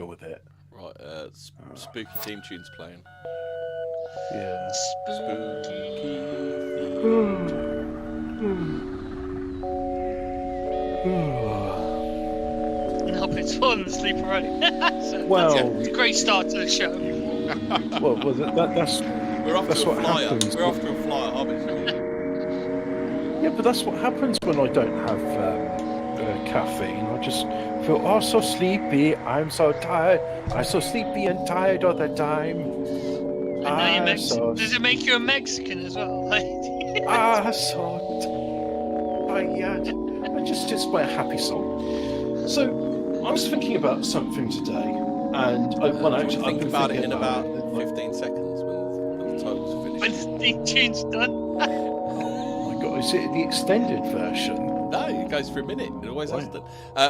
struggle with it. Right, spooky theme tunes playing. Yeah. No, it's falling asleep already. Well, that's a great start to the show. That's We're off that's to a what flyer. happens. We're off to a flyer, Hobbit. Yeah, but that's what happens when I don't have caffeine. I just feel so sleepy. I'm so tired. I'm so sleepy and tired all the time. And now you're Does it make you a Mexican as well? So tired. It's my happy song. So I was thinking about something today, and actually, think about it in about 15 seconds when the title's finished. When the theme tune's done. Is it the extended version? No, it goes for a minute. It always has done.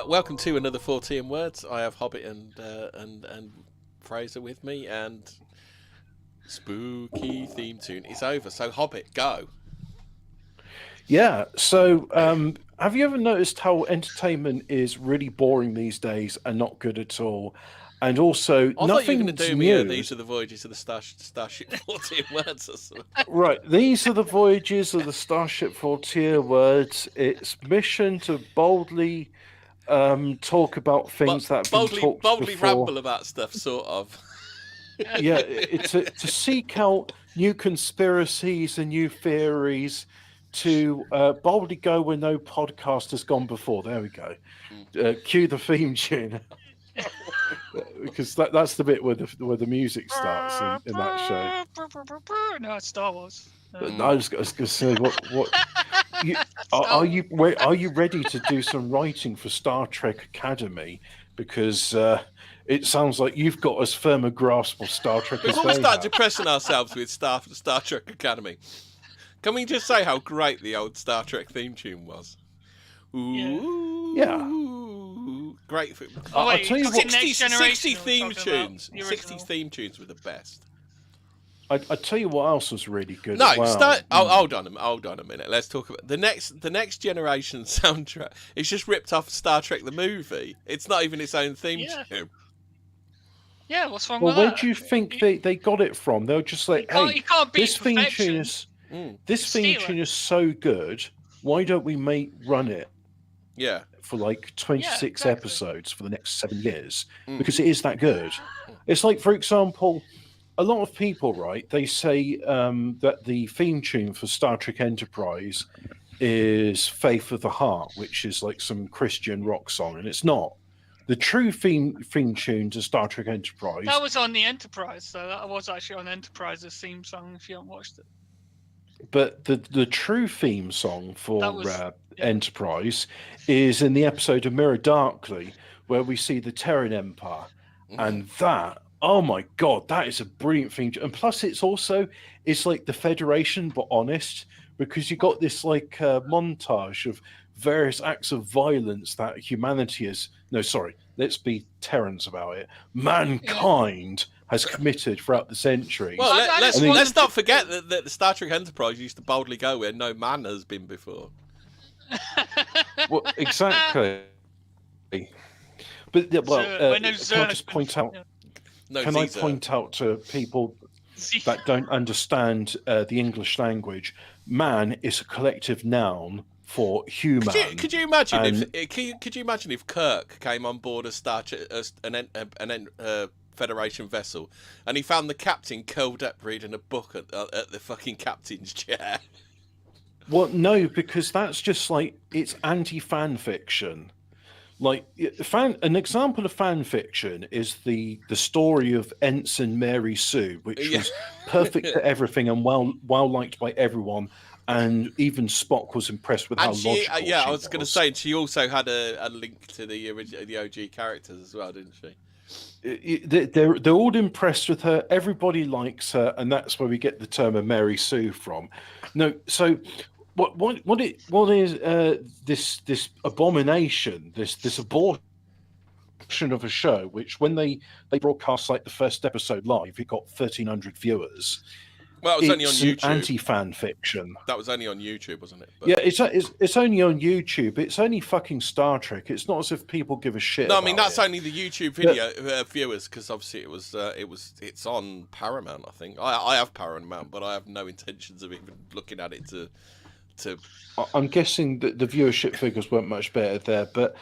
Welcome to another Fortean Words. I have Hobbit and Fraser with me, and spooky theme tune is over. So Hobbit, go. Yeah. So, have you ever noticed how entertainment is really boring these days and not good at all? And also, I thought you were going to do me these are the voyages of the Starship 14 Words or something. Right, these are the voyages of the Starship 14 Words. Its mission to boldly talk about things that have been talked boldly before. Ramble about stuff, sort of. Yeah, it's to seek out new conspiracies and new theories, to boldly go where no podcast has gone before. There we go. Cue the theme tune. Because that's the bit where the music starts in that show. No, it's Star Wars. I was going to say, are you ready to do some writing for Star Trek Academy? Because it sounds like you've got as firm a grasp of Star Trek as Before we they start have. depressing ourselves with Star Trek Academy, can we just say how great the old Star Trek theme tune was? Ooh. Yeah. Great. I'll tell you what, 60 theme tunes. 60 theme tunes were the best. I tell you what else was really good. No, as well. hold on a minute. Let's talk about the next generation soundtrack. It's just ripped off Star Trek the movie. It's not even its own theme tune. Yeah, what's wrong with that? Well, where do you think they got it from? They were just like, you can't beat this theme tune is so good. Why don't we run it? Yeah. For like 26 episodes for the next 7 years, because it is that good. It's like, for example, a lot of people, right, they say that the theme tune for Star Trek Enterprise is Faith of the Heart, which is like some Christian rock song, and it's not. The true theme tune to Star Trek Enterprise... That was on the Enterprise, so that was actually on Enterprise's theme song, if you haven't watched it. But the true theme song for Enterprise is in the episode of Mirror Darkly, where we see the Terran Empire. And that, oh my God, that is a brilliant theme. And plus it's like the Federation, but honest, because you got this like montage of various acts of violence that humanity let's be Terrans about it. Mankind has committed throughout the centuries. Well, let's not forget that the Star Trek Enterprise used to boldly go where no man has been before. Well, exactly. But can I just point out? Can I point out to people that don't understand the English language? Man is a collective noun for human. Could you imagine if Kirk came on board a Star Trek, an Federation vessel, and he found the captain curled up reading a book at the fucking captain's chair? Well, no, because that's just like, it's anti-fan fiction. Like, an example of fan fiction is the story of Ensign Mary Sue, which was perfect at everything and well liked by everyone. And even Spock was impressed with how logical she was. I was going to say, and she also had a link to the OG characters as well, didn't she? They're all impressed with her. Everybody likes her, and that's where we get the term of Mary Sue from. No, so what is this abomination? This abortion of a show, which when they broadcast like the first episode live, it got 1,300 viewers. Well, it was only on it's an YouTube. anti-fan fiction. That was only on YouTube, wasn't it? But... Yeah, it's only on YouTube. It's only fucking Star Trek. It's not as if people give a shit. No, I mean about that's it. only the YouTube video viewers, because obviously it's on Paramount. I think I have Paramount, but I have no intentions of even looking at it to. I'm guessing that the viewership figures weren't much better there, but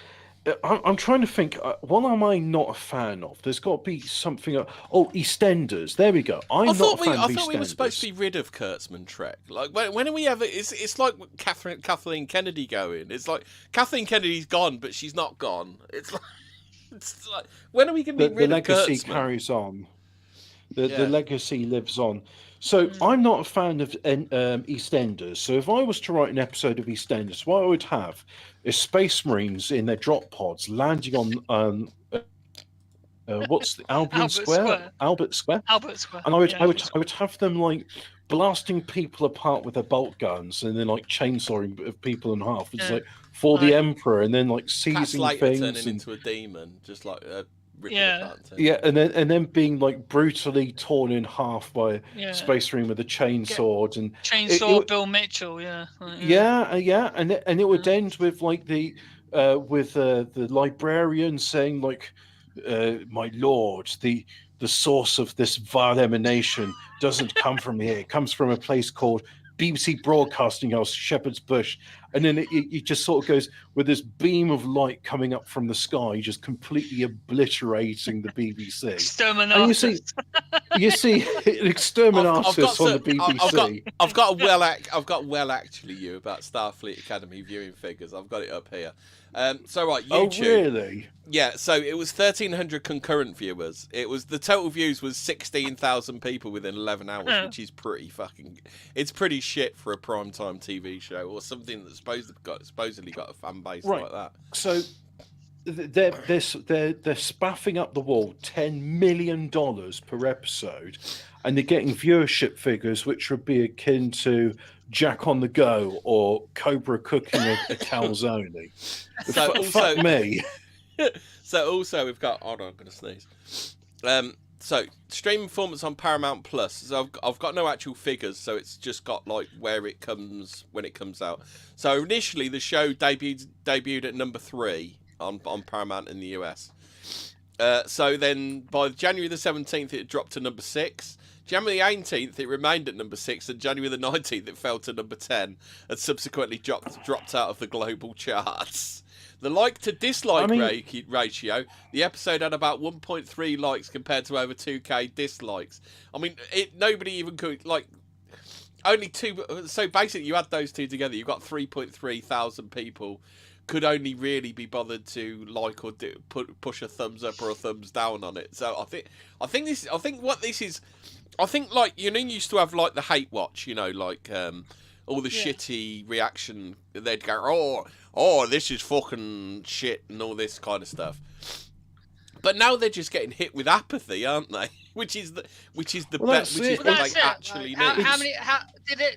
I'm trying to think. What am I not a fan of? There's got to be something. EastEnders. There we go. I thought we were supposed to be rid of Kurtzman Trek. Like when are we ever? It's like Kathleen Kennedy going. It's like Kathleen Kennedy's gone, but she's not gone. It's like when are we going to be rid of Kurtzman? The legacy carries on. The legacy lives on. So I'm not a fan of EastEnders. So if I was to write an episode of EastEnders, what I would have is Space Marines in their drop pods landing on what's the Albert Square? Albert Square. And I would have them like blasting people apart with their bolt guns, and then like chainsawing of people in half. It's like for the Emperor, and then like seizing things, turning into a demon, just like. And then being like brutally torn in half by Space Marine with a chainsaw and Bill Mitchell, and it would end with like the librarian saying like, my lord, the source of this vile emanation doesn't come from here; it comes from a place called BBC Broadcasting House, Shepherd's Bush. And then it just sort of goes with this beam of light coming up from the sky, just completely obliterating the BBC. Exterminatus. And you see Exterminatus on the BBC. I've got well actually you about Starfleet Academy viewing figures. I've got it up here. So right, YouTube. Oh really? Yeah. So it was 1,300 concurrent viewers. It was the total views was 16,000 people within 11 hours, which is it's pretty shit for a primetime TV show or something that's supposedly got a fan base like that. So they're spaffing up the wall $10 million per episode, and they're getting viewership figures which would be akin to Jack on the Go or Cobra cooking a calzone. So fuck me. So also we've got. Hold on, I'm gonna sneeze. So streaming performance on Paramount Plus. So I've got no actual figures, so it's just got like where it comes when it comes out. So initially the show debuted at number 3 on Paramount in the US. So then by January the 17th it dropped to number 6. January the 18th it remained at number 6, and January the 19th it fell to number 10 and subsequently dropped out of the global charts. The like to dislike ratio, the episode had about 1.3 likes compared to over 2k dislikes. I mean, nobody even could, like, only 2, so basically you add those two together, you've got 3.3 thousand people could only really be bothered to like or push a thumbs up or a thumbs down on it. So I think like, you know, you used to have like the hate watch, you know, like all the shitty reaction, they'd go, oh, this is fucking shit and all this kind of stuff. But now they're just getting hit with apathy, aren't they? Which is the best. Which is what they actually need.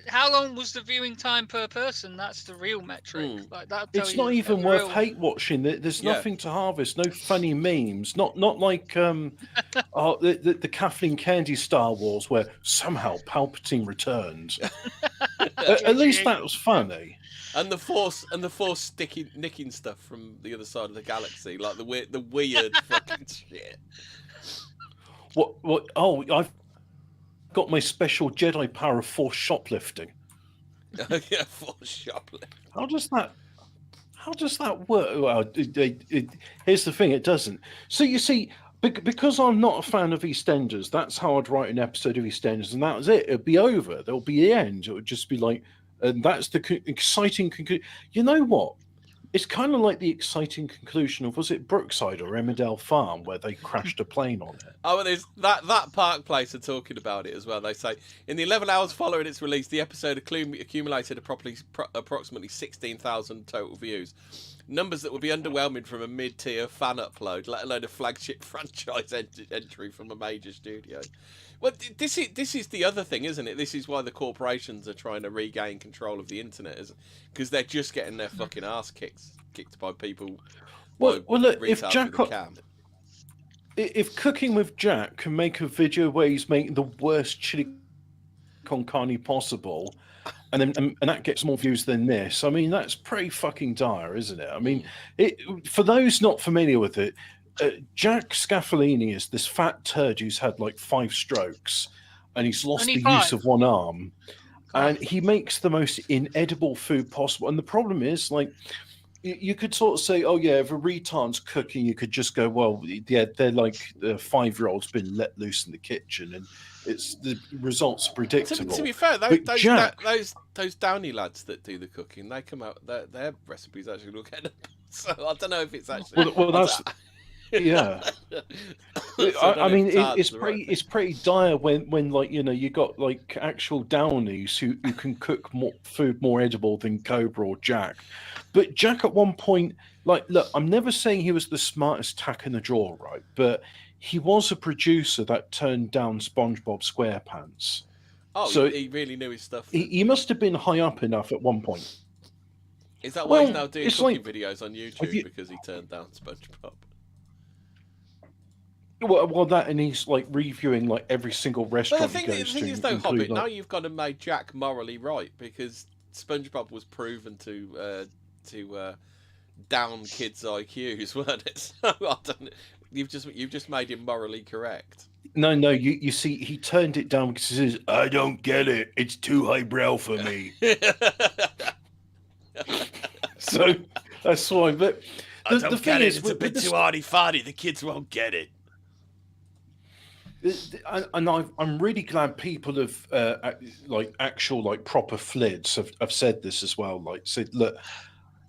How long was the viewing time per person? That's the real metric. Like that. It's not even worth hate watching. There's nothing to harvest. No funny memes. Not like the Kathleen Kennedy Star Wars where somehow Palpatine returned. At least that was funny. And the force nicking stuff from the other side of the galaxy, like the weird fucking shit. What? Oh, I've got my special Jedi power of force shoplifting. Yeah, force shoplifting. How does that work? Well, here's the thing: it doesn't. So you see, because I'm not a fan of EastEnders, that's how I'd write an episode of EastEnders, and that was it. It'd be over. There'll be the end. It would just be like. And that's the exciting conclusion. You know what? It's kind of like the exciting conclusion of, was it Brookside or Emmerdale Farm, where they crashed a plane on it? Oh, and there's that Park Place are talking about it as well. They say, in the 11 hours following its release, the episode accumulated approximately 16,000 total views. Numbers that would be underwhelming from a mid-tier fan upload, let alone a flagship franchise entry from a major studio. Well, this is the other thing, isn't it? This is why the corporations are trying to regain control of the internet, because they're just getting their fucking ass kicked by people. Well, look, if Cooking with Jack can make a video where he's making the worst chili on Carney possible, and then and that gets more views than this. I mean, that's pretty fucking dire, isn't it? I mean, for those not familiar with it, Jack Scaffolini is this fat turd who's had like 5 strokes, and he's lost Only the 5? use of one arm, and Christ. he makes the most inedible food possible. And the problem is, like, you could sort of say, oh yeah, if a retard's cooking, you could just go, well, yeah, they're like a 5-year-old's been let loose in the kitchen, and it's the results are predictable. To be fair, those Downey lads that do the cooking, they come out, their recipes actually look edible. So I don't know if it's actually. Well, that's yeah. I mean, it's pretty dire when like, you know, you got like actual Downies who can cook food more edible than Cobra or Jack. But Jack at one point, like, look, I'm never saying he was the smartest tack in the drawer, right? But he was a producer that turned down SpongeBob SquarePants. Oh, so he really knew his stuff. He must have been high up enough at one point. Is that why he's now doing cooking videos on YouTube because he turned down SpongeBob? Well, that, and he's like reviewing like every single restaurant he goes to. The thing is, though, Hobbit, now you've got to make Jack morally right, because SpongeBob was proven to down kids' IQs, weren't it? So I don't. You've just made him morally correct. No, you see, he turned it down because he says, "I don't get it. It's too highbrow for me." So that's why. But I don't get it. It's a bit too arty-farty. The kids won't get it. And I'm really glad people have like actual like proper flids have said this as well. Like said, look,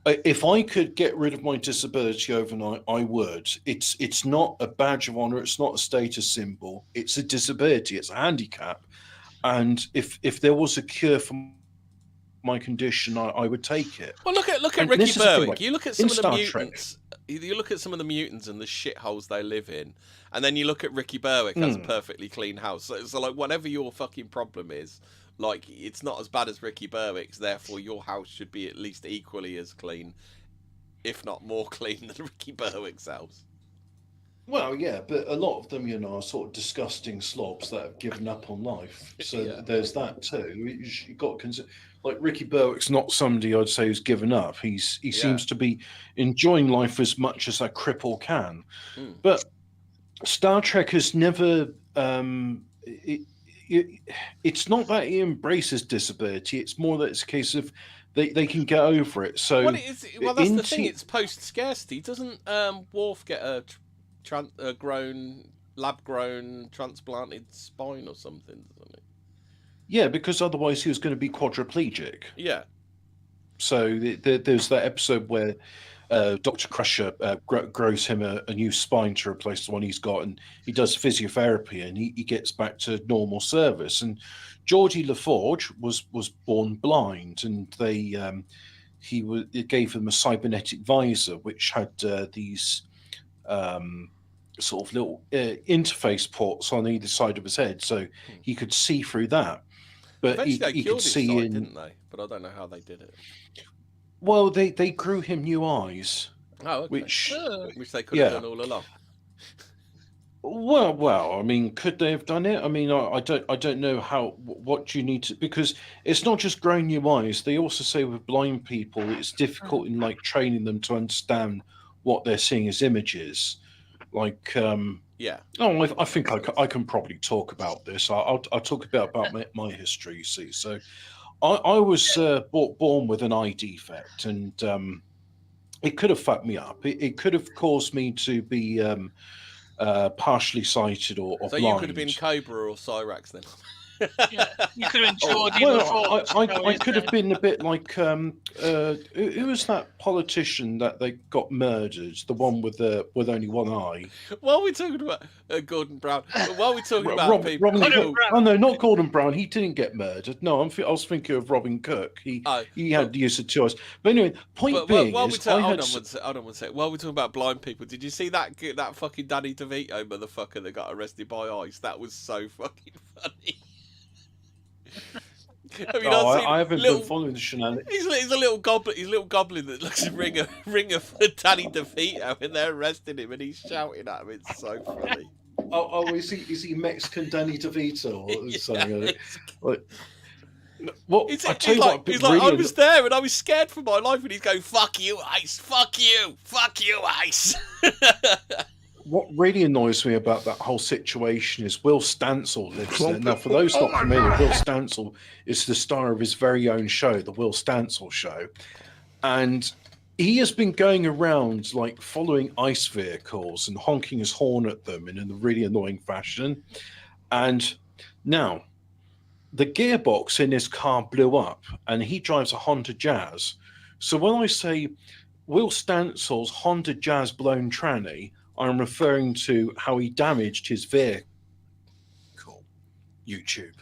if I could get rid of my disability overnight, I would. It's not a badge of honor. It's not a status symbol. It's a disability. It's a handicap. And if there was a cure for my condition, I would take it. Well, look at Ricky Berwick. You look at some of the mutants. You look at some of the mutants and the shitholes they live in, and then you look at Ricky Berwick has a perfectly clean house. So like, whatever your fucking problem is, like, it's not as bad as Ricky Berwick's. Therefore, your house should be at least equally as clean, if not more clean, than Ricky Berwick's house. Well, yeah, but a lot of them, you know, are sort of disgusting slobs that have given up on life. So there's that too. You got to consider, like, Ricky Berwick's not somebody I'd say who's given up. He seems to be enjoying life as much as a cripple can. But Star Trek has never. It's not that he embraces disability. It's more that it's a case of they can get over it. So that's the thing. It's post scarcity. Doesn't Worf get a lab-grown transplanted spine or something, doesn't he? Yeah, because otherwise he was going to be quadriplegic. Yeah. So there's that episode where Dr. Crusher grows him a new spine to replace the one he's got, and he does physiotherapy, and he gets back to normal service. And Geordi LaForge was born blind, and it gave him a cybernetic visor, which had these sort of little interface ports on either side of his head, so he could see through that. But he could see sight, didn't they? But I don't know how they did it. Well, they grew him new eyes. Oh, okay. Which they could have done all along. Well, I mean, could they have done it? I mean, I don't know what you need to, because it's not just growing new eyes. They also say with blind people, it's difficult in like training them to understand what they're seeing as images. Like, I think I can probably talk about this. I'll talk about my history. You see, so I was born with an eye defect, and it could have fucked me up. It could have caused me to be partially sighted or so blind. You could have been Cobra or Cyrax then. Yeah, you could have been Geordi LaForge. I could have been a bit like who was that politician that they got murdered? The one with only one eye. While we're talking about Gordon Brown, while we're talking about people, oh no, not Gordon Brown. He didn't get murdered. No, I was thinking of Robin Cook. He had the use of 2 eyes. But anyway, point being is, hold on one sec. While we're talking about blind people, did you see that fucking Danny DeVito motherfucker that got arrested by ICE? That was so fucking funny. I haven't been following the shenanigans. He's a little goblin. He's a little goblin that looks a ringer for Danny DeVito, and they're arresting him, and he's shouting at him. It's so funny. is he Mexican Danny DeVito or something? Yeah. Like, well, He's I tell you like, what, he's like, I was there and I was scared for my life, and he's going, "Fuck you, Ice! Fuck you, Ice!" What really annoys me about that whole situation is Will Stansel lives there. Now, for those not familiar, Will Stansel is the star of his very own show, The Will Stansel Show. And he has been going around, like, following ICE vehicles and honking his horn at them in a really annoying fashion. And now, the gearbox in his car blew up, and he drives a Honda Jazz. So when I say Will Stansel's Honda Jazz blown tranny, I'm referring to how he damaged his vehicle, YouTube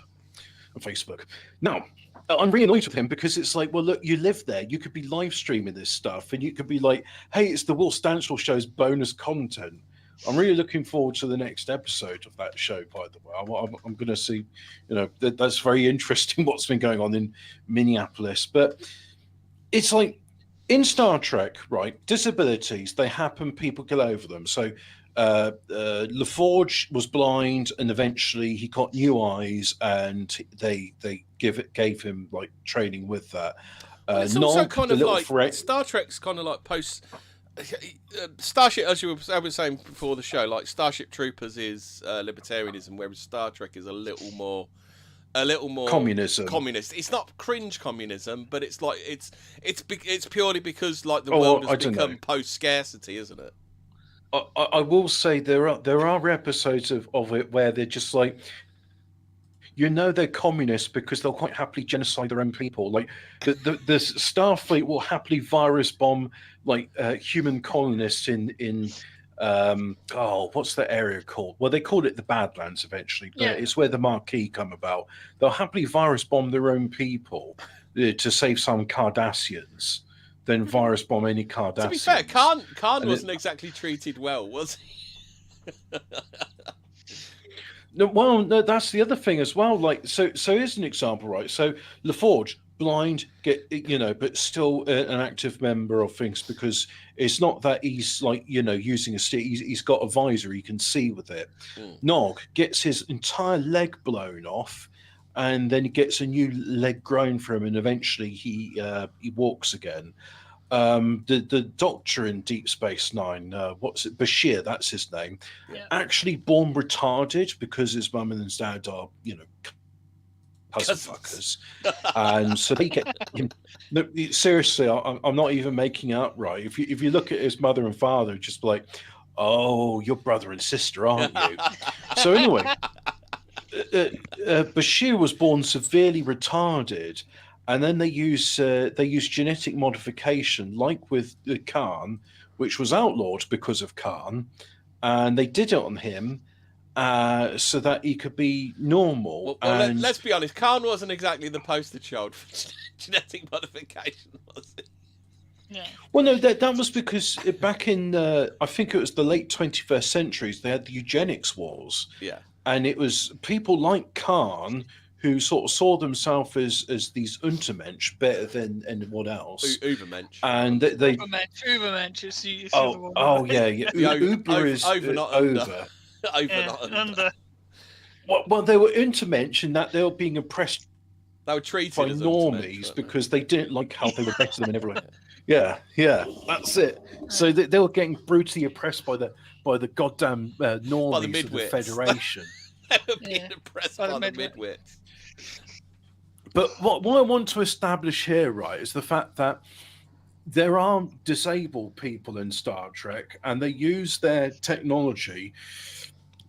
and Facebook. Now, I'm really annoyed with him because it's like, well, look, you live there. You could be live streaming this stuff, and you could be like, hey, it's the Will Stansel Show's bonus content. I'm really looking forward to the next episode of that show, by the way. I'm going to see, that's very interesting what's been going on in Minneapolis. But it's like, in Star Trek, right, disabilities, they happen, people get over them. So LaForge was blind, and eventually he got new eyes, and they gave him, like, training with that. It's also kind of like, Star Trek's kind of like post... Starship, as I was saying before the show, like Starship Troopers is libertarianism, whereas Star Trek is a little more communism. Communist. It's not cringe communism, but it's like it's purely because, like, the world has become post scarcity, isn't it? I will say there are episodes of it where they're just like, they're communists because they'll quite happily genocide their own people. Like the Starfleet will happily virus bomb, like, human colonists in what's the area called? Well, they called it the Badlands eventually, but it's where the Maquis come about. They'll happily virus bomb their own people to save some Cardassians, then virus bomb any Cardassians. To be fair, Khan wasn't exactly treated well, was he? No, that's the other thing as well. Like, so here's an example, right? So LaForge, blind, but still an active member of things, because it's not that he's, like, using a stick. He's got a visor, he can see with it. Nog gets his entire leg blown off, and then he gets a new leg grown for him, and eventually he walks again. The doctor in Deep Space Nine, what's it? Bashir, that's his name. Yeah. Actually born retarded because his mum and his dad are, cousin fuckers, and so they get him. No, seriously, I'm not even making up. Right? If you look at his mother and father, just like, oh, you're brother and sister, aren't you? So anyway, Bashir was born severely retarded. And then they use genetic modification, like with Khan, which was outlawed because of Khan, and they did it on him so that he could be normal. Well, let's be honest, Khan wasn't exactly the poster child for genetic modification, was it? Yeah. Well, no, that was because back in I think it was the late 21st century, they had the eugenics wars. Yeah, and it was people like Khan who sort of saw themselves as these Untermensch, better than anyone else. Ubermensch. And they Ubermensch. Uber is over, not over. Over, not under. Well, they were Untermensch in that they were being oppressed. They were treated by as normies because they didn't like how they were better than everyone. Yeah, that's it. So they were getting brutally oppressed by the goddamn normies of the Federation. They were being oppressed by the midwits. But what I want to establish here, right, is the fact that there are disabled people in Star Trek, and they use their technology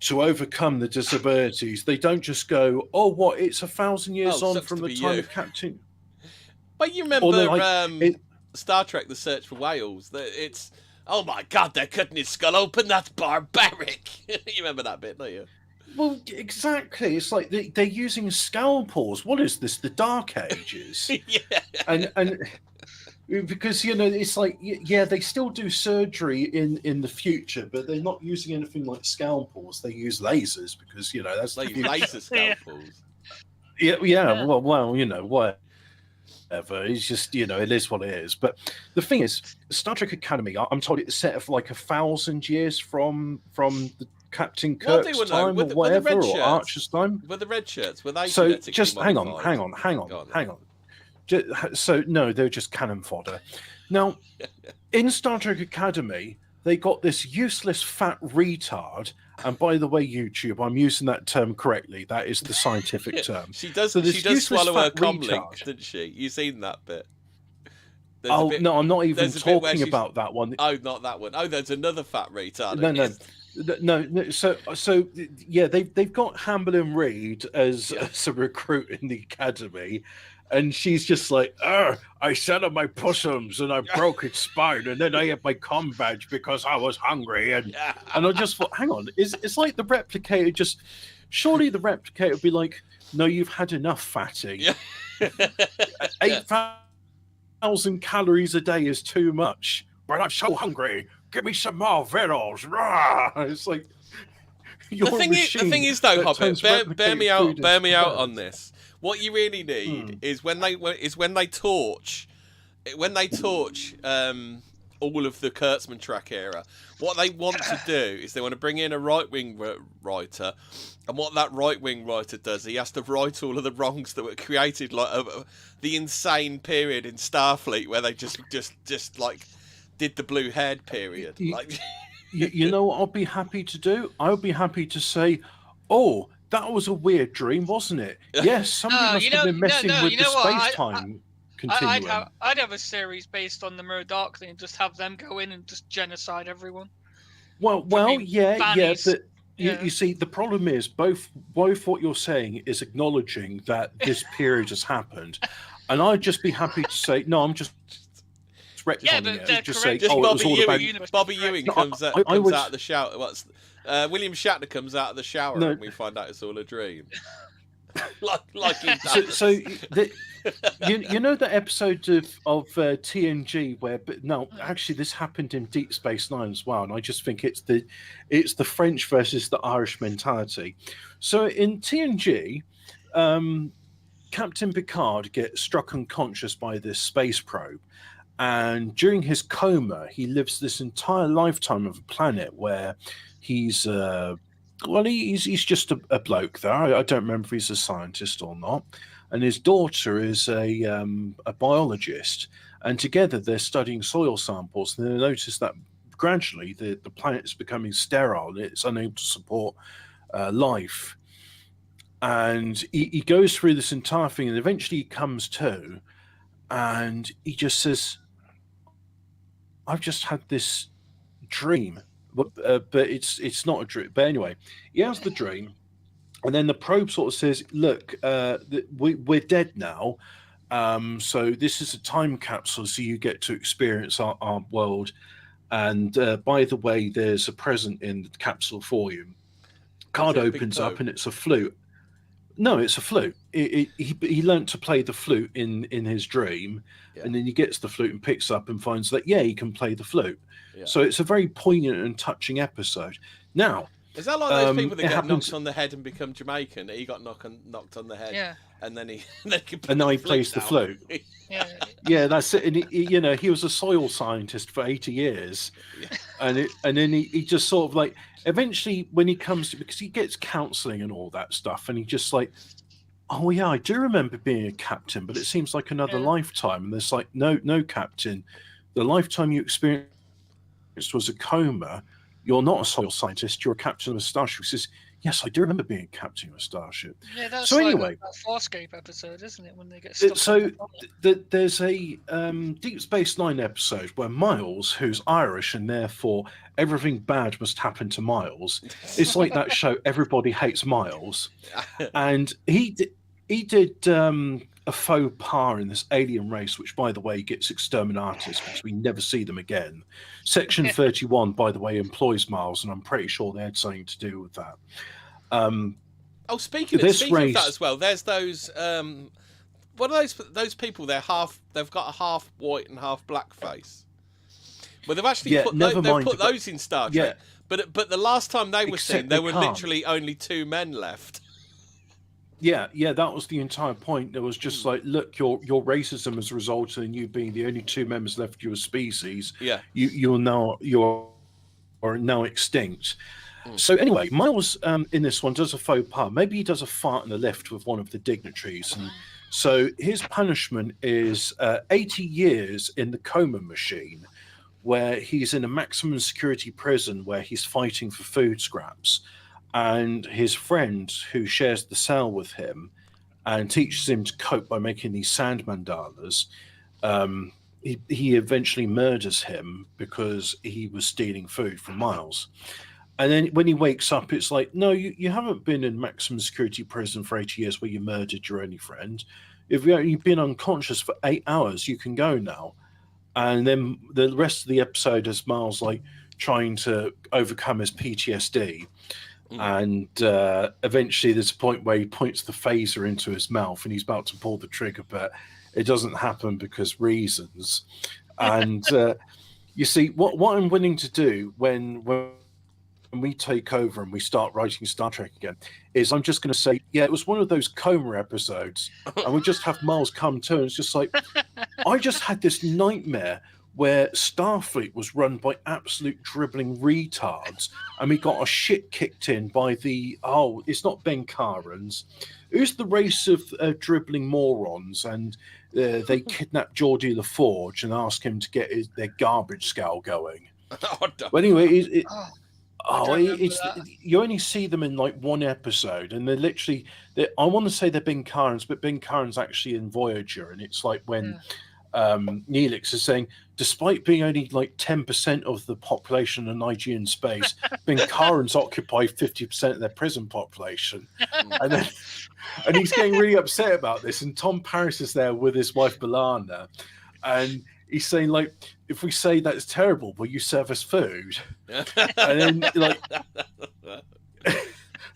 to overcome the disabilities. They don't just go, "Oh, what? It's 1,000 years on from the time of Captain." But you remember Star Trek: The Search for Whales? It's, oh my God, they're cutting his skull open. That's barbaric. You remember that bit, don't you? Well, exactly. It's like they're using scalpels. What is this? The Dark Ages? Yeah. And because it's like, yeah, they still do surgery in the future, but they're not using anything like scalpels. They use lasers because that's they use laser scalpels. Yeah. Well, whatever. It's just it is what it is. But the thing is, Star Trek Academy, I'm told it's set of like 1,000 years from the Captain Well, I Kirk's do know, time were or the whatever, red or shirts- Archer's time. Were the red shirts, were they So genetically just hang on. modified? So no, they're just cannon fodder. Now, in Star Trek Academy, they got this useless fat retard. And by the way, YouTube, I'm using that term correctly. That is the scientific term. She does. So this She does useless swallow her fat com retard- link, doesn't she? You seen that bit? No, I'm not even there's a bit where talking she's- about that one. Oh, not that one. Oh, there's another fat retard. No. So yeah, they've got Hamblin Reed as a recruit in the academy, and she's just like, I sat on my possums and I broke its spine, and then I had my comm badge because I was hungry, and I just thought, hang on, it's like the replicator just. Surely the replicator would be like, no, you've had enough, fatty. 8,000 calories a day is too much. But I'm so hungry. Give me some more vittles. It's like The thing is though, Hobbit, bear me out on this. What you really need is when they torch all of the Kurtzman track era. What they want to do is they want to bring in a right-wing writer, and what that right-wing writer does, he has to right all of the wrongs that were created, like the insane period in Starfleet where they just like did the blue-haired period. You know what I'll be happy to do? I'll be happy to say, oh, that was a weird dream, wasn't it? Yes, somebody must have been messing with the space-time continuum. I'd have a series based on the Mirror Darkly and just have them go in and just genocide everyone. Well, yeah, but you see, the problem is both what you're saying is acknowledging that this period has happened, and I'd just be happy to say, no, I'm just retconning it. Just say, it was all about Bobby Ewing comes out of the shower. William Shatner comes out of the shower and we find out it's all a dream. like he does. So you know the episode of TNG where, but no, actually this happened in Deep Space Nine as well, and I just think it's the French versus the Irish mentality. So in TNG, Captain Picard gets struck unconscious by this space probe, and during his coma, he lives this entire lifetime of a planet where he's he's just a bloke there. I don't remember if he's a scientist or not. And his daughter is a biologist. And together they're studying soil samples. And they notice that gradually the planet is becoming sterile. And it's unable to support life. And he goes through this entire thing, and eventually he comes to, and he just says, I've just had this dream. But it's not a dream. But anyway, he has the dream, and then the probe sort of says, "Look, we're dead now. So this is a time capsule, so you get to experience our world. And by the way, there's a present in the capsule for you." Card opens up, and it's a flute. No, it's a flute. He learnt to play the flute in his dream, and then he gets the flute and picks up and finds that he can play the flute. Yeah. So it's a very poignant and touching episode. Now, is that like those people that get knocked on the head and become Jamaican? He got knocked on the head, and then he plays the flute. Yeah, that's it. And he was a soil scientist for 80 years, and then he just sort of like eventually when he comes to, because he gets counselling and all that stuff, and he just like, oh yeah, I do remember being a captain, but it seems like another lifetime. And there's like, no, captain, the lifetime you experienced was a coma. You're not a soil scientist. You're a captain of a starship. He says, yes, I do remember being a captain of a starship. Yeah, that's so like anyway, that Farscape episode, isn't it? When they get stuck. So there's a Deep Space Nine episode where Miles, who's Irish, and therefore everything bad must happen to Miles. It's like that show Everybody Hates Miles, and he did a faux pas in this alien race, which, by the way, gets exterminated because we never see them again. Section 31, by the way, employs Miles, and I'm pretty sure they had something to do with that. Speaking of that as well, there's those. What are those people? They've got a half white and half black face. Well, they've actually put those in Star Trek. But the last time they were seen, there were literally only two men left. Yeah, that was the entire point. There was just like, look, your racism has resulted in you being the only two members left of your species. Yeah, you are now extinct. So anyway, Miles in this one does a faux pas. Maybe he does a fart in the lift with one of the dignitaries. And so his punishment is 80 years in the coma machine, where he's in a maximum security prison where he's fighting for food scraps. And his friend, who shares the cell with him and teaches him to cope by making these sand mandalas, he eventually murders him because he was stealing food from Miles. And then when he wakes up, it's like, no, you haven't been in maximum security prison for 80 years where you murdered your only friend. If you've been unconscious for 8 hours, you can go now. And then the rest of the episode is Miles like trying to overcome his PTSD. And eventually there's a point where he points the phaser into his mouth and he's about to pull the trigger, but it doesn't happen because reasons. And you see, what I'm willing to do when we take over and we start writing Star Trek again is I'm just going to say, yeah, it was one of those coma episodes, and we just have Miles come to, and it's just like, I just had this nightmare where Starfleet was run by absolute dribbling retards, and we got our shit kicked in by it's not Ben Karens. Who's the race of dribbling morons? And they kidnap Geordie LaForge and ask him to get their garbage scowl going. Well, anyway, you only see them in like one episode, and they're literally, I want to say they're Ben Karens, but Ben Karens actually in Voyager, and it's like when Neelix is saying, despite being only like 10% of the population of Nigerian space, Ben Karens occupy 50% of their prison population. And he's getting really upset about this. And Tom Paris is there with his wife Balana, and he's saying, like, if we say that's terrible, will you serve us food? And then like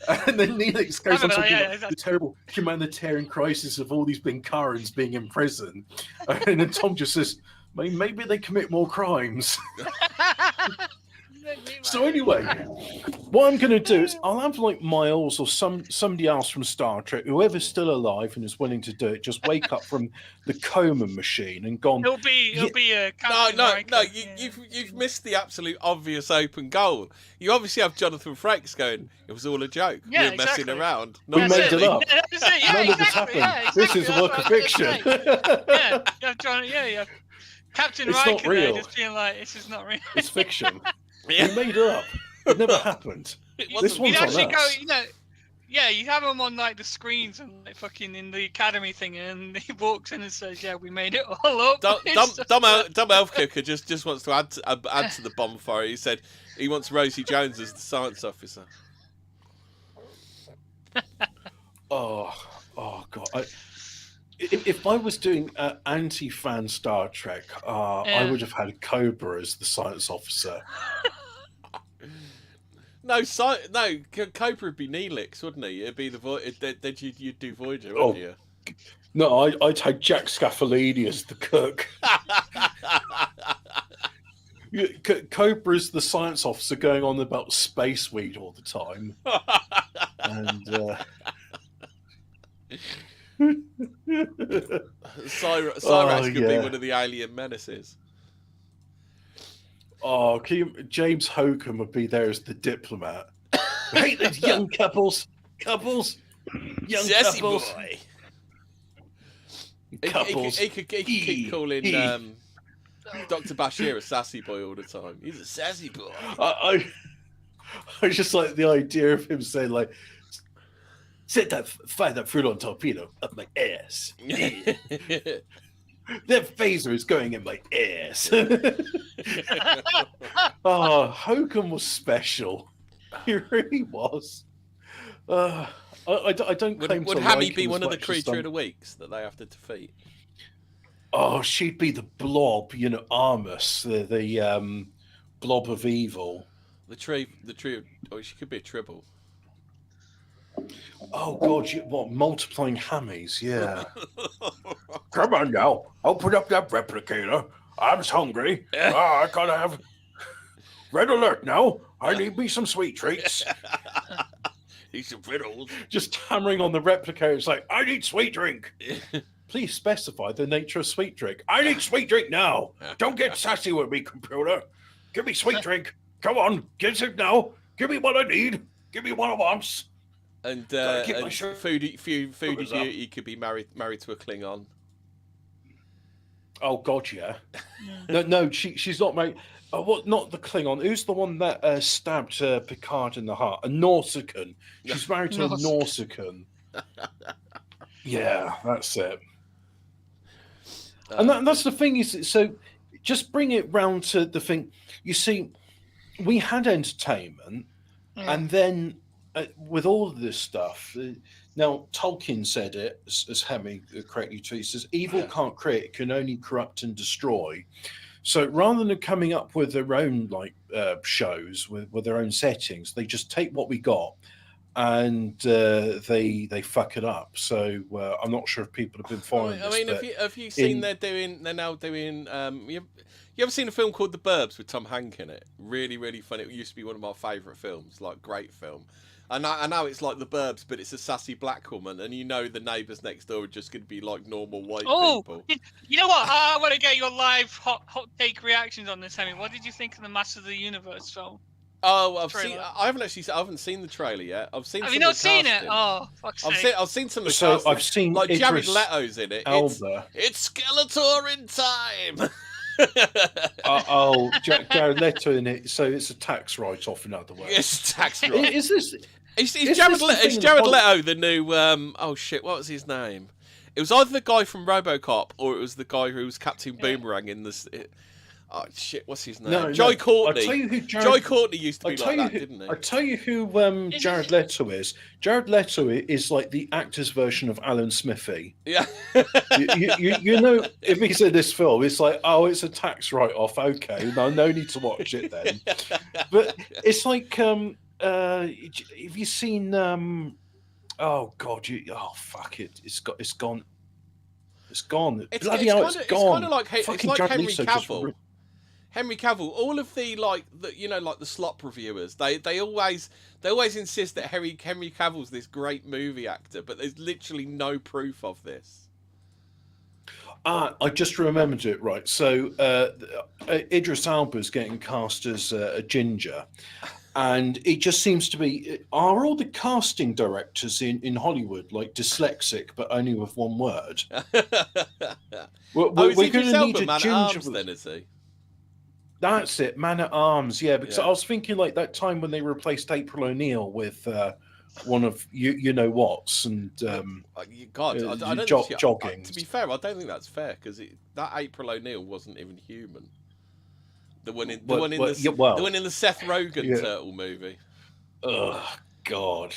and then Neelix goes on talking about the terrible humanitarian crisis of all these Ben Karens being in prison. And then Tom just says, maybe they commit more crimes. So anyway, what I'm going to do is I'll have like Miles or somebody else from Star Trek, whoever's still alive and is willing to do it, just wake up from the coma machine and gone. It'll be a no. You've missed the absolute obvious open goal. You obviously have Jonathan Frakes going, it was all a joke. Yeah, we were messing around. We made it up. None of this happened. This is a work of fiction. You have Captain It's Riker not real. there just being like, this is not real. It's fiction. We made it up. It never happened. This one's on us. You have him on like the screens and like fucking in the academy thing, and he walks in and says, "Yeah, we made it all up." Dumb elf cooker just wants to add to the bonfire. He said he wants Rosie Jones as the science officer. Oh God! If I was doing anti-fan Star Trek, I would have had Cobra as the science officer. No, Cobra would be Neelix, wouldn't he? It'd be you'd do Voyager, wouldn't you? No, I'd take Jack Scaffalini as the cook. Cobra's the science officer going on about space weed all the time. And Cyrax could be one of the alien menaces. Oh, James Hogan would be there as the diplomat. Hey, there's young couples, young Sassy couples. Boy. Couples. He could keep calling Dr. Bashir a sassy boy all the time. He's a sassy boy. I just like the idea of him saying, like, find that fruit-on torpedo up my ass. That phaser is going in my ass. Oh, Hogan was special. He really was. I don't claim would to Hammy like be him one as of the much as creature of the weeks that they have to defeat? Oh, she'd be the blob, Armus, the blob of evil. The tree. Oh, she could be a tribble. Oh God! Multiplying hammies? Yeah. Come on now, open up that replicator. I'm hungry. I gotta have red alert now. I need me some sweet treats. Need some riddles. Just hammering on the replicator. It's like, I need sweet drink. Please specify the nature of sweet drink. I need sweet drink now. Don't get sassy with me, computer. Give me sweet drink. Come on, get it now. Give me what I need. Give me what I want. And keep Foodie Beauty could be married to a Klingon. Oh God, yeah. No, she's not married. Oh, what? Not the Klingon. Who's the one that stabbed Picard in the heart? A Nausicaan. She's married to a Nausicaan. Yeah, that's it. And that's the thing is, so just bring it round to the thing. You see, we had entertainment, and then with all of this stuff. Now, Tolkien said it, as Hemming correctly tweets, he says, evil can't create, it can only corrupt and destroy. So rather than coming up with their own shows with their own settings, they just take what we got and they fuck it up. So I'm not sure if people have been following this. I mean, have you seen they're now doing you ever seen a film called The Burbs with Tom Hanks in it? Really, really funny. It used to be one of my favourite films, like great film. I know it's like The Burbs, but it's a sassy black woman, and you know the neighbours next door are just going to be like normal white people. You know what? I want to get your live hot take reactions on this, Hemming. What did you think of the Masters of the Universe film? Oh, I haven't seen the trailer yet. I've seen. Have you not seen it? Oh, fuck's sake. I've seen some of the casting. I've seen like Idris Jared Leto's in it. It's Skeletor in time. Jared Leto in it. So it's a tax write-off, in other words. It's tax write-off. Is this? Is Jared Leto the new? Oh shit! What was his name? It was either the guy from RoboCop or it was the guy who was Captain Boomerang in this. Oh shit! What's his name? Joy Courtney. I'll tell you who Joy Courtney used to be like that, didn't he? I'll tell you who Jared Leto is. Jared Leto is like the actor's version of Alan Smithy. Yeah. you know, if he's in this film, it's like, oh, it's a tax write-off. Okay, no need to watch it then. But it's like, have you seen? Oh God, fuck it! It's gone. It's gone. It's gone. It's kind of like Henry Cavill. Henry Cavill, all of the the slop reviewers, they always insist that Henry Cavill's this great movie actor, but there's literally no proof of this. I just remembered it, right. So Idris Elba's getting cast as a ginger, and it just seems to be, are all the casting directors in Hollywood like dyslexic but only with one word? We're going to need a ginger then, is he? That's it, Man at Arms, yeah. Because I was thinking like that time when they replaced April O'Neil with one of you know what's and God, I don't jogging. To be fair, I don't think that's fair because that April O'Neil wasn't even human. The one in the Seth Rogen Turtle movie. Oh God.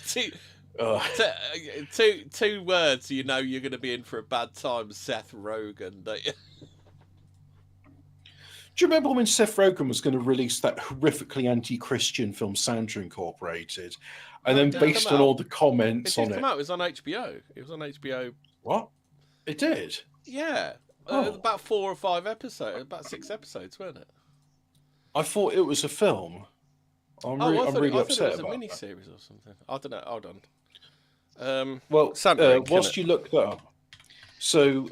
Two words, you know you're going to be in for a bad time. Seth Rogen, don't you? Do you remember when Seth Rogen was going to release that horrifically anti-Christian film Santa Incorporated, and then based on all the comments on it, it was on HBO. It was on HBO. What? It did? Yeah. About 4 or 5 episodes, about 6 episodes, weren't it? I thought it was a film. I'm really upset about it. It was a mini-series or something. I don't know. Hold on. Whilst you look that up. So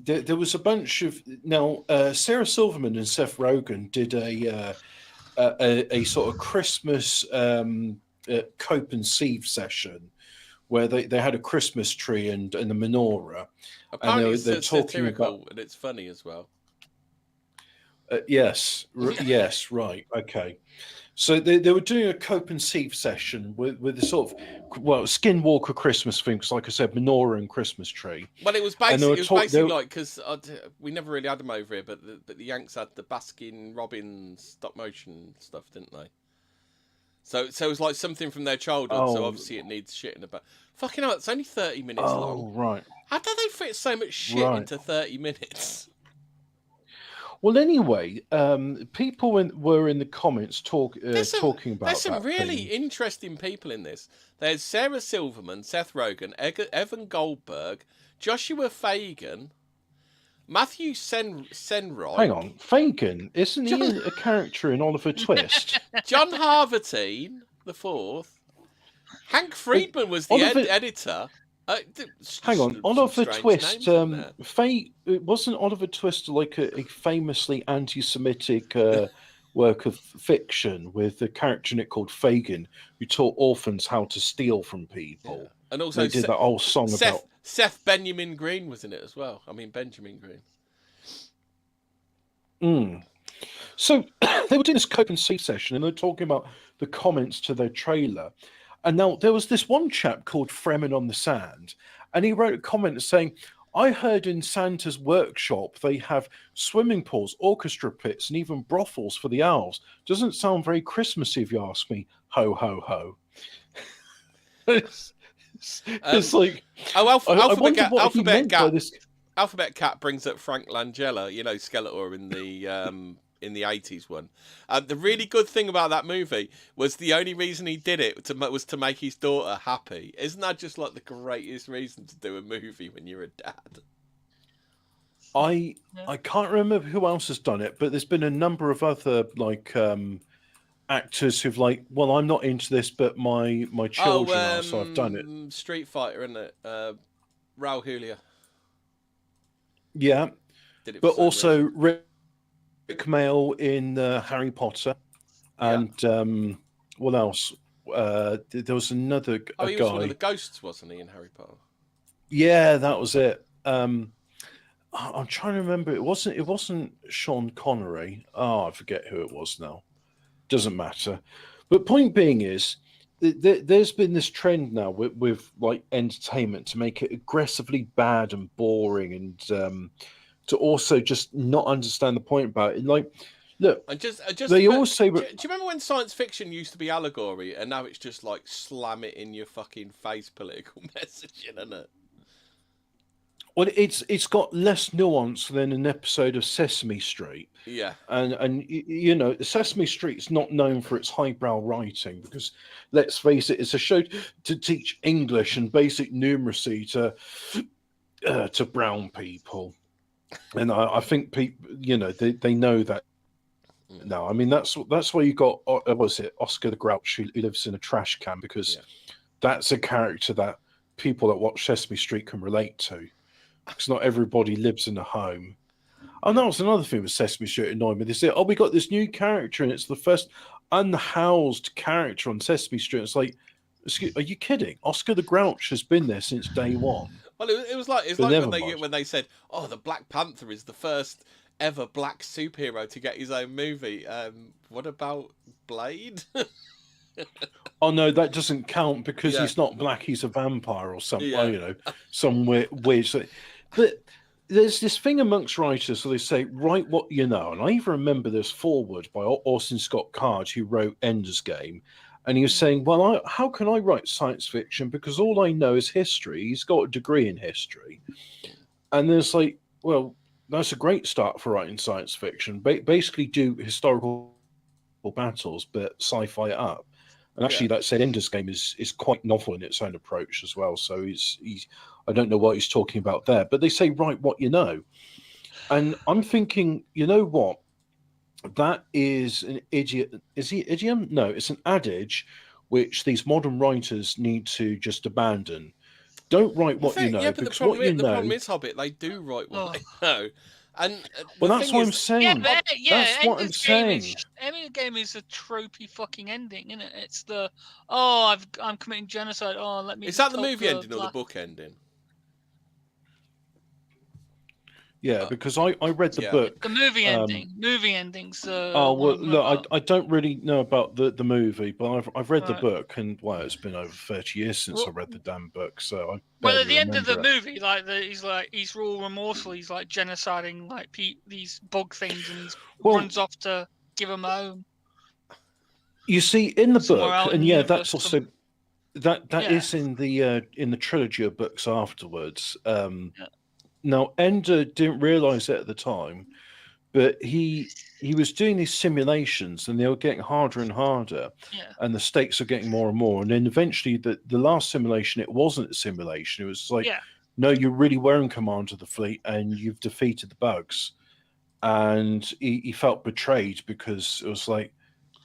there was a bunch of... Now, Sarah Silverman and Seth Rogen did a sort of Christmas cope and sieve session where they had a Christmas tree and a menorah. Apparently they're talking about, and it's funny as well. Yes, right, okay. So they were doing a cope and sieve session with the sort of Skinwalker Christmas thing, because like I said, menorah and Christmas tree. Well, it was basically like, because we never really had them over here, but the Yanks had the Baskin Robbins stop motion stuff, didn't they? So it was like something from their childhood. So obviously it needs shit in the back. Fucking hell, it's only 30 minutes long. Right. How do they fit so much shit into 30 minutes? Well, anyway, people were in the comments talking about that. There's some really interesting people in this. There's Sarah Silverman, Seth Rogen, Evan Goldberg, Joshua Fagan, Matthew Senroy. Hang on, Fagan? Isn't he a character in Oliver Twist? John Harvatine, the fourth. Hank Friedman was the editor. Hang on, Oliver Twist. Wasn't Oliver Twist like a famously anti-Semitic work of fiction with a character in it called Fagin, who taught orphans how to steal from people. Yeah. And also, they did that whole song about Seth Benjamin Green was in it as well. I mean, Benjamin Green. So they were doing this Cope and See session, and they're talking about the comments to their trailer. And now there was this one chap called Fremen on the Sand, and he wrote a comment saying, I heard in Santa's workshop they have swimming pools, orchestra pits, and even brothels for the elves. Doesn't sound very Christmassy if you ask me. Ho, ho, ho. it's like... Alphabet Cat brings up Frank Langella, you know, Skeletor in the 80s one. The really good thing about that movie was the only reason he did it was to make his daughter happy. Isn't that just like the greatest reason to do a movie when you're a dad? I can't remember who else has done it, but there's been a number of other actors who've like, well, I'm not into this, but my children are, so I've done it. Street Fighter, isn't it? Raul Julia. Yeah, but also Rick Mayall in Harry Potter, and what else? There was another he guy. Was one of the ghosts, wasn't he, in Harry Potter? Yeah, that was it. I'm trying to remember. It wasn't Sean Connery. Oh, I forget who it was now. Doesn't matter. But point being is, there's been this trend now with like entertainment to make it aggressively bad and boring, and to also just not understand the point about it. Like, look, they always say. Do you remember when science fiction used to be allegory, and now it's just like slam it in your fucking face political messaging, isn't it? Well, it's got less nuance than an episode of Sesame Street. Yeah, and you know, Sesame Street's not known for its highbrow writing because, let's face it, it's a show to teach English and basic numeracy to brown people, and I think people, you know, they know that. No, I mean that's why you got was it Oscar the Grouch who lives in a trash can, because that's a character that people that watch Sesame Street can relate to. Because not everybody lives in a home. Oh, that was another thing with Sesame Street annoying me. They say, "Oh, we got this new character, and it's the first unhoused character on Sesame Street." It's like, are you kidding? Oscar the Grouch has been there since day one. Well, it was like when they said, "Oh, the Black Panther is the first ever black superhero to get his own movie." What about Blade? Oh no, that doesn't count because he's not black; he's a vampire or something. Yeah. You know, some weird. But there's this thing amongst writers, so they say, write what you know. And I even remember this foreword by Orson Scott Card, who wrote Ender's Game, and he was saying, "Well, how can I write science fiction? Because all I know is history." He's got a degree in history, and there's like, well, that's a great start for writing science fiction. Basically, do historical battles, but sci-fi it up. And actually, that said, Ender's Game is quite novel in its own approach as well. So he's I don't know what he's talking about there, but they say write what you know, and I'm thinking, you know what, that is an idiot. Is he idiom? No, it's an adage which these modern writers need to just abandon. Don't write what you know, because the problem is, Hobbit, they do write what they know. And that's what I'm saying. That's what I'm saying. Ender's Game is a tropey fucking ending, isn't it? It's the I'm committing genocide. Oh, let me. Is that the movie ending or the book ending? Yeah, because I read the book. The movie ending. Movie endings. Oh well, look, I don't really know about the movie, but I've read the book, and it's been over 30 years since I read the damn book. So at the end of the movie, he's all remorseful. He's like genociding like these bug things, and he runs off to give them a home. You see, in the book, and that's also that is in the trilogy of books afterwards. Now, Ender didn't realise it at the time, but he was doing these simulations, and they were getting harder and harder, and the stakes are getting more and more. And then eventually, the last simulation, it wasn't a simulation. It was like, no, you really were in command of the fleet, and you've defeated the bugs. And he felt betrayed because it was like,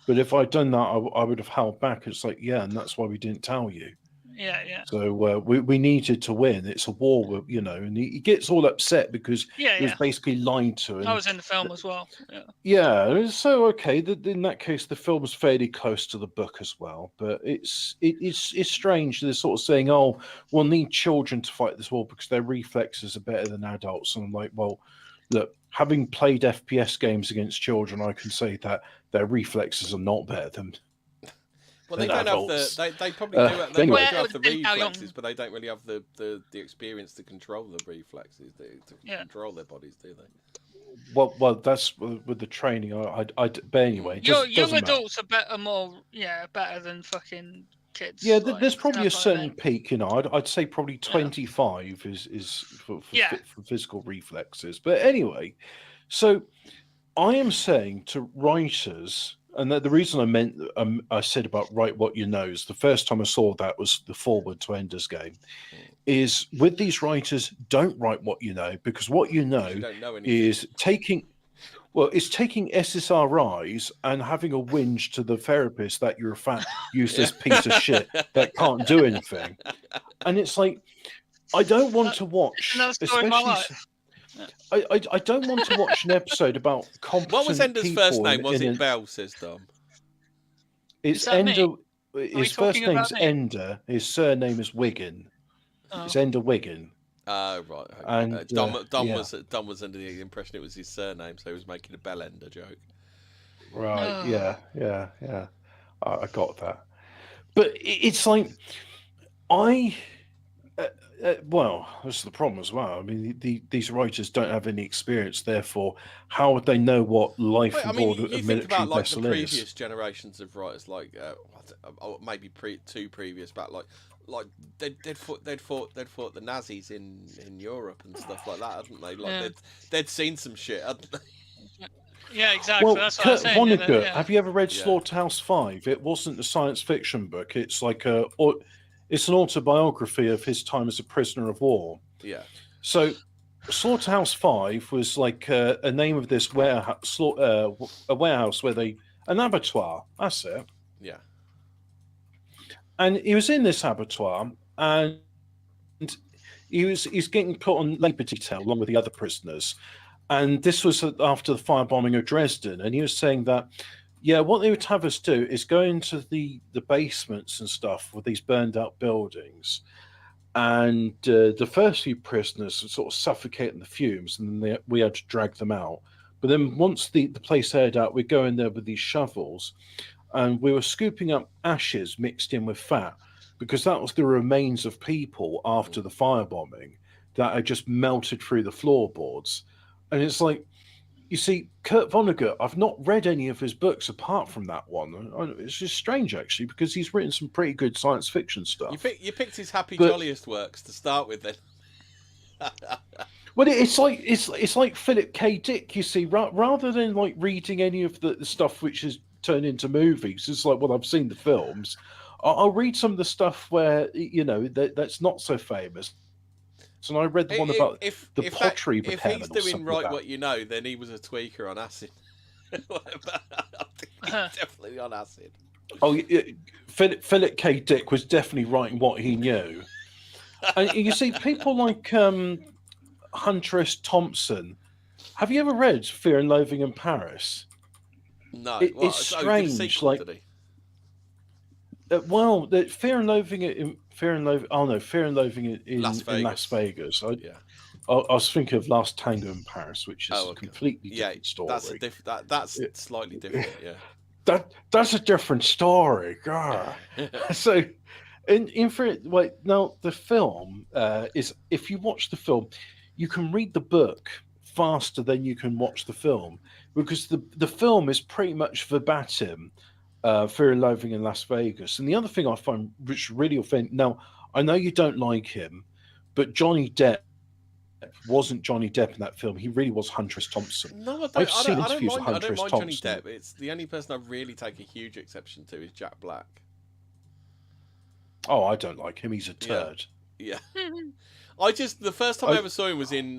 but if I'd done that, I would have held back. It's like, and that's why we didn't tell you. Yeah. So we needed to win. It's a war, and he gets all upset because he was basically lied to. And I was in the film as well. Yeah, so okay. In that case, the film's fairly close to the book as well. But it's strange. They're sort of saying, "Oh, we'll need children to fight this war because their reflexes are better than adults." And I'm like, well, look, having played FPS games against children, I can say that their reflexes are not better than. Well, they don't adults. have they probably do. They anyway. do have the reflexes, but they don't really have the experience to control the reflexes, to control their bodies, do they? Well, that's with the training. But anyway, young adults are better than fucking kids. Yeah, there's probably a certain peak. I'd say probably 25 is for physical reflexes. But anyway, so I am saying to writers, and the reason I said about write what you know is the first time I saw that was the forward to Ender's Game. Is with these writers, don't write what you know, because what you know is taking SSRIs and having a whinge to the therapist that you're a fat, useless piece of shit that can't do anything. And it's like, I don't want to watch, I don't want to watch an episode about competent What was Ender's people first name? Was it Bell, says Dom? It's Ender. His first name's Ender. His surname is Wiggin. It's Ender Wiggin. Oh, right. Okay. And Dom was under the impression it was his surname, so he was making a bell ender joke. Right. Yeah. I got that. But it's like, well, that's the problem as well. I mean, these writers don't have any experience. Therefore, how would they know what life aboard a military vessel is? You think about like the previous generations of writers, like maybe two previous, but like they'd fought the Nazis in Europe and stuff like that, hadn't they? Like they'd seen some shit, hadn't they? Yeah, exactly. Well, that's what Kurt Vonnegut, have you ever read Slaughterhouse 5? It wasn't a science fiction book. It's like it's an autobiography of his time as a prisoner of war. Yeah. So Slaughterhouse 5 was like a name of this warehouse, a warehouse where an abattoir. That's it. Yeah. And he was in this abattoir, and he's getting put on labour detail along with the other prisoners. And this was after the firebombing of Dresden. And he was saying that, what they would have us do is go into the basements and stuff with these burned out buildings. And the first few prisoners would sort of suffocate in the fumes, and then we had to drag them out. But then once the place aired out, we'd go in there with these shovels, and we were scooping up ashes mixed in with fat, because that was the remains of people after the firebombing that had just melted through the floorboards. And it's like, you see, Kurt Vonnegut, I've not read any of his books apart from that one. It's just strange, actually, because he's written some pretty good science fiction stuff. You picked his Jolliest works to start with, then. Well, it's like Philip K. Dick, you see, rather than like reading any of the stuff which is turned into movies, it's like, well, I've seen the films. I'll read some of the stuff where that's not so famous. And I read the one about the pottery repairman. If he's doing what you know, then he was a tweaker on acid. Definitely on acid. Oh, yeah, Philip K. Dick was definitely writing what he knew. And you see, people like Hunter S. Thompson. Have you ever read Fear and Loathing in Paris? No, it's strange. Like, Fear and Loathing in Las Vegas. I was thinking of Last Tango in Paris, which is a completely different story. That's slightly different. Yeah, that's a different story. God. So, now the film is, if you watch the film, you can read the book faster than you can watch the film, because the film is pretty much verbatim. Fear and Loathing in Las Vegas. And the other thing I find which really offending, now I know you don't like him, but Johnny Depp wasn't Johnny Depp in that film. He really was Hunter S. Thompson. No, I don't mind Johnny Depp. It's the only person I really take a huge exception to is Jack Black. Oh, I don't like him. He's a turd. Yeah. The first time I ever saw him was in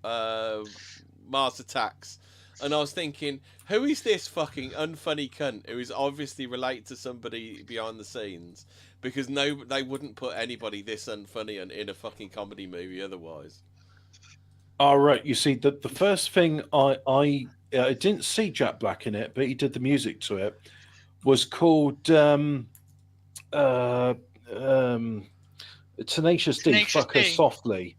Mars Attacks. and I was thinking, who is this fucking unfunny cunt who is obviously related to somebody behind the scenes? Because they wouldn't put anybody this unfunny in a fucking comedy movie otherwise. All right, you see, the first thing I didn't see Jack Black in it, but he did the music to it, was called Tenacious D, Fuck Her Softly.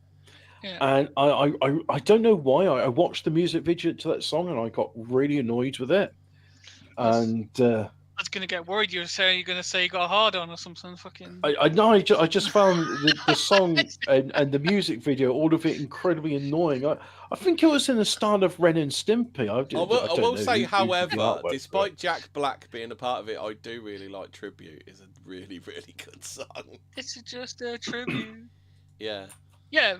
Yeah. And I don't know why I watched the music video to that song and I got really annoyed with it. And I was gonna get worried. You're gonna say you got a hard on or something. Fucking. I just found the song and the music video, all of it, incredibly annoying. I think it was in the style of Ren and Stimpy. I will say, however, despite Jack Black being a part of it, I do really like Tribute. It's a really, really good song. It's just a tribute. Yeah. Yeah.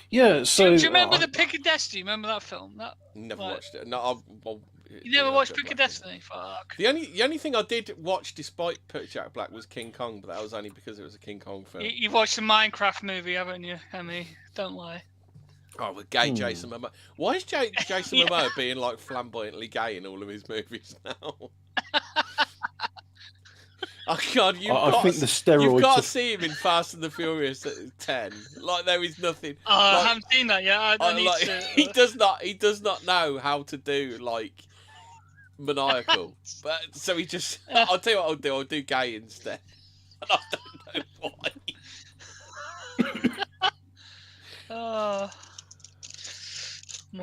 Yeah. So do you remember the Pick of Destiny? Remember that film? Never watched it. No, you never watched Pick of Destiny? Fuck. The only thing I did watch, despite Jack Black, was King Kong, but that was only because it was a King Kong film. You watched the Minecraft movie, haven't you, Emmy? Don't lie. Oh, with gay Jason Momoa. Why is Jason Momoa being like flamboyantly gay in all of his movies now? Oh God! I think the steroids. You've got to see him in Fast and the Furious 10. Like there is nothing. Oh, I haven't seen that yet. I don't need to. He does not know how to do like maniacal. But so he just. I'll tell you what I'll do. I'll do gay instead. And I don't know why.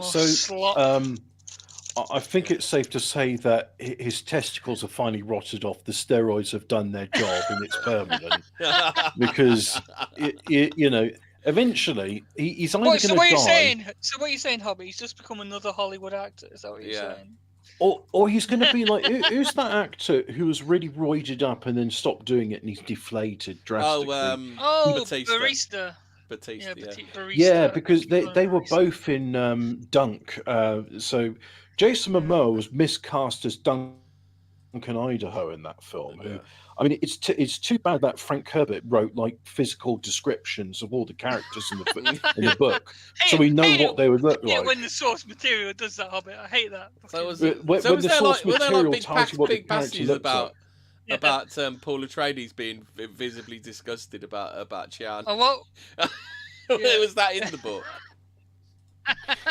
So I think it's safe to say that his testicles are finally rotted off. The steroids have done their job, and it's permanent. Because eventually he's either going to die. So what are you saying, Hobbit? He's just become another Hollywood actor. Is that what you're saying? Or he's going to be like, who's that actor who was really roided up and then stopped doing it and he's deflated drastically? Barista. Batista, yeah, because they were both in Dunk. So Jason Momoa was miscast as Duncan Idaho in that film. Yeah. I mean, it's too bad that Frank Herbert wrote like physical descriptions of all the characters in the book, so we know what they would look like. When the source material does that, Hobbit, I hate that. When the source material tells you what the character looks like. About Paul Atreides being visibly disgusted about Chian. Oh, what? Was that in the book?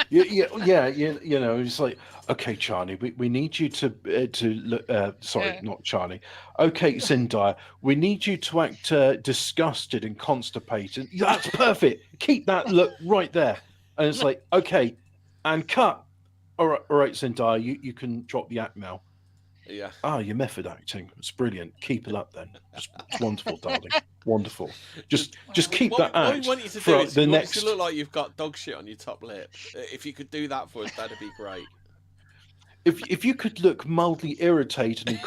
It's like, okay, Charlie, we need you to look. Not Charlie. Okay, Zendaya, we need you to act disgusted and constipated. That's perfect. Keep that look right there. And it's like, okay, and cut. All right, Zendaya, you can drop the act now. Yeah. Your method acting. It's brilliant. Keep it up then. It's wonderful, darling. Wonderful. Just keep that act. What we want you to do is the you next. want you to look like you've got dog shit on your top lip. If you could do that for us, that'd be great. If you could look mildly irritated and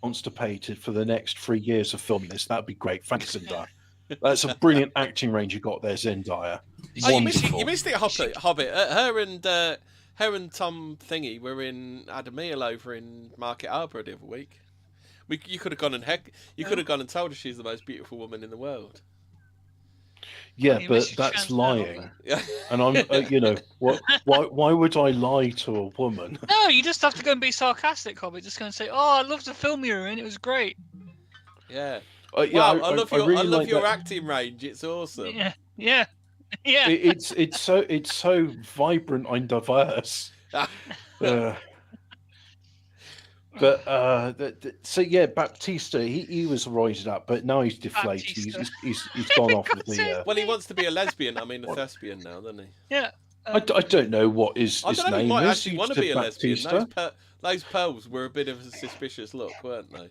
constipated for the next 3 years of filming this, that'd be great. Thanks, Zendaya. That's a brilliant acting range you got there, Zendaya. Wonderful. You missed it, Hobbit. Her and Tom Thingy were in had a meal over in Market Harbour the other week. You could have gone and told her she's the most beautiful woman in the world. Yeah, but that's lying. And I'm, why would I lie to a woman? No, you just have to go and be sarcastic, Hobbit. Just go and say, "Oh, I loved the film you were in. It was great." Yeah. I love your acting range. It's awesome. Yeah. It's so vibrant and diverse. Baptista, he was roided up, but now he's deflated. He's gone off with the. Well, he wants to be a lesbian. I mean, a thespian now, doesn't he? Yeah. I don't know what his name is. He might actually want to be a Baptista. lesbian. Those pearls were a bit of a suspicious look, weren't they?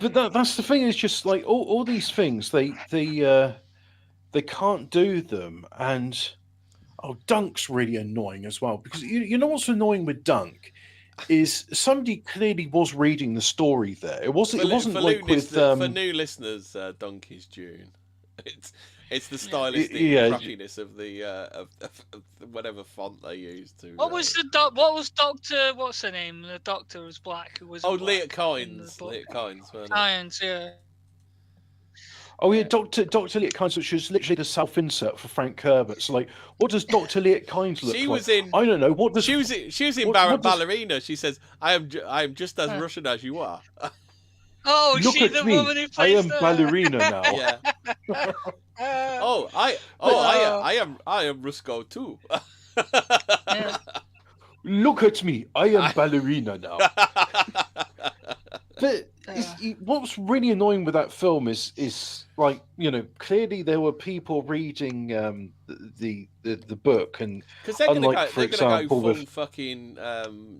But that's the thing. It's just like all these things. They can't do them, and Dunk's really annoying as well, because you know what's annoying with Dunk is somebody clearly was reading the story there. It wasn't for new listeners. Dunk is June. It's the stylistic crappiness of the of whatever font they used to. What was Doctor? What's her name? The Doctor was black. Who was? Leah Kynes. Leah Kynes. Kynes, yeah. Oh yeah, Dr. Leah Kynes, she was literally the self-insert for Frank Herbert. So like, what does Dr. Leah Kynes look She like? was in. I don't know. What does She was in what does- Ballerina. She says, "I am just as Russian as you are." Oh, Look she at the me. woman who I plays am ballerina now. Yeah. I am Rusko too. Yeah. Look at me. I am ballerina now. But what's really annoying with that film is like, you know, clearly there were people reading the book, and because they're gonna unlike, go, for they're gonna go example, full with fucking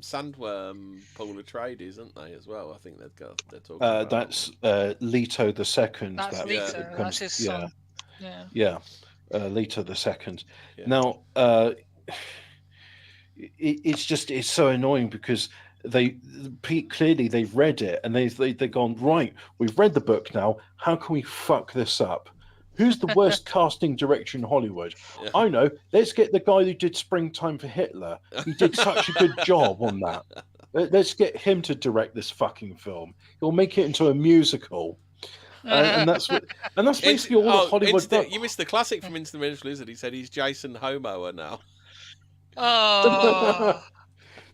Sandworm Pool of Trades, aren't they? As well, I think they're talking about. that's Leto the Second. That's Leto. That That's his son. Yeah, Leto the Second. Yeah. Now, it's so annoying because clearly they've read it and they've gone, right, we've read the book now, how can we fuck this up? Who's the worst casting director in Hollywood? Yeah. I know, let's get the guy who did Springtime for Hitler. He did such a good job on that. Let's get him to direct this fucking film. He'll make it into a musical. And that's basically all the Hollywood does. You missed the classic from Instant Mental Lizard. He said he's Jason Momoa now. Oh.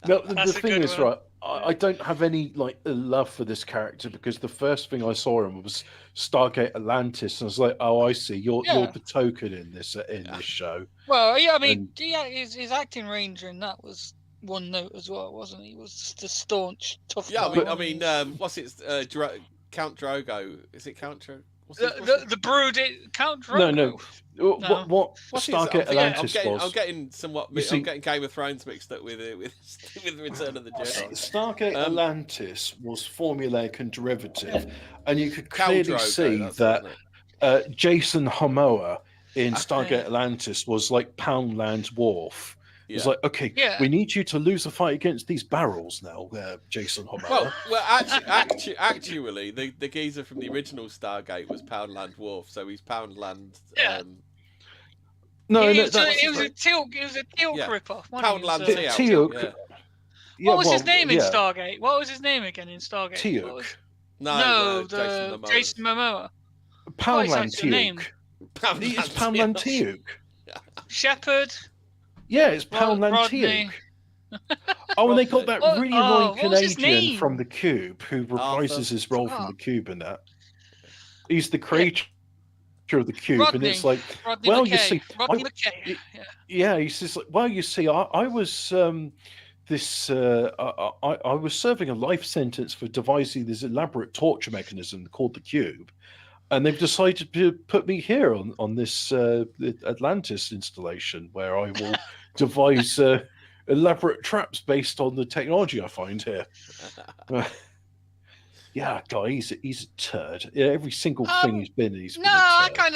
No, the thing is, right, I don't have any like love for this character because the first thing I saw him was Stargate Atlantis, and I was like, oh, I see, you're the token in this show. Well, yeah, I mean, his acting range in that was one note as well, wasn't he? He was just a staunch, tough guy. I mean, what's it? Count Drogo? Is it Count Drogo? The brood, Count Drogo. No. What Stargate Atlantis was? I'm getting I'm getting Game of Thrones mixed up with Return of the Jedi. Stargate Atlantis was formulaic and derivative, and you could clearly see that Jason Momoa in Stargate Atlantis was like Poundland Worf. Yeah. It's like, okay, we need you to lose a fight against these barrels now, Jason Momoa. Well, actually, the geezer from the original Stargate was Poundland Worf, so he's Poundland. No, it was a Teal'c rip-off. Poundland Teal'c. Yeah, what was his name in Stargate? What was his name again in Stargate? Teal'c. No, Jason Momoa. Poundland Teal'c. It's Poundland Teal'c. Shepherd. Yeah, it's Poundland Teal'c. Oh, and they got that really annoying Canadian from The Cube who reprises his role from The Cube in that. He's the creator of The Cube, and it's like, Rodney well, McKay. you see, Rodney McKay. Yeah, he says, like, well, you see, I was I was serving a life sentence for devising this elaborate torture mechanism called The Cube. And they've decided to put me here on this Atlantis installation where I will devise elaborate traps based on the technology I find here. Yeah, guy, he's a turd. Yeah, every single thing he's been, he's been a turd. I kind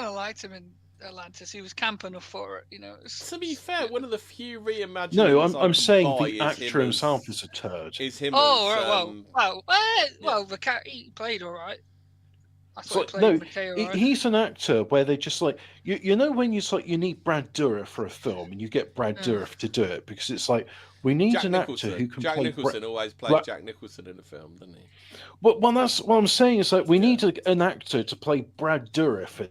of liked him in Atlantis. He was camp enough for it, you know. To be fair, one of the few reimaginings. No, I'm saying the actor himself is a turd. Is him? The cat he played all right. He's an actor where they just like you know when you need Brad Dourif for a film and you get Brad Dourif to do it because it's like we need an actor who can play. Jack Nicholson always played Jack Nicholson in a film, didn't he? Well, that's what I'm saying. Is like we need an actor to play Brad Dourif in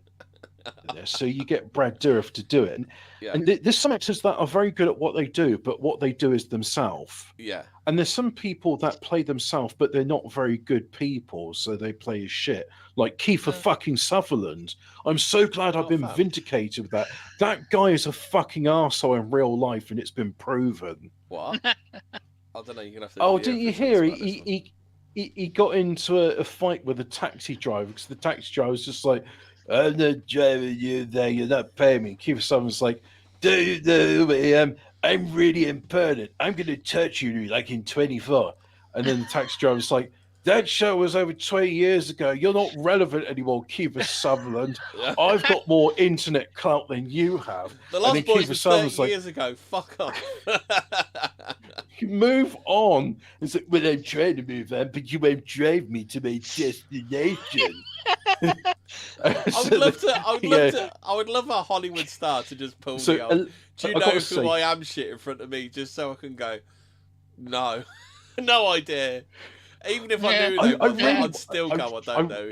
this, so you get Brad Dourif to do it. And there's some actors that are very good at what they do, but what they do is themselves. Yeah. And there's some people that play themselves, but they're not very good people, so they play as shit. Like Kiefer fucking Sutherland. I'm so glad I've been vindicated with that. That guy is a fucking arsehole in real life, and it's been proven. What? I don't know. You're gonna have to. Oh, didn't you hear? He got into a fight with a taxi driver because the taxi driver was just like, I'm not driving you there, you're not paying me. Kiefer Sutherland's like, do you know who I am? I'm really important. I'm going to touch you like in 24. And then the taxi driver's like, that show was over 20 years ago. You're not relevant anymore, Kiefer Sutherland. I've got more internet clout than you have. The Lost Boys was 30 years ago. Fuck off. Move on. It's like, well, I'm trying to move on, but you won't drive me to my destination. I would love a Hollywood star to just pull me on. Do you know who I am shit in front of me just so I can go, no. No idea. Even if I knew them, I'd still go, I don't know.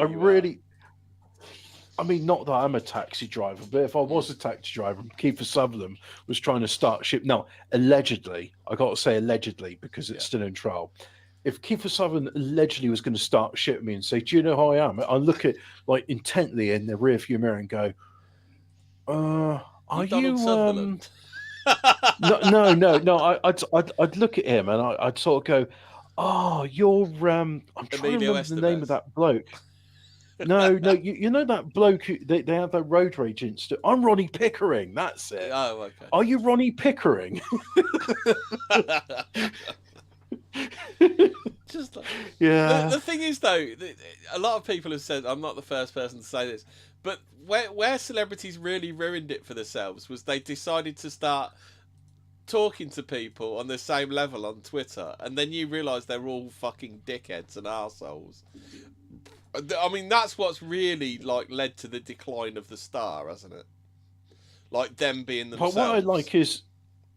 I mean, not that I'm a taxi driver, but if I was a taxi driver, Kiefer Sutherland was trying to start ship. Now, allegedly, I got to say allegedly because it's still in trial. If Kiefer Sutherland allegedly was going to start ship me and say, "Do you know who I am?" I look at like intently in the rearview mirror and go, "Are Donald you?" Sutherland? No. I'd look at him and I'd sort of go, "Oh, you're." I'm trying to remember the name of that bloke. No, you know that bloke who they have that road rage incident. I'm Ronnie Pickering. That's it. Oh, okay. Are you Ronnie Pickering? Just like, yeah. The thing is, though, a lot of people have said, I'm not the first person to say this, but where celebrities really ruined it for themselves was they decided to start talking to people on the same level on Twitter, and then you realise they're all fucking dickheads and arseholes. I mean, that's what's really like led to the decline of the star, hasn't it? Like them being themselves. But what I like is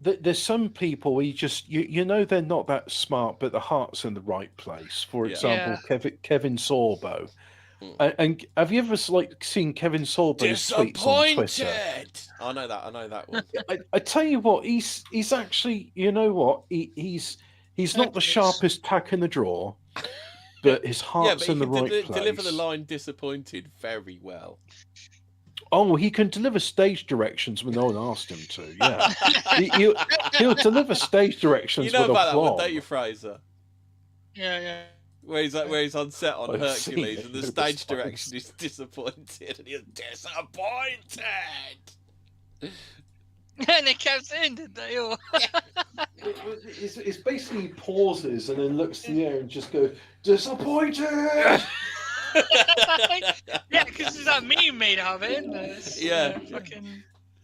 that there's some people you know they're not that smart, but the heart's in the right place. For example, Kevin Sorbo. And have you ever seen Kevin Sorbo's tweets on Twitter? I know that one. I tell you what, he's actually, you know what, he's not the sharpest tack in the drawer. But his heart's in the right place. Deliver the line "disappointed" very well. Oh, he can deliver stage directions when no one asked him to. Yeah, he'll deliver stage directions. You know with about a that one, don't you, Fraser? Yeah. Where he's on set on Hercules, and the stage fine. direction is disappointed, and he's disappointed. And they kept saying, did they? Or... It's basically pauses and then looks to the air and just goes, disappointed! Yeah, because there's that meme made out of it, isn't there?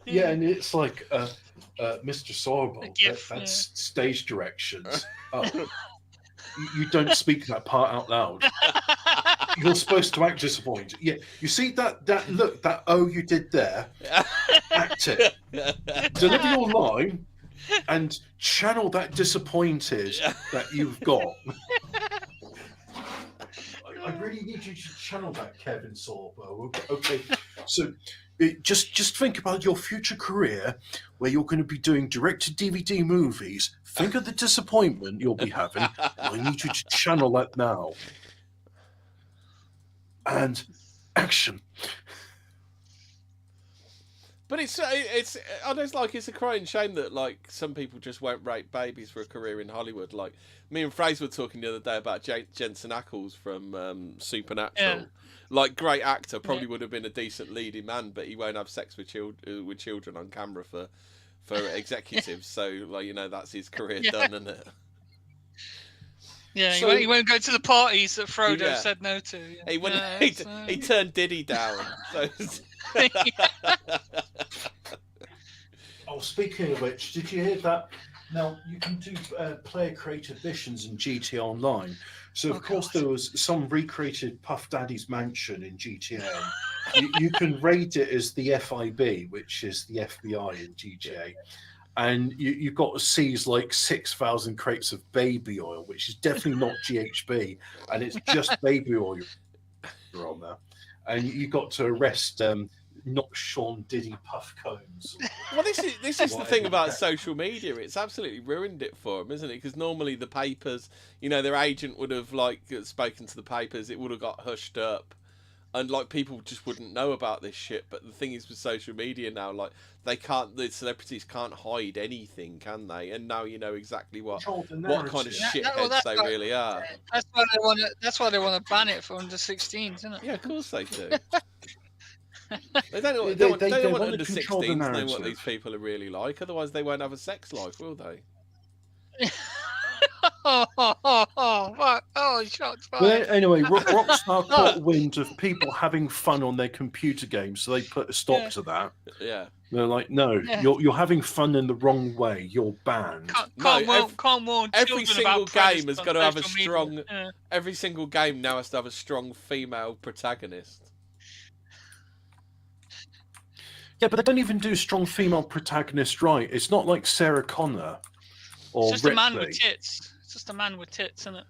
Yeah, and it's like, Mr. Sorbo, GIF, that's stage directions. You don't speak that part out loud. You're supposed to act disappointed. Yeah, you see that look, that you did there? Act it. Deliver your line and channel that disappointed that you've got. I really need you to channel that, Kevin Sorbo. Okay, so just think about your future career where you're going to be doing direct-to-DVD movies. Think of the disappointment you'll be having. I need you to channel that now. And action. But it's a crying shame that like some people just won't rate babies for a career in Hollywood. Like me and Fraser were talking the other day about Jensen Ackles from Supernatural. Yeah. Like great actor, probably would have been a decent leading man, but he won't have sex with children on camera for executives. So like that's his career done, isn't it? Yeah, so, he won't go to the parties that Frodo said no to. He wouldn't. He turned Diddy down. So. Oh, speaking of which, did you hear that? Now you can do player-created missions in GTA Online. So of course there was some recreated Puff Daddy's mansion in GTA. you can raid it as the FIB, which is the FBI in GTA. And you've got to seize like 6,000 crates of baby oil, which is definitely not GHB, and it's just baby oil on there. And you got to arrest not Sean Diddy Puff Combs. Well, this is the thing about social media. It's absolutely ruined it for them, isn't it? Because normally the papers, their agent would have like spoken to the papers. It would have got hushed up. And like people just wouldn't know about this shit. But the thing is with social media now, like the celebrities can't hide anything, can they? And now you know exactly what kind of shitheads they really are. That's why they want to ban it for under 16s, isn't it? Yeah, of course they do. They don't want under 16s to know what these people are really like. Otherwise, they won't have a sex life, will they? Shots fired. But anyway, Rockstar caught wind of people having fun on their computer games, so they put a stop to that. Yeah. They're like, no, you're having fun in the wrong way. You're banned. Can't warn every single game has got to have a strong. Media. Every single game now has to have a strong female protagonist. Yeah, but they don't even do strong female protagonist right. It's not like Sarah Connor or It's just Ripley. a man with tits. It's just a man with tits, isn't it?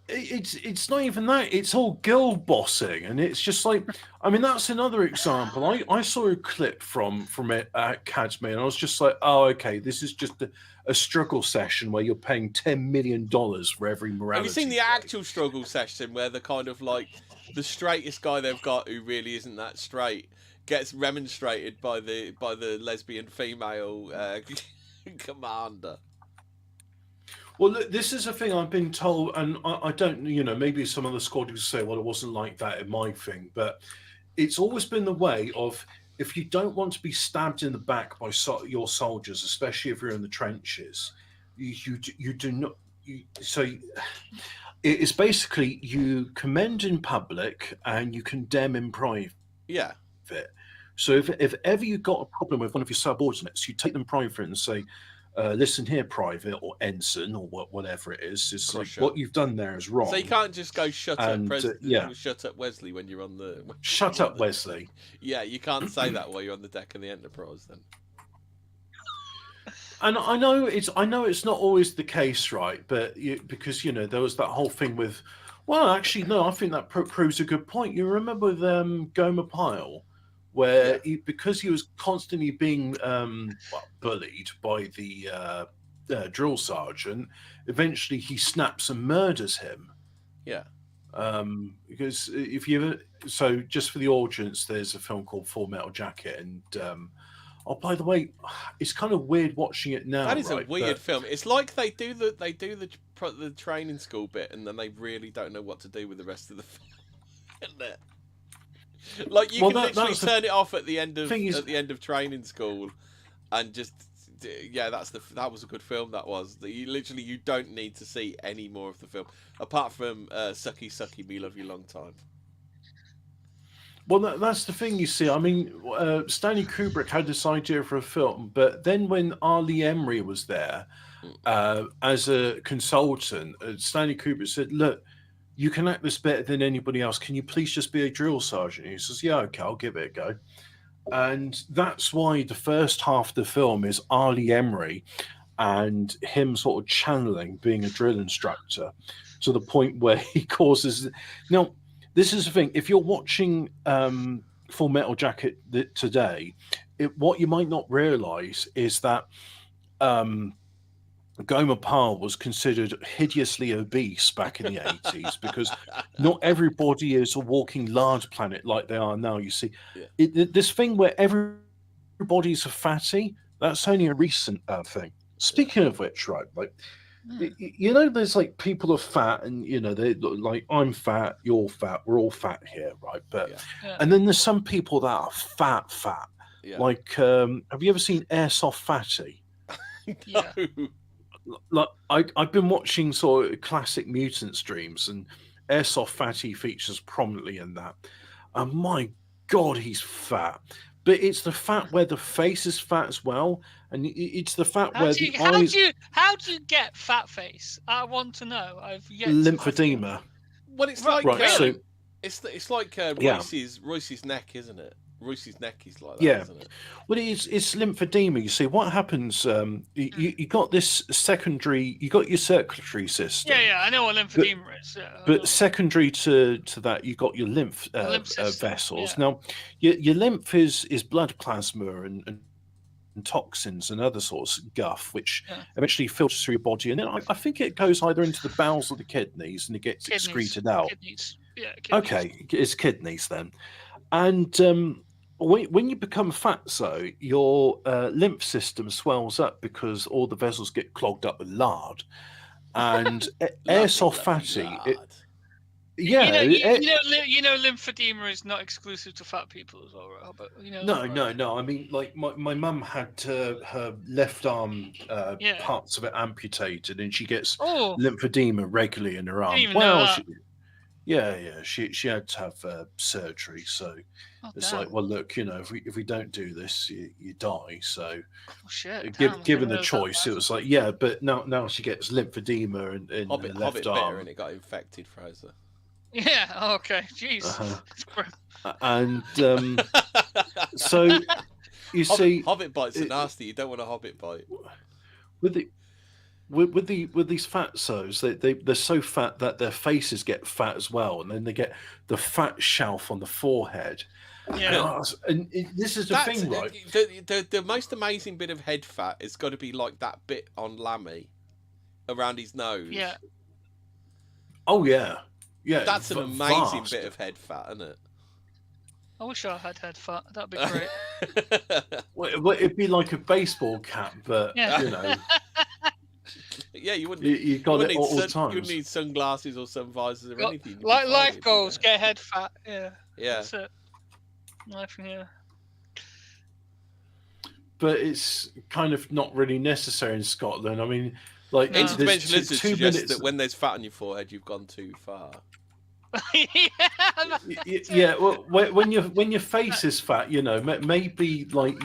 it's not even that. It's all girl bossing, and it's just like, I mean, that's another example. I saw a clip from it at Academy, and I was just like, oh, okay, this is just a struggle session where you're paying $10 million for every morality. Have you seen the actual struggle session where the kind of like the straightest guy they've got, who really isn't that straight, gets remonstrated by the lesbian female commander? Well, look, this is a thing I've been told, and I don't, maybe some of the squad will say, well, it wasn't like that in my thing, but it's always been the way of, if you don't want to be stabbed in the back by your soldiers, especially if you're in the trenches, you do not. It's basically you commend in public and you condemn in private. Yeah. So if ever you got a problem with one of your subordinates, you take them private and say, listen here, private or ensign or whatever it is. It's like, what you've done there is wrong. So you can't just go shut up Wesley when you're on the. Shut up, Wesley. Yeah, you can't say that while you're on the deck of the Enterprise then. And I know it's not always the case, right? But because there was that whole thing with, well, actually, no, I think that proves a good point. You remember with Gomer Pyle, where because he was constantly being bullied by the drill sergeant, eventually he snaps and murders him. Yeah. Because just for the audience, there's a film called Full Metal Jacket, and oh, by the way, it's kind of weird watching it now. That is a weird film. It's like they do the training school bit, and then they really don't know what to do with the rest of the film. Isn't it? Like you can literally turn it off at the end of training school, and just that was a good film. That was you don't need to see any more of the film apart from Sucky Sucky Me Love You Long Time. Well, that's the thing, you see. I mean, Stanley Kubrick had this idea for a film, but then when Ali Emery was there as a consultant, Stanley Kubrick said, look, you can act this better than anybody else. Can you please just be a drill sergeant? He says, yeah, okay, I'll give it a go. And that's why the first half of the film is Ali Emery and him sort of channeling being a drill instructor to the point where he causes... Now, this is the thing. If you're watching Full Metal Jacket today, what you might not realize is that Gomer Pyle was considered hideously obese back in the 80s because not everybody is a walking large planet like they are now. You see, this thing where everybody's a fatty, that's only a recent thing. Speaking of which, right, like, there's like people are fat, and they like, I'm fat, you're fat, we're all fat here, right? But and then there's some people that are fat. Like, have you ever seen Airsoft Fatty? No. Like, I've been watching sort of classic mutant streams, and Airsoft Fatty features prominently in that. And my God, he's fat. But it's the fat where the face is fat as well, and it's the fat where the eyes. How do you get fat face? I want to know. I've yet lymphedema. Well, it's like so it's like Royce's neck, isn't it? Royce's neck is like that, isn't it? Well, it's lymphedema. You see, what happens? You got this secondary. You got your circulatory system. Yeah, I know what lymphedema is. But secondary to that, you got your lymph vessels. Now, your lymph is blood plasma and toxins and other sorts of guff, which eventually filters through your body, and then I think it goes either into the bowels or the kidneys, and it gets excreted out. Kidneys. Yeah. Kidneys. Okay, it's kidneys then, and when you become fat, so your lymph system swells up because all the vessels get clogged up with lard, and Airsoft Fatty. Lymphedema is not exclusive to fat people as well, right? But No. I mean, like my mum had her left arm parts of it amputated, and she gets lymphedema regularly in her arm. She had to have surgery, so it's like, well, look, if we don't do this, you die. So, given the choice, it was like, but now she gets lymphedema in the left arm, and it got infected, Fraser. Yeah. Okay. Jeez. And so you see, Hobbit bites are nasty. You don't want a Hobbit bite. with these fatsos, they're so fat that their faces get fat as well, and then they get the fat shelf on the forehead. Yeah. And this is the thing, right? The most amazing bit of head fat has got to be like that bit on Lammy around his nose. Yeah. Oh yeah. That's an amazing bit of head fat, isn't it? I wish I had head fat. That'd be great. Well, it'd be like a baseball cap, but you know. Yeah, you wouldn't. You got it all the times. You wouldn't need sunglasses or sun visors or anything. Like life goals, get head fat. Yeah. Yeah. That's it. Life, yeah. But it's kind of not really necessary in Scotland. I mean, like interdimensionalism two suggests minutes that when there's fat on your forehead, you've gone too far. Yeah. Well, when your face is fat, you know, maybe like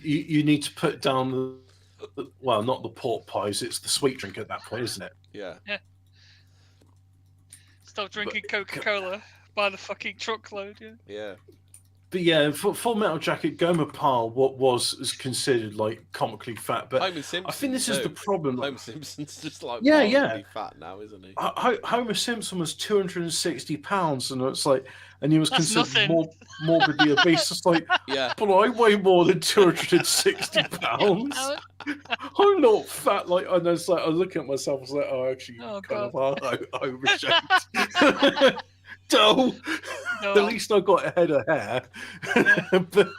you need to put down well, not the pork pies. It's the sweet drink at that point, isn't it? Yeah. Yeah. Stop drinking Coca-Cola by the fucking truckload. Yeah. Yeah. But yeah, for Full Metal Jacket, Gomer Pyle was considered like comically fat, but I think this is the problem. Homer Simpson's just like fat now, isn't he? Homer Simpson was 260 pounds, and it's like, and he was considered morbidly obese. It's like, but I weigh more than 260 pounds. I'm not fat. Like, and it's like I look at myself, I was like, oh, actually, kind of are Homer shaped. No. At least I got a head of hair. But,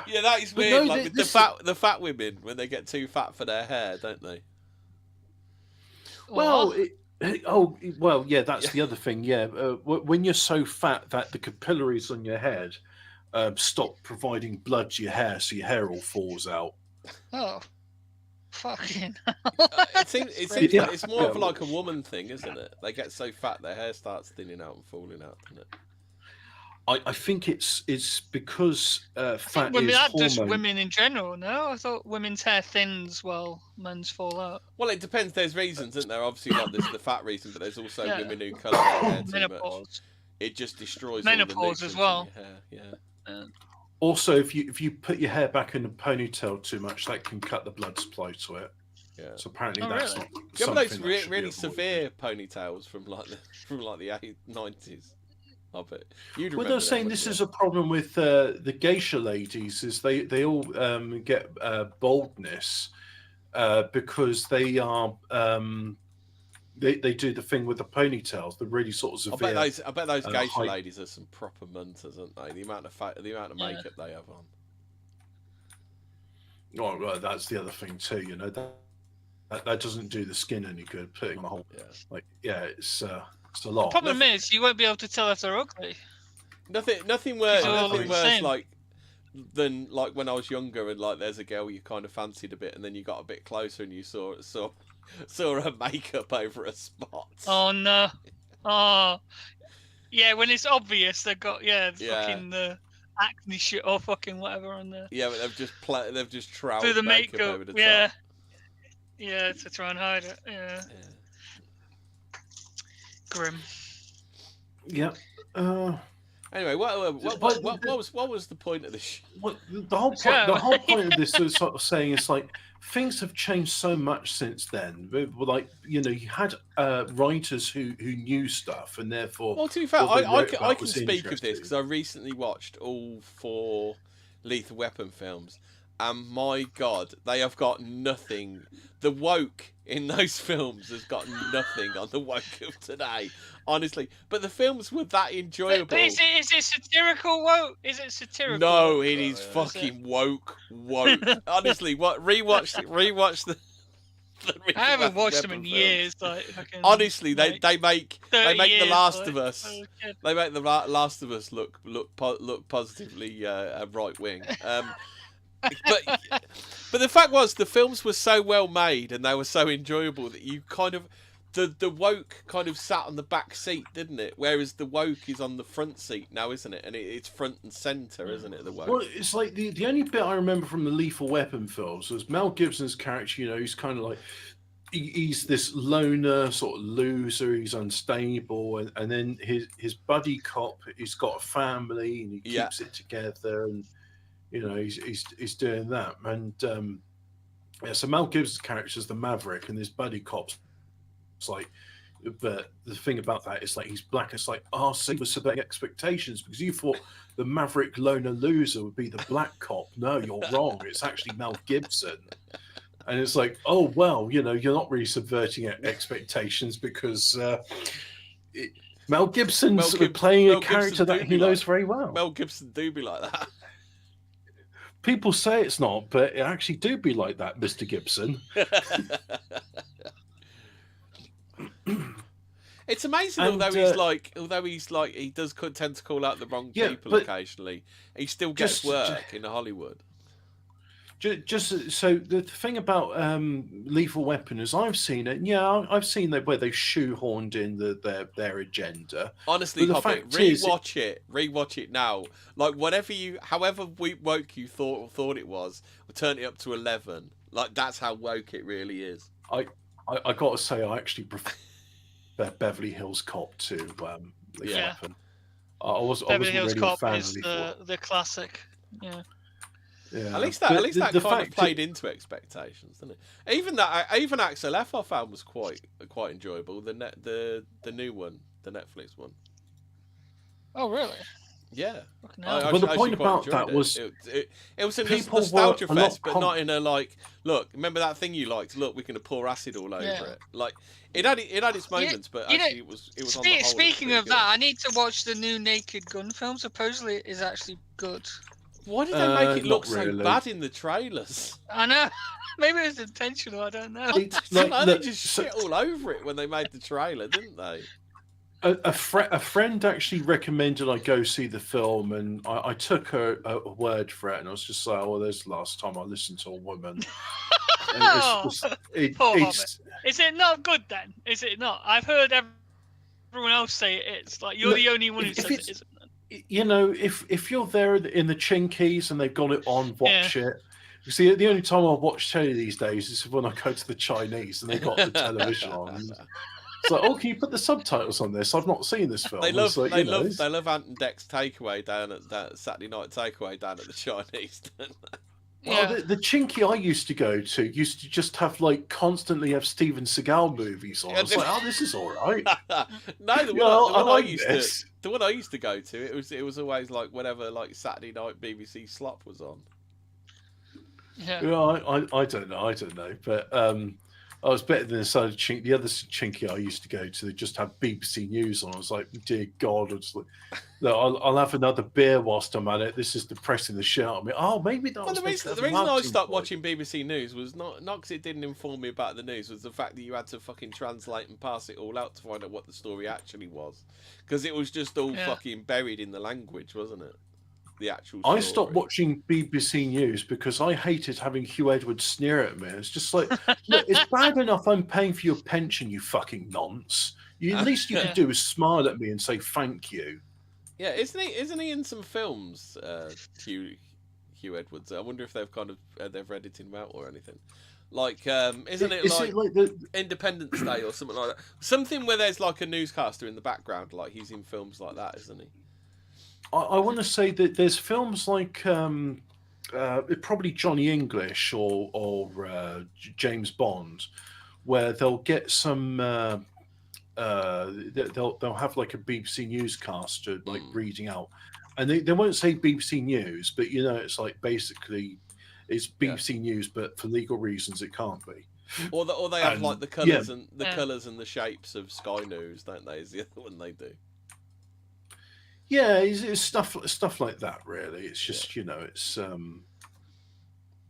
yeah, that is weird. No, like the fat women when they get too fat for their hair, don't they? Well, yeah, that's the other thing. Yeah, when you're so fat that the capillaries on your head stop providing blood to your hair, so your hair all falls out. Oh. Fucking it's more of like a woman thing, isn't it? They get so fat their hair starts thinning out and falling out, doesn't it? I think it's because fat is hormone. Just women in general. No, I thought women's hair thins while men's fall out. Well, it depends. There's reasons, isn't there? Obviously, like there's the fat reason, but there's also women who colour their hair too menopause. Much. It just destroys menopause all the as well. In your hair. Yeah. Also, if you put your hair back in a ponytail too much, that can cut the blood supply to it. Yeah. So apparently that's not. You remember those really severe ponytails from like the 90s? Hobbit. Well, they're saying this is a problem with the geisha ladies. Is they all get baldness because they are. They do the thing with the ponytails, the really sort of severe. I bet those geisha ladies are some proper munters, aren't they? The amount of makeup they have on. Oh, well, that's the other thing too. You know that doesn't do the skin any good. Putting on a whole, it's a lot. The problem is you won't be able to tell if they're ugly. Nothing worse like than like when I was younger and like there's a girl you kind of fancied a bit and then you got a bit closer and you saw her makeup over a spot. Oh no! Oh, yeah. When it's obvious, they've got fucking the acne shit or fucking whatever on there. Yeah, but they've just troweled through the makeup over the top. top. Yeah, to try and hide it. Yeah. Grim. Yeah. Anyway, what was the point of this? The whole point of this is sort of saying it's like things have changed so much since then. Like you had writers who knew stuff, and therefore. Well, to be fair, I can speak of this because I recently watched all 4 Lethal Weapon films, and my God, they have got nothing. The woke in those films has got nothing on the woke of today, honestly. But the films were that enjoyable. But is it satirical woke? Is it satirical? No, it is fucking woke. Honestly, rewatch the I haven't watched them in years. Like, honestly, they make The Last of Us. They make The Last of Us look positively right wing. But the fact was, the films were so well made and they were so enjoyable that you kind of the woke kind of sat on the back seat, didn't it? Whereas the woke is on the front seat now, isn't it? And it's front and centre, isn't it? The woke. Well, it's like the only bit I remember from the Lethal Weapon films was Mel Gibson's character. He's kind of like he's this loner sort of loser. He's unstable, and then his buddy cop. He's got a family and he keeps it together and. He's doing that, and Yeah, so Mel Gibson's character is the Maverick, and this buddy cop's like, but the thing about that is like he's black. It's like, oh, so you were subverting expectations because you thought the Maverick loner loser would be the black cop. No, you're wrong. It's actually Mel Gibson. And it's like, oh, well, you know, you're not really subverting expectations because Mel Gibson's playing a character that he knows very well. Mel Gibson do be like that. People say it's not, but it actually do be like that, Mr. Gibson. It's amazing, although he's like he does tend to call out the wrong people occasionally. He still gets work in Hollywood. Just so the thing about Lethal Weapon is I've seen it. Yeah, I've seen that where they shoehorned in their agenda. Honestly, Hobbit, rewatch it now. Like however woke you thought it was, we'll turn it up to 11. Like that's how woke it really is. I got to say, I actually prefer Beverly Hills Cop to Lethal Weapon. I wasn't really a fan is the classic. Yeah. Yeah. At least that kind of played into expectations, didn't it? Even Axel F I found was quite enjoyable. The new one, the Netflix one. Oh really? Yeah. Well, the point about that was it was a nostalgia fest, but not in a like, look, remember that thing you liked? Look, we're going to pour acid all over it. Like it had its moments, but actually it was. On the whole, speaking of that, I need to watch the new Naked Gun film. Supposedly, it is actually good. Why did they make it look so bad in the trailers? I know. Maybe it was intentional. I don't know. They just shit all over it when they made the trailer, didn't they? A friend actually recommended I go see the film, and I took her word for it, and I was just like, "Oh, there's the last time I listened to a woman." Is it not good then? Is it not? I've heard everyone else say it's like you're the only one who says it isn't. You know, if you're there in the Chinkies and they've got it on, watch it. You see, the only time I watch telly these days is when I go to the Chinese and they've got the television on. It's like, oh, can you put the subtitles on this? I've not seen this film. They love Ant and Dec's takeaway down at that Saturday night takeaway down at the Chinese. Well, the Chinky I used to go to used to just have constantly have Steven Seagal movies on. I was like, oh, this is all right. No, the one I used to go to, it was always like whenever Saturday night BBC slop was on. Yeah, I don't know, but I was better than the other Chinky I used to go to. They just have BBC News on. I was like, dear God, I'll have another beer whilst I'm at it. This is depressing the shit out of me. Oh, maybe that was the reason I stopped watching BBC News was not because it didn't inform me about the news, was the fact that you had to fucking translate and pass it all out to find out what the story actually was, because it was just all fucking buried in the language, wasn't it? The actual story. I stopped watching BBC News because I hated having Hugh Edwards sneer at me. It's just like, look, it's bad enough I'm paying for your pension, you fucking nonce. At least you could do is smile at me and say thank you. Yeah, isn't he in some films, Hugh Edwards? I wonder if they've they've edited him out or anything. Like, isn't it like the Independence Day or something like that? Something where there's like a newscaster in the background, like he's in films like that, isn't he? I want to say that there's films like probably Johnny English or James Bond, where they'll get some they'll have like a BBC newscaster reading out, and they won't say BBC News, but it's like basically it's BBC News, but for legal reasons it can't be. Or they have like the colours and the colours and the shapes of Sky News, don't they? Is the other one they do. Yeah, it's stuff like that. Really, it's just it's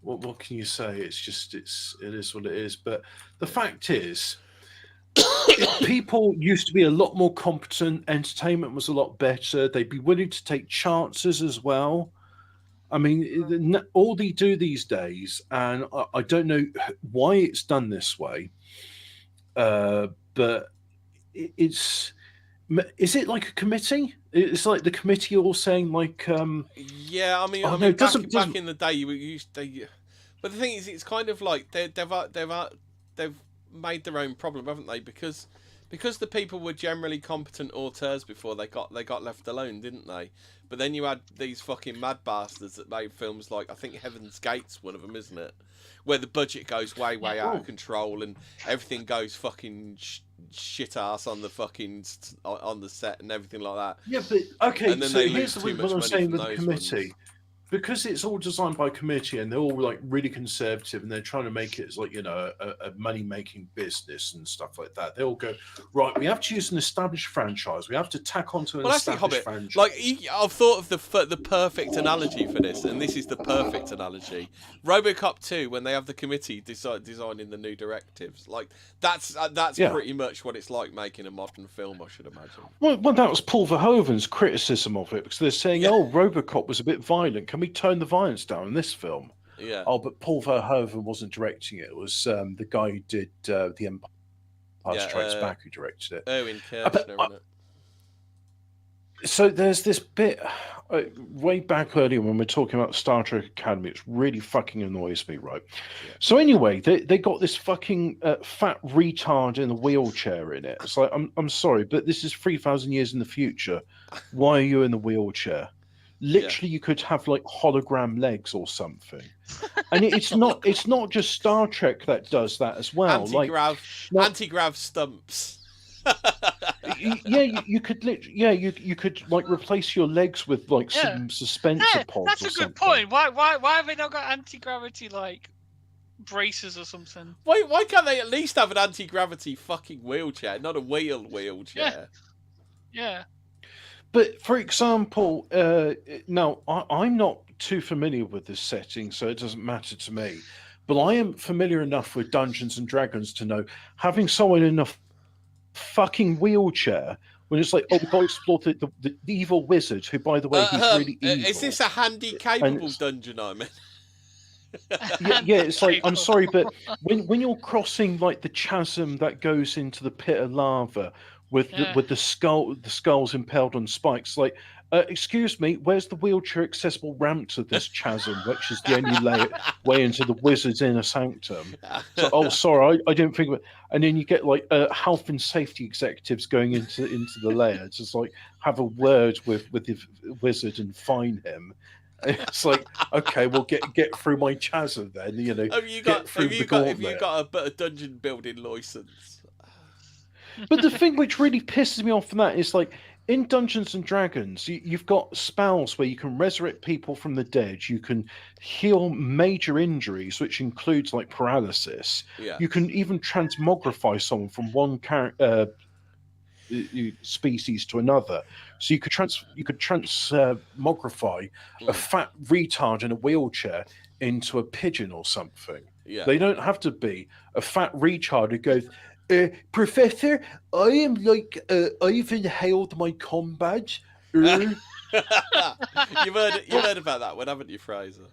what can you say? It's just it is what it is. But the fact is, people used to be a lot more competent. Entertainment was a lot better. They'd be willing to take chances as well. I mean, all they do these days, and I don't know why it's done this way, but it's. Is it like a committee? It's like the committee all saying like. Yeah, I mean, back in the day, you used to. But the thing is, it's kind of like they've made their own problem, haven't they? Because Because the people were generally competent auteurs before they got left alone, didn't they? But then you had these fucking mad bastards that made films like, I think Heaven's Gate's one of them, isn't it? Where the budget goes way out of control and everything goes fucking shit ass on the fucking on the set and everything like that. Yeah, but okay. And then So they here's lose too what much I'm money saying from with the those committee. ones. Because it's all designed by committee and they're all like really conservative and they're trying to make it as like, you know, a money-making business and stuff like that. They all go, right, we have to use an established franchise. We have to tack onto an established franchise. Like, I've thought of the perfect analogy for this, and this is the perfect analogy. RoboCop 2, when they have the committee designing the new directives, like that's pretty much what it's like making a modern film, I should imagine. Well, that was Paul Verhoeven's criticism of it because they're saying, oh, RoboCop was a bit violent. Can we tone the violence down in this film? Yeah. Oh, but Paul Verhoeven wasn't directing it. It was the guy who did The Empire Strikes Back who directed it. Owen Kirshner, isn't it? So there's this bit way back earlier when we're talking about Star Trek Academy. It really fucking annoys me, right? Yeah. So anyway, they got this fucking fat retard in a wheelchair in it. It's like, I'm sorry, but this is 3,000 years in the future. Why are you in the wheelchair? Literally, you could have like hologram legs or something. And it's not just Star Trek that does that as well. Anti-grav stumps. You could you could like replace your legs with like some suspensor pods. That's or a good something. point. Why have they not got anti-gravity like braces or something? Why can't they at least have an anti-gravity fucking wheelchair, not a wheelchair? Yeah. But for example, now I'm not too familiar with this setting, so it doesn't matter to me. But I am familiar enough with Dungeons and Dragons to know having someone in a fucking wheelchair when it's like, oh, we've got to explore the evil wizard, who, by the way, he's really evil. Is this a handy capable dungeon I'm in? yeah, it's like, I'm sorry, but when you're crossing like the chasm that goes into the pit of lava with the skulls impaled on spikes, like, excuse me, where's the wheelchair accessible ramp to this chasm, which is the only way into the wizard's inner sanctum? So, oh, sorry, I didn't think of it. And then you get like health and safety executives going into the lair to just like have a word with the wizard and fine him. It's like, okay, well, get through my chasm then. You know, have you got a dungeon building license? But the thing which really pisses me off from that is like, in Dungeons and Dragons, you've got spells where you can resurrect people from the dead. You can heal major injuries, which includes like paralysis. Yeah. You can even transmogrify someone from one species to another. So you could transmogrify a fat retard in a wheelchair into a pigeon or something. Yeah. They don't have to be a fat retard who goes, Professor, I am like, I've inhaled my com badge. You've heard about that one, haven't you, Fraser?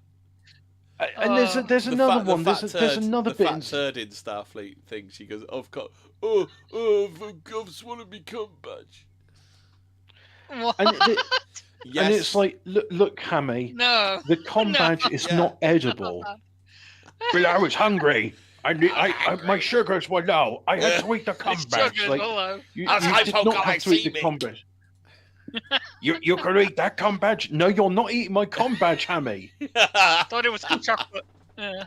And there's another one. There's another bit. The fat turd in Starfleet thing. She goes, I've swallowed me cum badge. What? Yes. And it's like, look, Hammy. No. The com badge is not edible. But I was hungry. My sugars were low. I had to eat the com badge. Like, you did not have to eat the com badge. You can eat that com badge? No, you're not eating my com badge, Hammy. I thought it was chocolate. Yeah.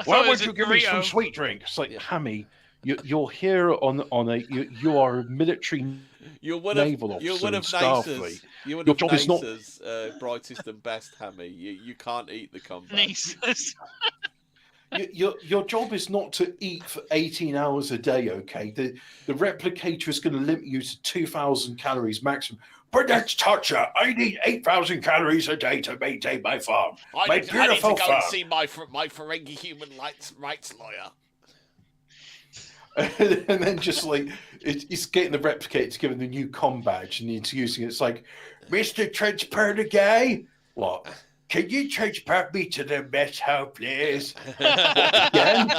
Why would you give me some sweet drink? It's like, Hammy, you're here on a you are a military naval officer. You're one of Starfleet. You're one of NASA's brightest and best, Hammy. You can't eat the com badge. Your job is not to eat for 18 hours a day, okay? The replicator is going to limit you to 2,000 calories maximum. But that's torture. I need 8,000 calories a day to maintain my farm. I need to go and see my Ferengi human rights lawyer. And then just like, it's getting the replicator to give him the new com badge and he's using it. It's like, Mr. Transporter Guy? What? Can you transport me to the mess hall, please? Again?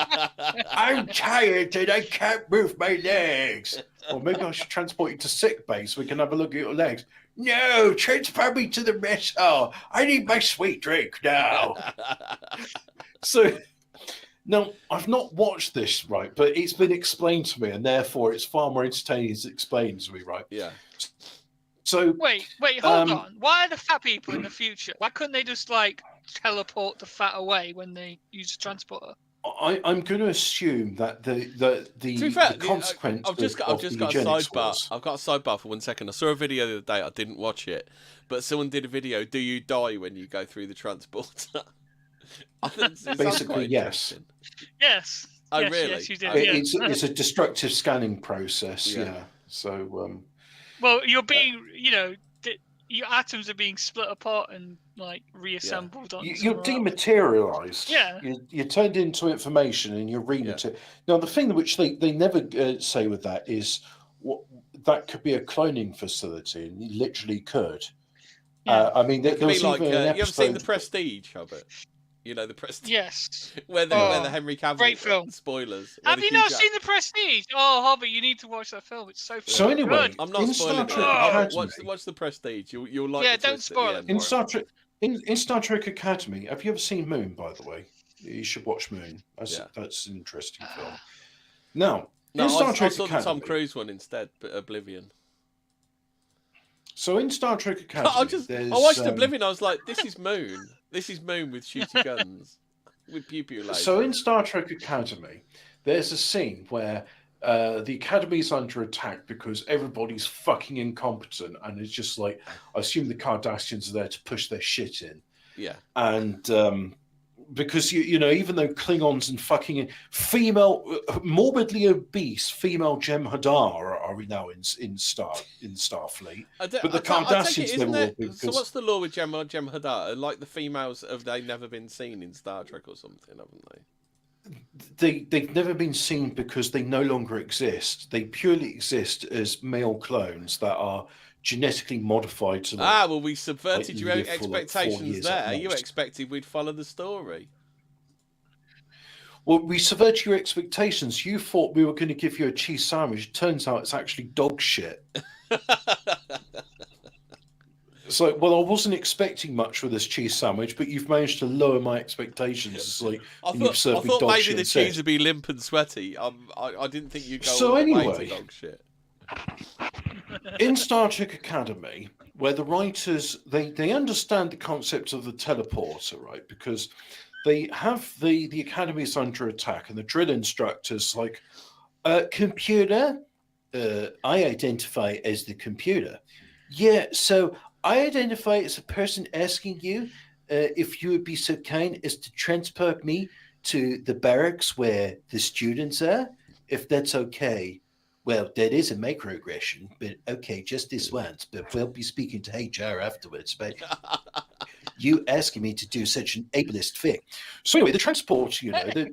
I'm tired and I can't move my legs. Or maybe I should transport you to sick bay so we can have a look at your legs. No, transport me to the mess hall. I need my sweet drink now. So Now, I've not watched this, right, but it's been explained to me, and therefore it's far more entertaining as explained to me, right? Yeah. So wait, hold on. Why are the fat people in the future? Why couldn't they just like teleport the fat away when they use a transporter? I'm going to assume that the consequence I've just got a sidebar. I've got a sidebar for 1 second. I saw a video the other day. I didn't watch it, but someone did a video. Do you die when you go through the transporter? Basically, yes. Yes. Oh, yes, really? Yes, you did. It's a destructive scanning process. Yeah. So. Well, you're being, your atoms are being split apart and like reassembled. You're dematerialized. Yeah. You're turned into information and you're rematerialized. Now, the thing which they never say with that is that could be a cloning facility, and you literally could. Yeah. I mean, there was like, even an episode... You ever seen The Prestige, Hobbit? You know, The Prestige? Yes. where the Henry Cavill... Great film. Spoilers. Have you not seen The Prestige? Oh, Hobbit, you need to watch that film. It's so So anyway, good. I'm not spoiling it. Watch The Prestige. You'll like it. Don't spoil it. In Star Trek Academy, have you ever seen Moon, by the way? You should watch Moon. That's an interesting film. Now, in Star Trek I saw Academy, the Tom Cruise one instead, but Oblivion. So in Star Trek Academy, I watched Oblivion. I was like, "This is Moon. This is Moon with shooty guns, with pew pew lasers." So in Star Trek Academy, there's a scene where the Academy is under attack because everybody's fucking incompetent, and it's just like, I assume the Cardassians are there to push their shit in. Yeah. And because even though Klingons and fucking female, morbidly obese female Jem'Hadar are now in Starfleet, but the Cardassians they're all because... So what's the law with Jem'Hadar? Like the females, have they never been seen in Star Trek or something? Haven't they? They've never been seen because they no longer exist. They purely exist as male clones that are genetically modified to well, we subverted your expectations there. You expected we'd follow the story. Well, we subverted your expectations. You thought we were going to give you a cheese sandwich. Turns out it's actually dog shit. It's like, well, I wasn't expecting much with this cheese sandwich, but you've managed to lower my expectations. It's like, I thought maybe the cheese would be limp and sweaty. I didn't think you'd go all the way to dog shit. In Star Trek Academy, where the writers they understand the concept of the teleporter, right? Because they have the Academy's under attack, and the drill instructor's like, computer, I identify as the computer. Yeah, so I identify as a person asking you if you would be so kind as to transport me to the barracks where the students are, if that's okay. Well, that is a microaggression, but okay, just this once. But we'll be speaking to HR afterwards. But you asking me to do such an ableist thing. So anyway, the transport,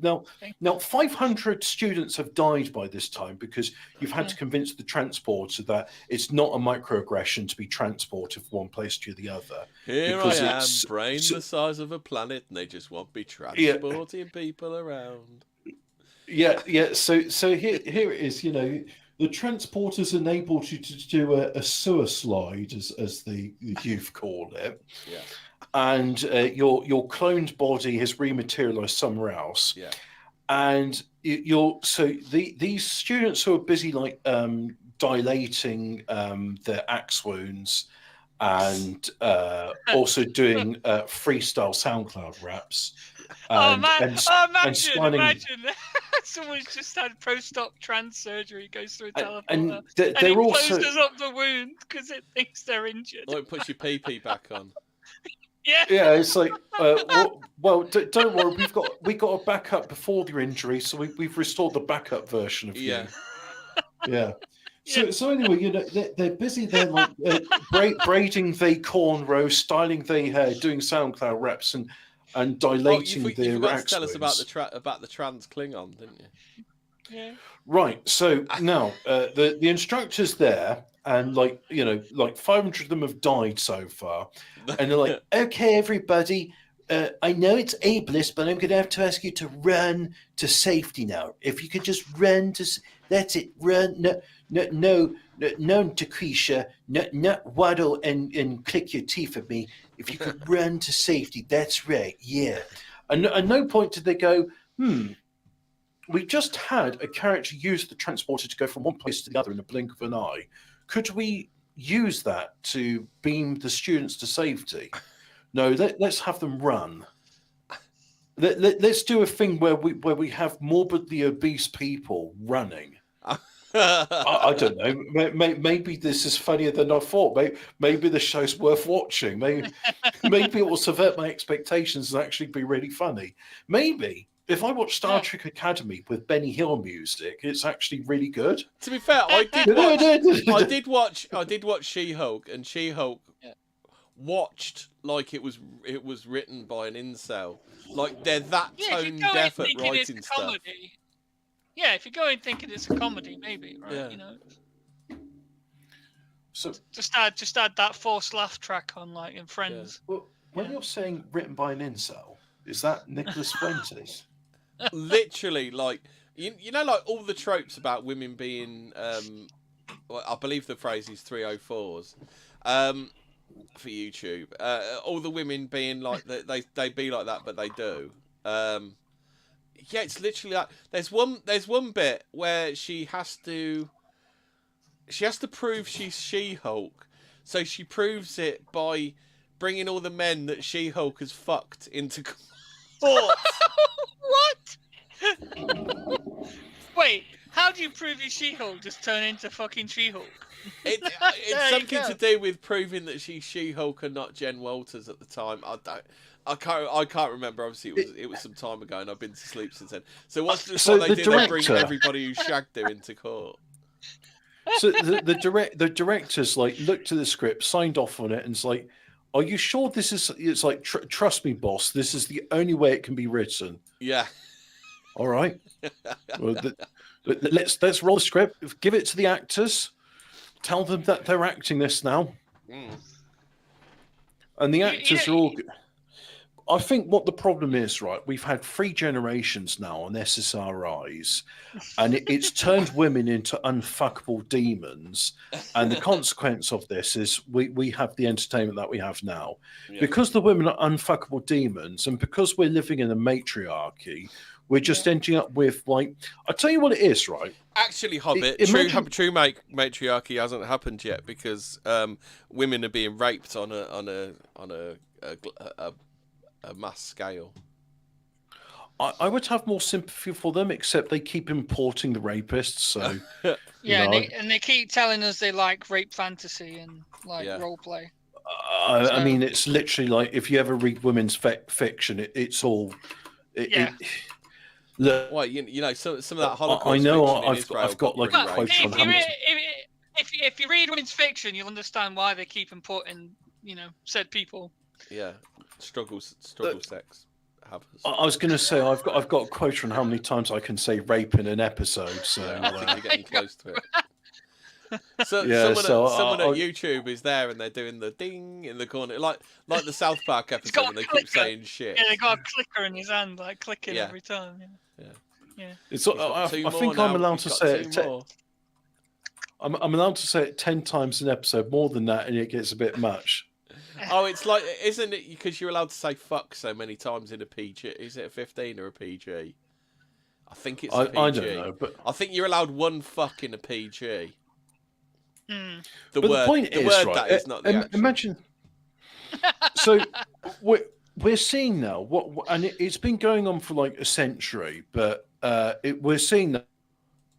now 500 students have died by this time because you've had to convince the transporter that it's not a microaggression to be transported from one place to the other. Here I am, brain the size of a planet, and they just want me transporting people around. Yeah. So here it is. The transporters enabled you to do a sewer slide, as the youth call it. Yeah. And your cloned body has rematerialized somewhere else. Yeah. And these students who are busy dilating their axe wounds and also doing freestyle SoundCloud raps. Imagine someone's just had post-op trans surgery, goes through a teleporter, and it closes up the wound because it thinks they're injured. Or it puts your pee back on. Yeah, it's like, don't worry, we got a backup before your injury, so we've restored the backup version of you. Yeah. So anyway, they're busy there, like braiding their cornrows, styling their hair, doing SoundCloud raps, and dilating their you forgot axe to tell us wounds. about the trans Klingon, didn't you? Yeah. Right. So now the instructor's there, and 500 of them have died so far, and they're like, "Okay, everybody, I know it's ableist, but I'm going to have to ask you to run to safety now. If you could just run that's it. Run. No, Takesha, not waddle and click your teeth at me. If you could run to safety, that's right. Yeah. And at no point did they go, we just had a character use the transporter to go from one place to the other in a blink of an eye. Could we use that to beam the students to safety? No, let's have them run. Let's do a thing where we have morbidly obese people running. I don't know. Maybe this is funnier than I thought. Maybe the show's worth watching. Maybe it will subvert my expectations and actually be really funny. Maybe if I watch Star Trek Academy with Benny Hill music, it's actually really good. To be fair, I did watch She-Hulk, and She-Hulk watched like it was written by an incel. Like they're that tone deaf at writing stuff. Yeah, if you go in thinking it's a comedy, maybe, right? Yeah. You know. So just add that forced laugh track on, like in Friends. Yeah. Well, when you're saying written by an incel, is that Nicholas Fuentes? Literally, like you know, like all the tropes about women being, well, I believe the phrase is 304s, for YouTube. All the women being like they be like that, but they do. Yeah, it's literally like there's one bit where she has to prove she's She-Hulk, so she proves it by bringing all the men that She-Hulk has fucked into court. What? Wait, how do you prove you're She-Hulk? Just turn into fucking She-Hulk? It's something to do with proving that she's She-Hulk and not Jen Walters at the time. I can't remember. Obviously, it was some time ago, and I've been to sleep since then. So what they do? They bring everybody who shagged her into court. So the directors like looked at the script, signed off on it, and it's like, "Are you sure this is?" It's like, "Trust me, boss. This is the only way it can be written." Yeah. All right. Well, let's roll the script. Give it to the actors. Tell them that they're acting this now. And the actors are all. I think what the problem is, right? We've had 3 generations now on SSRIs, and it's turned women into unfuckable demons. And the consequence of this is we have the entertainment that we have now. Yeah. Because the women are unfuckable demons, and because we're living in a matriarchy, we're just ending up with, like, I'll tell you what it is, right? Actually, Hobbit, true matriarchy hasn't happened yet because women are being raped on a mass scale. I would have more sympathy for them, except they keep importing the rapists. So yeah, and they keep telling us they like rape fantasy and like role play. I mean, it's literally like if you ever read women's fiction, it's all. Look, well, you know, some of that Holocaust. I know I've got like a quote on Hamilton. If you read women's fiction, you'll understand why they keep importing, said people. Yeah, struggle sex. I was going to say I've got a quote on how many times I can say rape in an episode. So I think you're getting close to it. Someone at YouTube is there and they're doing the ding in the corner, like the South Park episode, and they keep saying shit. Yeah, they got a clicker in his hand, like clicking every time. Yeah. It's. I think I'm allowed to say it. I'm allowed to say it 10 times an episode, more than that, and it gets a bit much. Oh, it's like, isn't it? Because you're allowed to say fuck so many times in a PG. Is it a 15 or a PG? I think it's a PG. I don't know, but I think you're allowed one fuck in a PG. The point is, right, that is not the action. Imagine. So we're seeing now and it's been going on for like a century, but we're seeing now.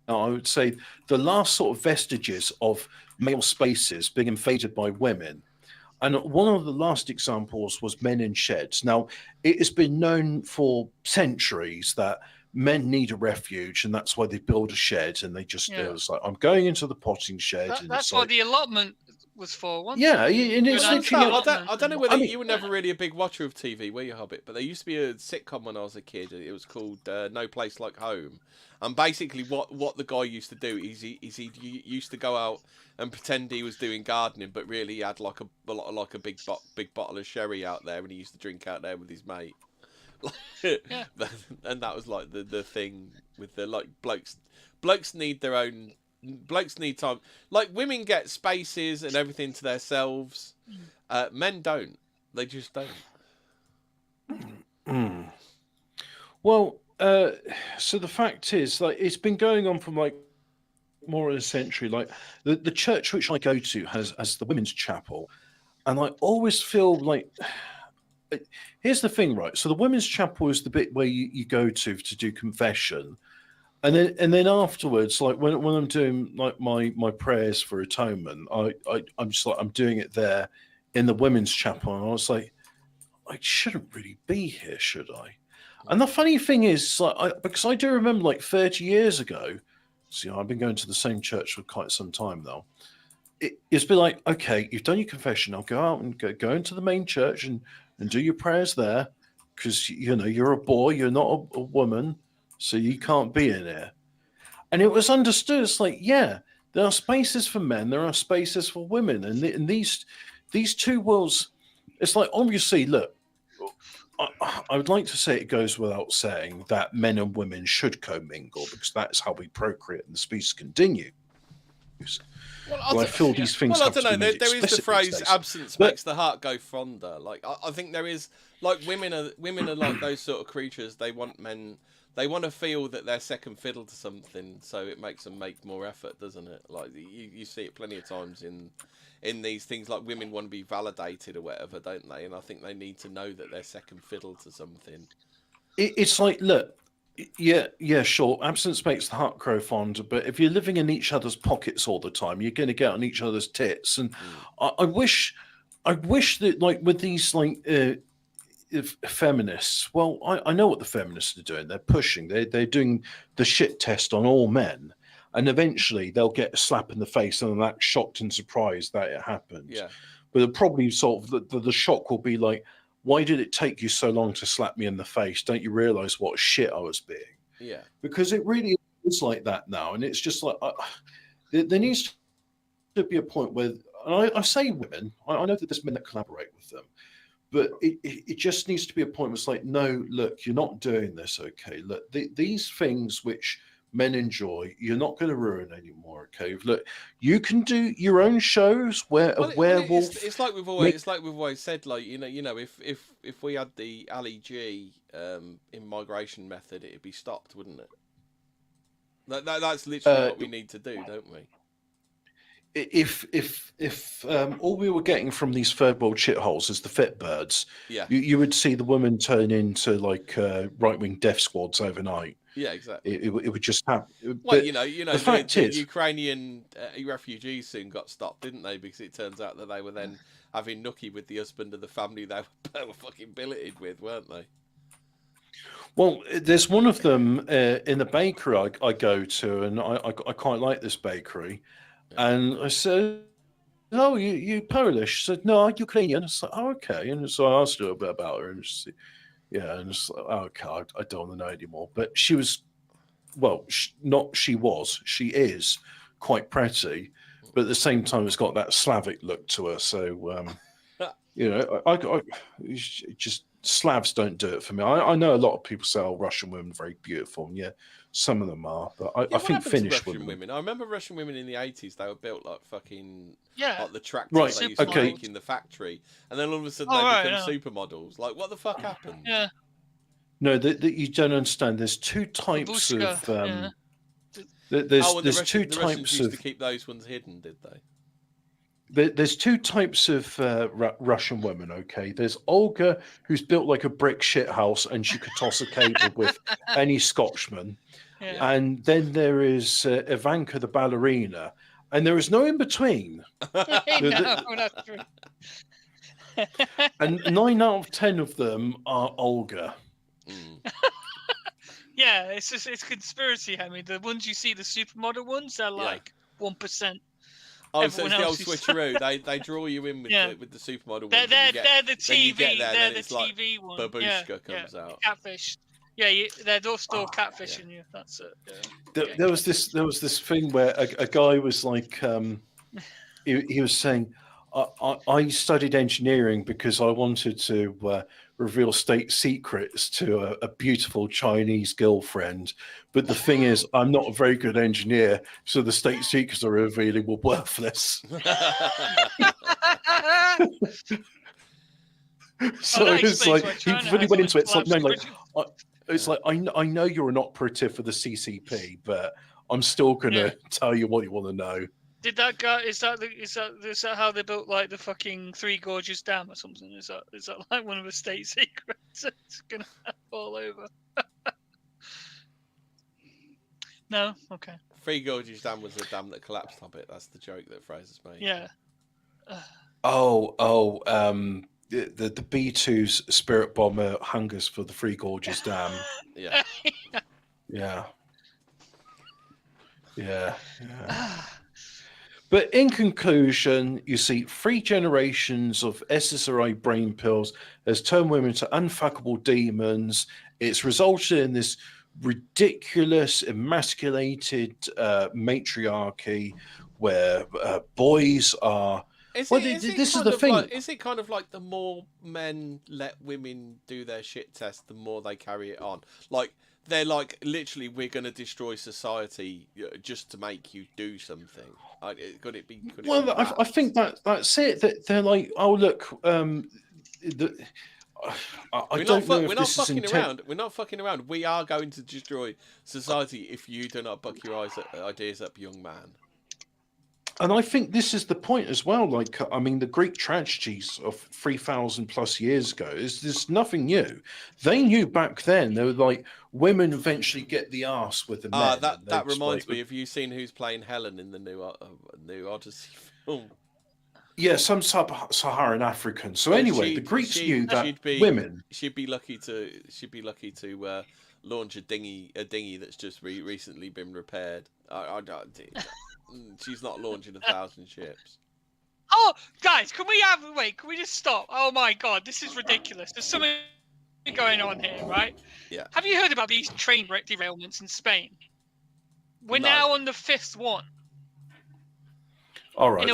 I would say the last sort of vestiges of male spaces being invaded by women. And one of the last examples was men in sheds. Now, it has been known for centuries that men need a refuge, and that's why they build a shed, and they just it's like, I'm going into the potting shed. That's what the allotment was for, wasn't it? And it's I don't know whether you were never really a big watcher of TV, were you, Hobbit? But there used to be a sitcom when I was a kid. It was called No Place Like Home. And basically what the guy used to do is he used to go out and pretend he was doing gardening, but really he had like a big bottle of sherry out there, and he used to drink out there with his mate. And that was like the thing with the like blokes need their own. Blokes need time. Like women get spaces and everything to themselves. Men don't. They just don't. Well, So the fact is, like, it's been going on from like more than a century. Like the church which I go to has the women's chapel, and I always feel like here's the thing, right? So the women's chapel is the bit where you go to do confession, and then afterwards, like when I'm doing like my prayers for atonement, I'm just like I'm doing it there in the women's chapel, and I was like, I shouldn't really be here, should I? And the funny thing is, like, because I do remember like 30 years ago, see, I've been going to the same church for quite some time now. It's been like, okay, you've done your confession. I'll go out and go into the main church and do your prayers there, because you know you're a boy, you're not a woman, so you can't be in here. And it was understood. It's like, yeah, there are spaces for men, there are spaces for women, and these two worlds. It's like, obviously, look, I would like to say it goes without saying that men and women should commingle, because that's how we procreate and the species continues. Well, I feel these things. Well, I have don't know. to be made There is the explicit phrase these days. "absence makes the heart go fonder." Like I think there is. Like women are like those sort of creatures. They want men. They want to feel that they're second fiddle to something, so it makes them make more effort, doesn't it? Like you see it plenty of times in these things. Like women want to be validated or whatever, don't they? And I think they need to know that they're second fiddle to something. It's like, look, yeah, sure. Absence makes the heart grow fonder, but if you're living in each other's pockets all the time, you're going to get on each other's tits. And I wish that, like, with these like feminists, well, I know what the feminists are doing. They're pushing. They're doing the shit test on all men, and eventually they'll get a slap in the face and they'll act shocked and surprised that it happened. Yeah. But it'll probably sort of the shock will be like, why did it take you so long to slap me in the face? Don't you realize what shit I was being? Yeah. Because it really is like that now. And it's just like, there needs to be a point where, and I say women, I know that there's men that collaborate with them, but it just needs to be a point where it's like, no, look, you're not doing this, okay? Look, these things which men enjoy, you're not going to ruin anymore, okay? Look, you can do your own shows where a werewolf. It's like we've always said, like you know, if we had the Ali G in migration method, it'd be stopped, wouldn't it? That's literally what we need to do, don't we? If all we were getting from these third world shitholes is the fit birds, yeah, you would see the women turn into like right wing death squads overnight. Yeah, exactly. It would just happen. Well, but you know, the fact is, Ukrainian refugees soon got stopped, didn't they? Because it turns out that they were then having nookie with the husband of the family they were fucking billeted with, weren't they? Well, there's one of them in the bakery I go to, and I quite like this bakery. Yeah. And I said, "Oh, you Polish?" She said, "No, I'm Ukrainian." I said, "Oh, okay." And so I asked her a bit about her, and she said, yeah, and it's like, oh, okay, I don't want to know anymore. But she was, well, she is quite pretty, but at the same time, it's got that Slavic look to her. So, you know, I just Slavs don't do it for me. I know a lot of people say, "Oh, Russian women are very beautiful," and yeah, some of them are, but I think Finnish women. I remember Russian women in the 80s. They were built like fucking like the tractors right. they used to make in the factory, and then all of a sudden they become supermodels. Like, what the fuck happened? Yeah. No, that you don't understand. There's two types of. There's two types Russians used to keep those ones hidden, did they? There's two types of Russian women, okay? There's Olga, who's built like a brick shit house, and she could toss a cable with any Scotchman. Yeah. And then there is Ivanka, the ballerina, and there is no in between. That's true. And 9 out of 10 of them are Olga. Yeah, it's conspiracy. I mean, the ones you see, the supermodel ones, are like 1%. Oh, so it's the old switcheroo. They draw you in with the supermodel ones. They're the TV. They're the TV ones. Babushka comes out. Catfish. Yeah, they're just still catfishing you. That's it. Yeah. There was this thing where a guy was like, he was saying, I studied engineering because I wanted to reveal state secrets to a beautiful Chinese girlfriend. But the thing is, I'm not a very good engineer, so the state secrets are revealing were worthless. So it's like, he really went into it. It's like, no, like, It's like I know you're an operative for the CCP, but I'm still gonna tell you what you want to know. Did that guy? Is that how they built like the fucking Three Gorges Dam or something? Is that like one of the state secrets? It's gonna fall over. No, okay. Three Gorges Dam was the dam that collapsed. Hobbit. That's the joke that Fraser's made. Yeah. The B2's Spirit Bomber hungers for the Three Gorges Dam. Yeah. Yeah. But in conclusion, you see 3 generations of SSRI brain pills has turned women to unfuckable demons. It's resulted in this ridiculous, emasculated matriarchy where boys are... Is it kind of like the more men let women do their shit test, the more they carry it on? Like, they're like, literally, we're going to destroy society just to make you do something. Could it be? I think that's it. That they're like, oh look, I don't know if this is intent. We're not fucking around. We are going to destroy society if you do not buck your ideas up, young man. And I think this is the point as well. Like, I mean, the Greek tragedies of 3,000 plus years ago there's nothing new. They knew back then. They were like, women eventually get the arse with the men. That reminds me. Have you seen who's playing Helen in the new Odyssey film? Yeah, some sub-Saharan African. So anyway, the Greeks knew that women. She'd be lucky to launch a dinghy that's just recently been repaired. She's not launching 1,000 ships. Oh, guys, can we just stop? Oh my God, this is ridiculous. There's something going on here, right? Yeah. Have you heard about these train derailments in Spain? We're now on the 5th one. All right.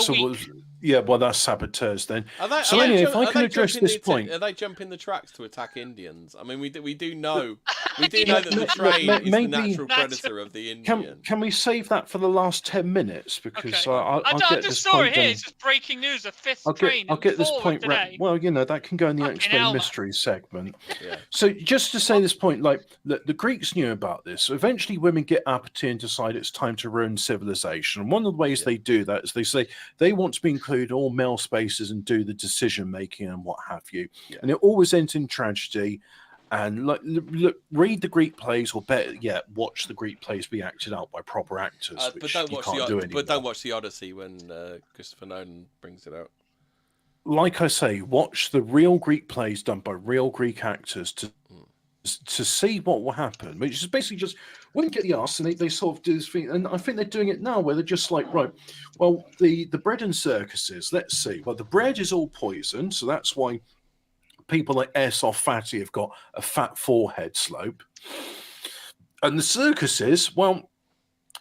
Well, that's saboteurs then. If I can address this point, are they jumping the tracks to attack Indians? I mean, we do know that the train is the natural predator of the Indian. Can we save that for the last 10 minutes? Because I'll get this story point here. done. It's just breaking news. The 5th train. I'll get this point right. Well, that can go in the Explain Mysteries segment. Yeah. So just to say this point, like the Greeks knew about this. So eventually, women get uppity and decide it's time to ruin civilization. And one of the ways they do that is they say they want to be included all male spaces and do the decision making and what have you. Yeah. And it always ends in tragedy. And look, read the Greek plays, or better yet, watch the Greek plays be acted out by proper actors. But don't watch the Odyssey when Christopher Nolan brings it out. Like I say, watch the real Greek plays done by real Greek actors to see what will happen, which is basically just wouldn't get the arse, and they sort of do this thing, and I think they're doing it now where they're just like, right, well, the bread and circuses, let's see, well, the bread is all poison, so that's why people like Airsoft Fatty have got a fat forehead slope, and the circuses, well,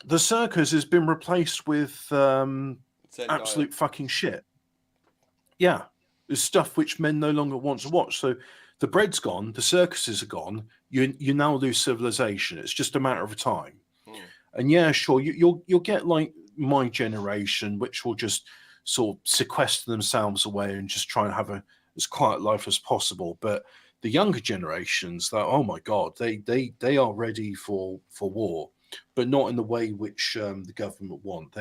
the circus has been replaced with absolute fucking shit. Yeah, there's stuff which men no longer want to watch, so the bread's gone, the circuses are gone. You now lose civilization. It's just a matter of time. And yeah, sure, you'll get like my generation, which will just sort of sequester themselves away and just try and have as quiet life as possible. But the younger generations, that oh my God, they are ready for war, but not in the way which the government want.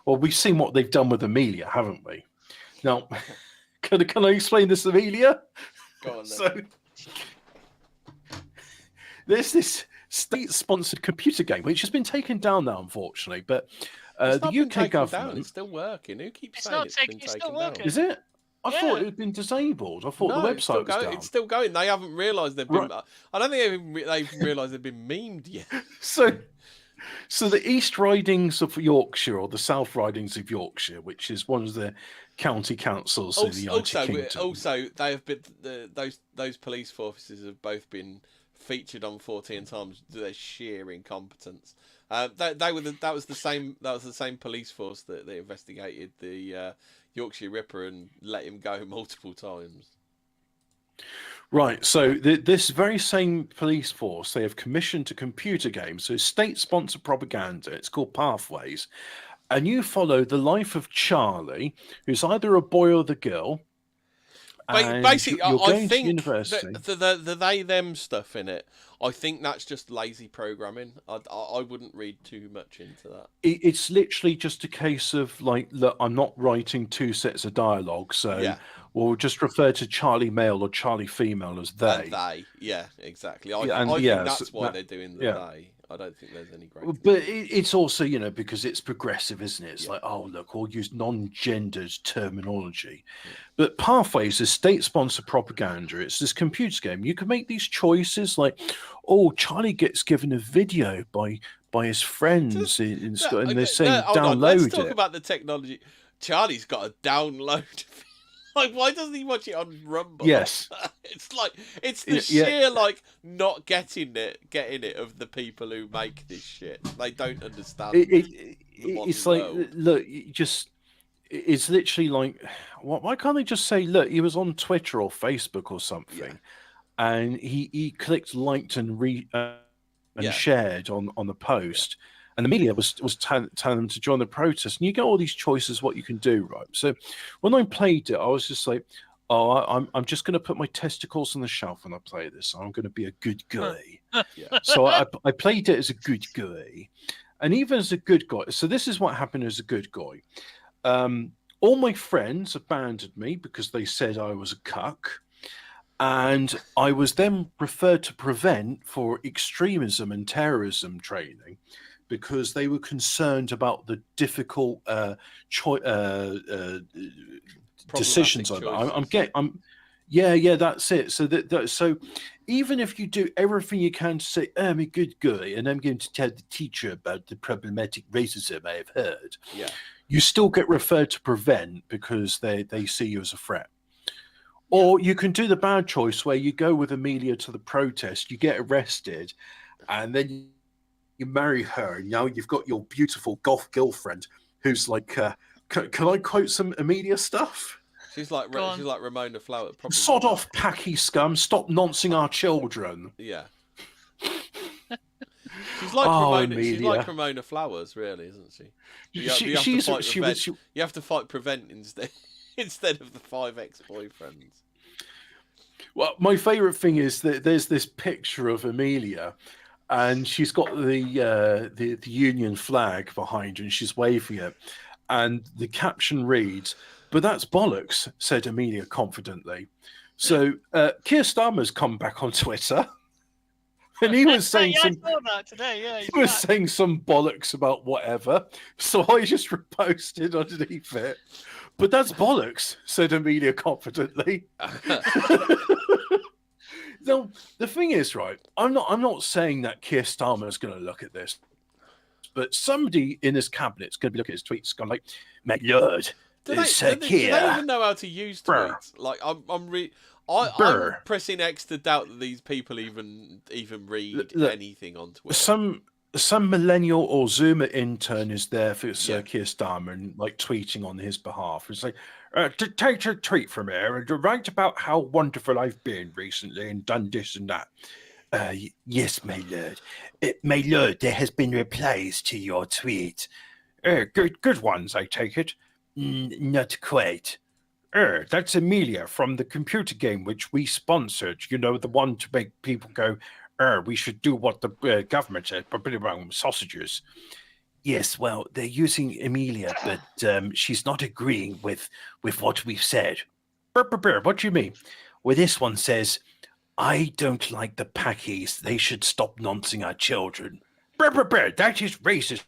We've seen what they've done with Amelia, haven't we? Now. Can I explain this, Amelia? Go on, then. So, there's this state-sponsored computer game which has been taken down now, unfortunately. But the UK government, it's still working. Who keeps saying it's been taken down? Is it? I thought it had been disabled. I thought the website was down. It's still going. They haven't realised they've been. Right. I don't think they've realised they've been memed yet. So the East Ridings of Yorkshire, or the South Ridings of Yorkshire, which is one of the county councils in the United Kingdom. Also, they have been those police forces have both been featured on 14 times to their sheer incompetence. That was the same police force that investigated the Yorkshire Ripper and let him go multiple times. Right, so this very same police force, they have commissioned a computer game, so state-sponsored propaganda. It's called Pathways, and you follow the life of Charlie, who's either a boy or the girl, and basically, you're I going to think university. the they them stuff in it, I think that's just lazy programming. I wouldn't read too much into that. It's literally just a case of like, look, I'm not writing two sets of dialogue, so Yeah. we'll just refer to Charlie male or Charlie female as they. And they, yeah, exactly. I Yeah, and think yeah, that's so why that- they're doing the yeah. they. I don't think there's any great. But it's also, because it's progressive, isn't it? It's like, oh, look, we'll use non-gendered terminology. But Pathways is state-sponsored propaganda. It's this computer game. You can make these choices like, oh, Charlie gets given a video by his friends in school, and they're saying download Let's it. talk about the technology. Charlie's got a download. Like, why doesn't he watch it on Rumble? Yes. It's like, it's the sheer, like, not getting it of the people who make this shit. They don't understand. It's like, look, it's literally like, why can't they just say, look, he was on Twitter or Facebook or something, and he clicked, liked, and shared on the post. And the media was telling them to join the protest. And you get all these choices what you can do, right? So when I played it, I was just like, oh, I'm just going to put my testicles on the shelf when I play this. I'm going to be a good guy. So I played it as a good guy. And even as a good guy, so this is what happened as a good guy. All my friends abandoned me because they said I was a cuck. And I was then referred to Prevent for extremism and terrorism training, because they were concerned about the difficult decisions. That's it. So so even if you do everything you can to say, I'm a good guy, and I'm going to tell the teacher about the problematic racism I have heard, you still get referred to Prevent because they see you as a threat. Or you can do the bad choice where you go with Amelia to the protest, you get arrested, and then you marry her, and now you've got your beautiful goth girlfriend who's like, can I quote some Amelia stuff? She's like Ramona Flower. Sod off, packy scum! Stop noncing our children. Yeah. She's like Ramona. Amelia. She's like Ramona Flowers, really, isn't she? You have to fight Prevent instead of the 5 ex-boyfriends. Well, my favourite thing is that there's this picture of Amelia, and she's got the Union flag behind her, and she's waving it. And the caption reads, "But that's bollocks," said Amelia confidently. So Keir Starmer's come back on Twitter, and he was saying I saw that today. Yeah, he was saying some bollocks about whatever. So I just reposted underneath it. "But that's bollocks," said Amelia confidently. Now, the thing is, right, I'm not saying that Keir Starmer is going to look at this, but somebody in his cabinet is going to be looking at his tweets going like, "My lord, Sir Keir." Do they even know how to use tweets? Like, I'm pressing X to doubt that these people even read anything on Twitter. Some millennial or Zoomer intern is there for Sir Keir Starmer and like tweeting on his behalf. It's like, take a tweet from here and write about how wonderful I've been recently and done this and that. Yes, my lord. My lord, there has been replies to your tweet. Good ones, I take it. Not quite. That's Amelia from the computer game which we sponsored. You know, the one to make people go, we should do what the government said, but sausages. Yes, well, they're using Amelia, but she's not agreeing with what we've said. What do you mean? Well, this one says, "I don't like the Packies. They should stop noncing our children." That is racism.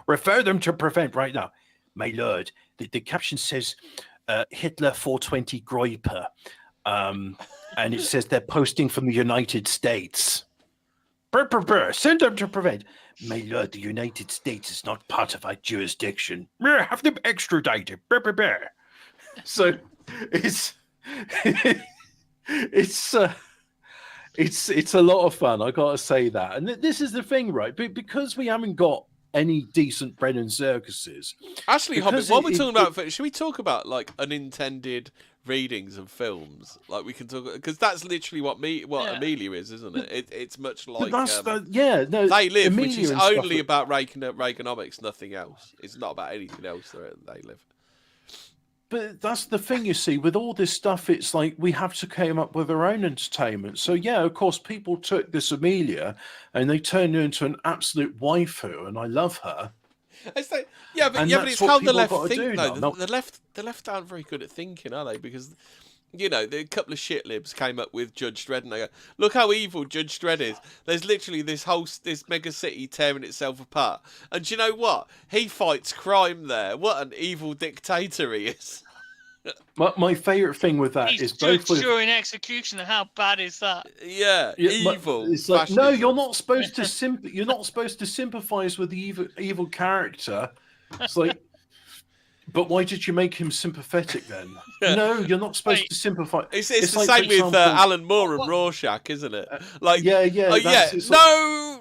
Refer them to Prevent right now. My lord, the caption says, Hitler 420 Groiper. And it says they're posting from the United States. Send them to Prevent. My lord, the United States is not part of our jurisdiction. Have them extradited. So it's it's a lot of fun. I gotta say that. And this is the thing, right? Because we haven't got any decent Brennan circuses. Actually, Hobbit, while we're talking about, should we talk about like unintended readings of films? Like we can talk, because that's literally what Amelia is, isn't it? It's much like They Live, Amelia, which is only about Reaganomics, nothing else. It's not about anything else. They Live. But that's the thing, you see, with all this stuff, it's like we have to come up with our own entertainment. So, yeah, of course, people took this Amelia and they turned her into an absolute waifu, and I love her. It's like, but it's how the left think, though. The left aren't very good at thinking, are they? Because, a couple of shit libs came up with Judge Dredd, and they go, look how evil Judge Dredd is. There's literally this mega city tearing itself apart. And do you know what? He fights crime there. What an evil dictator he is. My favourite thing with that is both during execution. How bad is that? Yeah, evil. It's like, no, you're not supposed to you're not supposed to sympathise with the evil character. It's like, but why did you make him sympathetic then? No, you're not supposed to sympathise. It's the same with Alan Moore and Rorschach, isn't it? Like,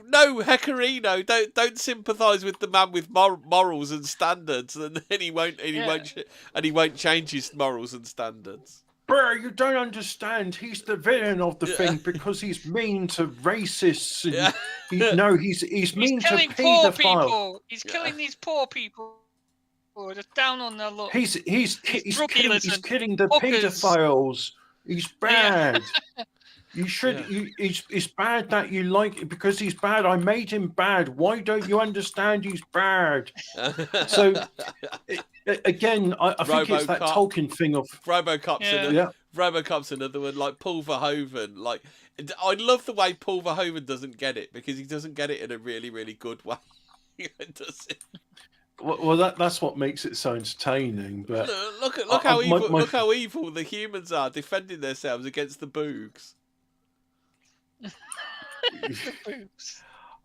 no, Hecarino, don't sympathise with the man with morals and standards, and then he won't change his morals and standards. Bro, you don't understand. He's the villain of the thing because he's mean to racists. And he's mean to paedophiles. He's killing these poor people. Or just down on their luck. He's killing the paedophiles. He's bad. You should. It's bad that you like it because he's bad. I made him bad. Why don't you understand? He's bad. So again, I think it's that Tolkien thing of RoboCop's another one. Like Paul Verhoeven. Like, I love the way Paul Verhoeven doesn't get it because he doesn't get it in a really, really good way. Does it? Well, that's what makes it so entertaining. But look how evil the humans are defending themselves against the boogs.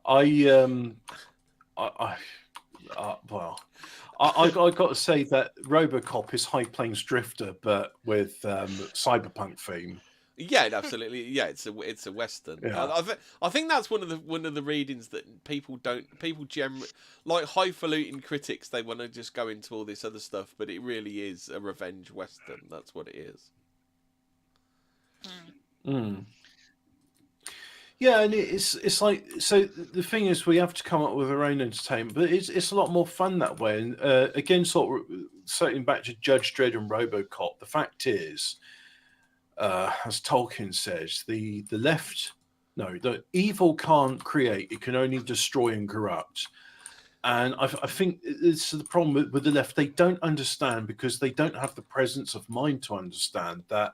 I got to say that RoboCop is High Plains Drifter, but with cyberpunk theme. Yeah, absolutely. Yeah, it's a western. Yeah. I think that's one of the readings that people generally like highfalutin critics. They want to just go into all this other stuff, but it really is a revenge western. That's what it is. Mm. Yeah, and it's like, so the thing is, we have to come up with our own entertainment, but it's a lot more fun that way. And again, sort of circling back to Judge Dredd and RoboCop, the fact is, as Tolkien says, the evil can't create; it can only destroy and corrupt. And I think it's the problem with the left. They don't understand because they don't have the presence of mind to understand that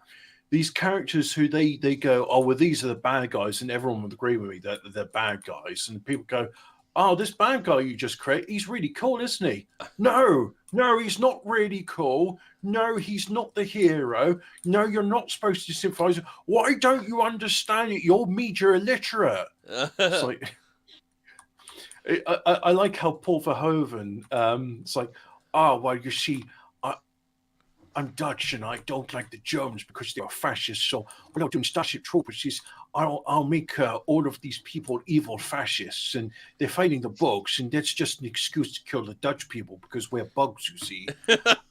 these characters who they go, oh, well, these are the bad guys, and everyone would agree with me that they're bad guys. And people go, oh, this bad guy you just created, he's really cool, isn't he? No, he's not really cool. No, he's not the hero. No, you're not supposed to sympathize. Why don't you understand it? You're media illiterate. It's like, I like how Paul Verhoeven, it's like, oh, well, you see, I'm Dutch and I don't like the Germans because they are fascists. So what I'll do in Starship Troopers is I'll make all of these people evil fascists, and they're fighting the bugs, and that's just an excuse to kill the Dutch people because we're bugs, you see.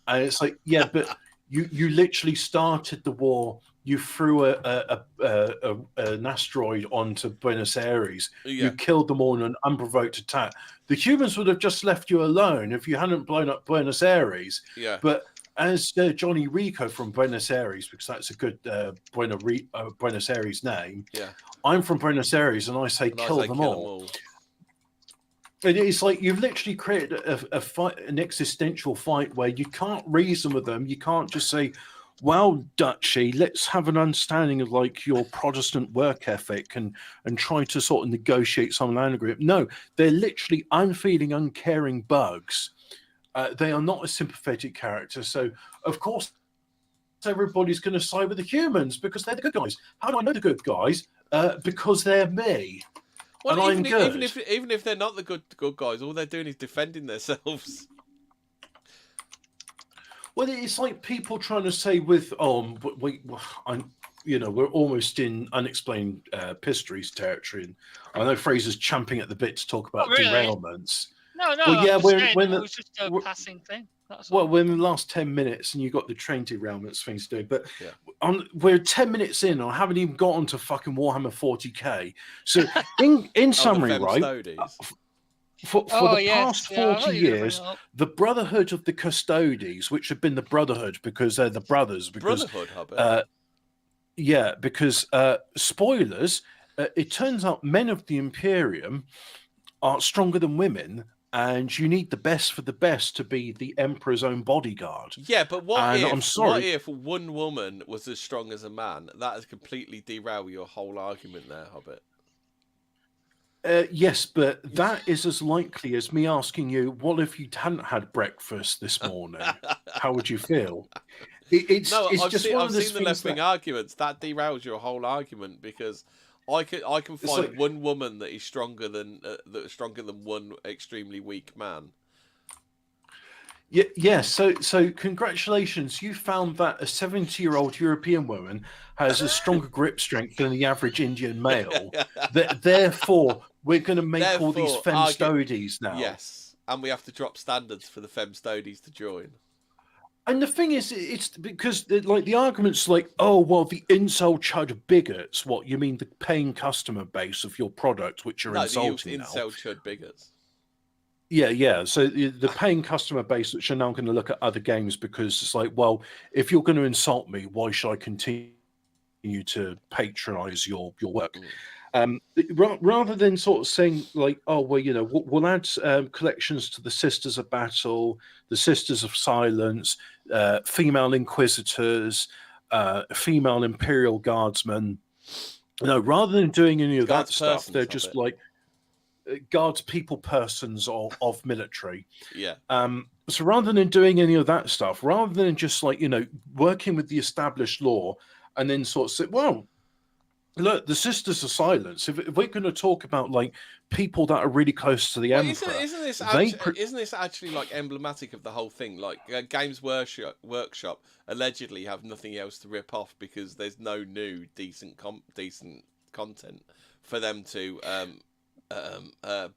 And it's like, yeah, but you literally started the war. You threw an asteroid onto Buenos Aires. Yeah. You killed them all in an unprovoked attack. The humans would have just left you alone if you hadn't blown up Buenos Aires. Yeah. But as Johnny Rico from Buenos Aires, because that's a good Buenos Aires name. Yeah. I'm from Buenos Aires, and I say kill them all. And it's like you've literally created a fight, an existential fight where you can't reason with them. You can't just say, well, Dutchy, let's have an understanding of like your Protestant work ethic and try to sort of negotiate some land agreement. No, they're literally unfeeling, uncaring bugs. They are not a sympathetic character. So, of course, everybody's going to side with the humans because they're the good guys. How do I know the good guys? Because they're me. Well, and I'm good. Even if they're not the good guys, all they're doing is defending themselves. Well, it's like people trying to say with, we're almost in unexplained histories territory. And I know Fraser's champing at the bit to talk about derailments. No. Well, yeah, it was just a passing thing. We're in the last 10 minutes, and you've got the train derailments things to do. But we're 10 minutes in, and I haven't even got onto fucking Warhammer 40k. So, in summary, right? for the past 40 years, the Brotherhood of the Custodes, which have been the Brotherhood because they're the brothers. Because, Brotherhood, Hobbit. Because spoilers, it turns out men of the Imperium are stronger than women, and you need the best for the best to be the Emperor's own bodyguard. Yeah, but what if one woman was as strong as a man? That has completely derailed your whole argument there, Hobbit. Yes, but that is as likely as me asking you, what if you hadn't had breakfast this morning? How would you feel? I've seen the left-wing arguments. That derails your whole argument, because I can find one woman that is stronger than one extremely weak man. Yeah. So congratulations, you found that a 70-year-old European woman has a stronger grip strength than the average Indian male. Therefore, we're going to make all these femstodes now. Yes, and we have to drop standards for the femstodes to join. And the thing is, it's because the argument's like, oh, well, the incel chud bigots. What, you mean the paying customer base of your product, which are insulting now? Incel chud bigots. Yeah. So the paying customer base, which are now going to look at other games because it's like, well, if you're going to insult me, why should I continue to patronize your work? Rather than sort of saying like, oh, well, we'll add collections to the Sisters of Battle, the Sisters of Silence, female Inquisitors, female Imperial Guardsmen. Rather than doing any of that stuff, they're just like guards, people persons of military. Yeah. So rather than doing any of that stuff, rather than just like, working with the established law and then sort of say, well, look, the Sisters of Silence, if we're going to talk about like people that are really close to the Emperor, isn't this actually like emblematic of the whole thing? Like Games Workshop allegedly have nothing else to rip off because there's no new decent content for them to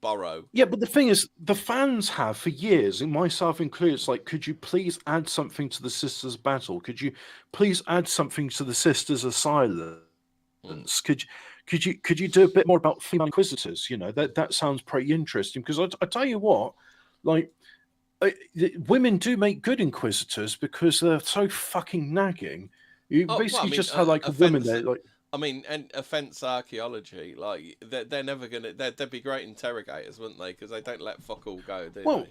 borrow. Yeah, but the thing is, the fans have for years, and myself included, it's like, could you please add something to the Sisters of Battle? Could you please add something to the Sisters of Silence? Could you do a bit more about female Inquisitors? That sounds pretty interesting, because I tell you what, like women do make good Inquisitors because they're so fucking nagging. You just have like a woman there, like. I mean, and offence archaeology, like they're never gonna. They'd be great interrogators, wouldn't they? Because they don't let fuck all go, do they?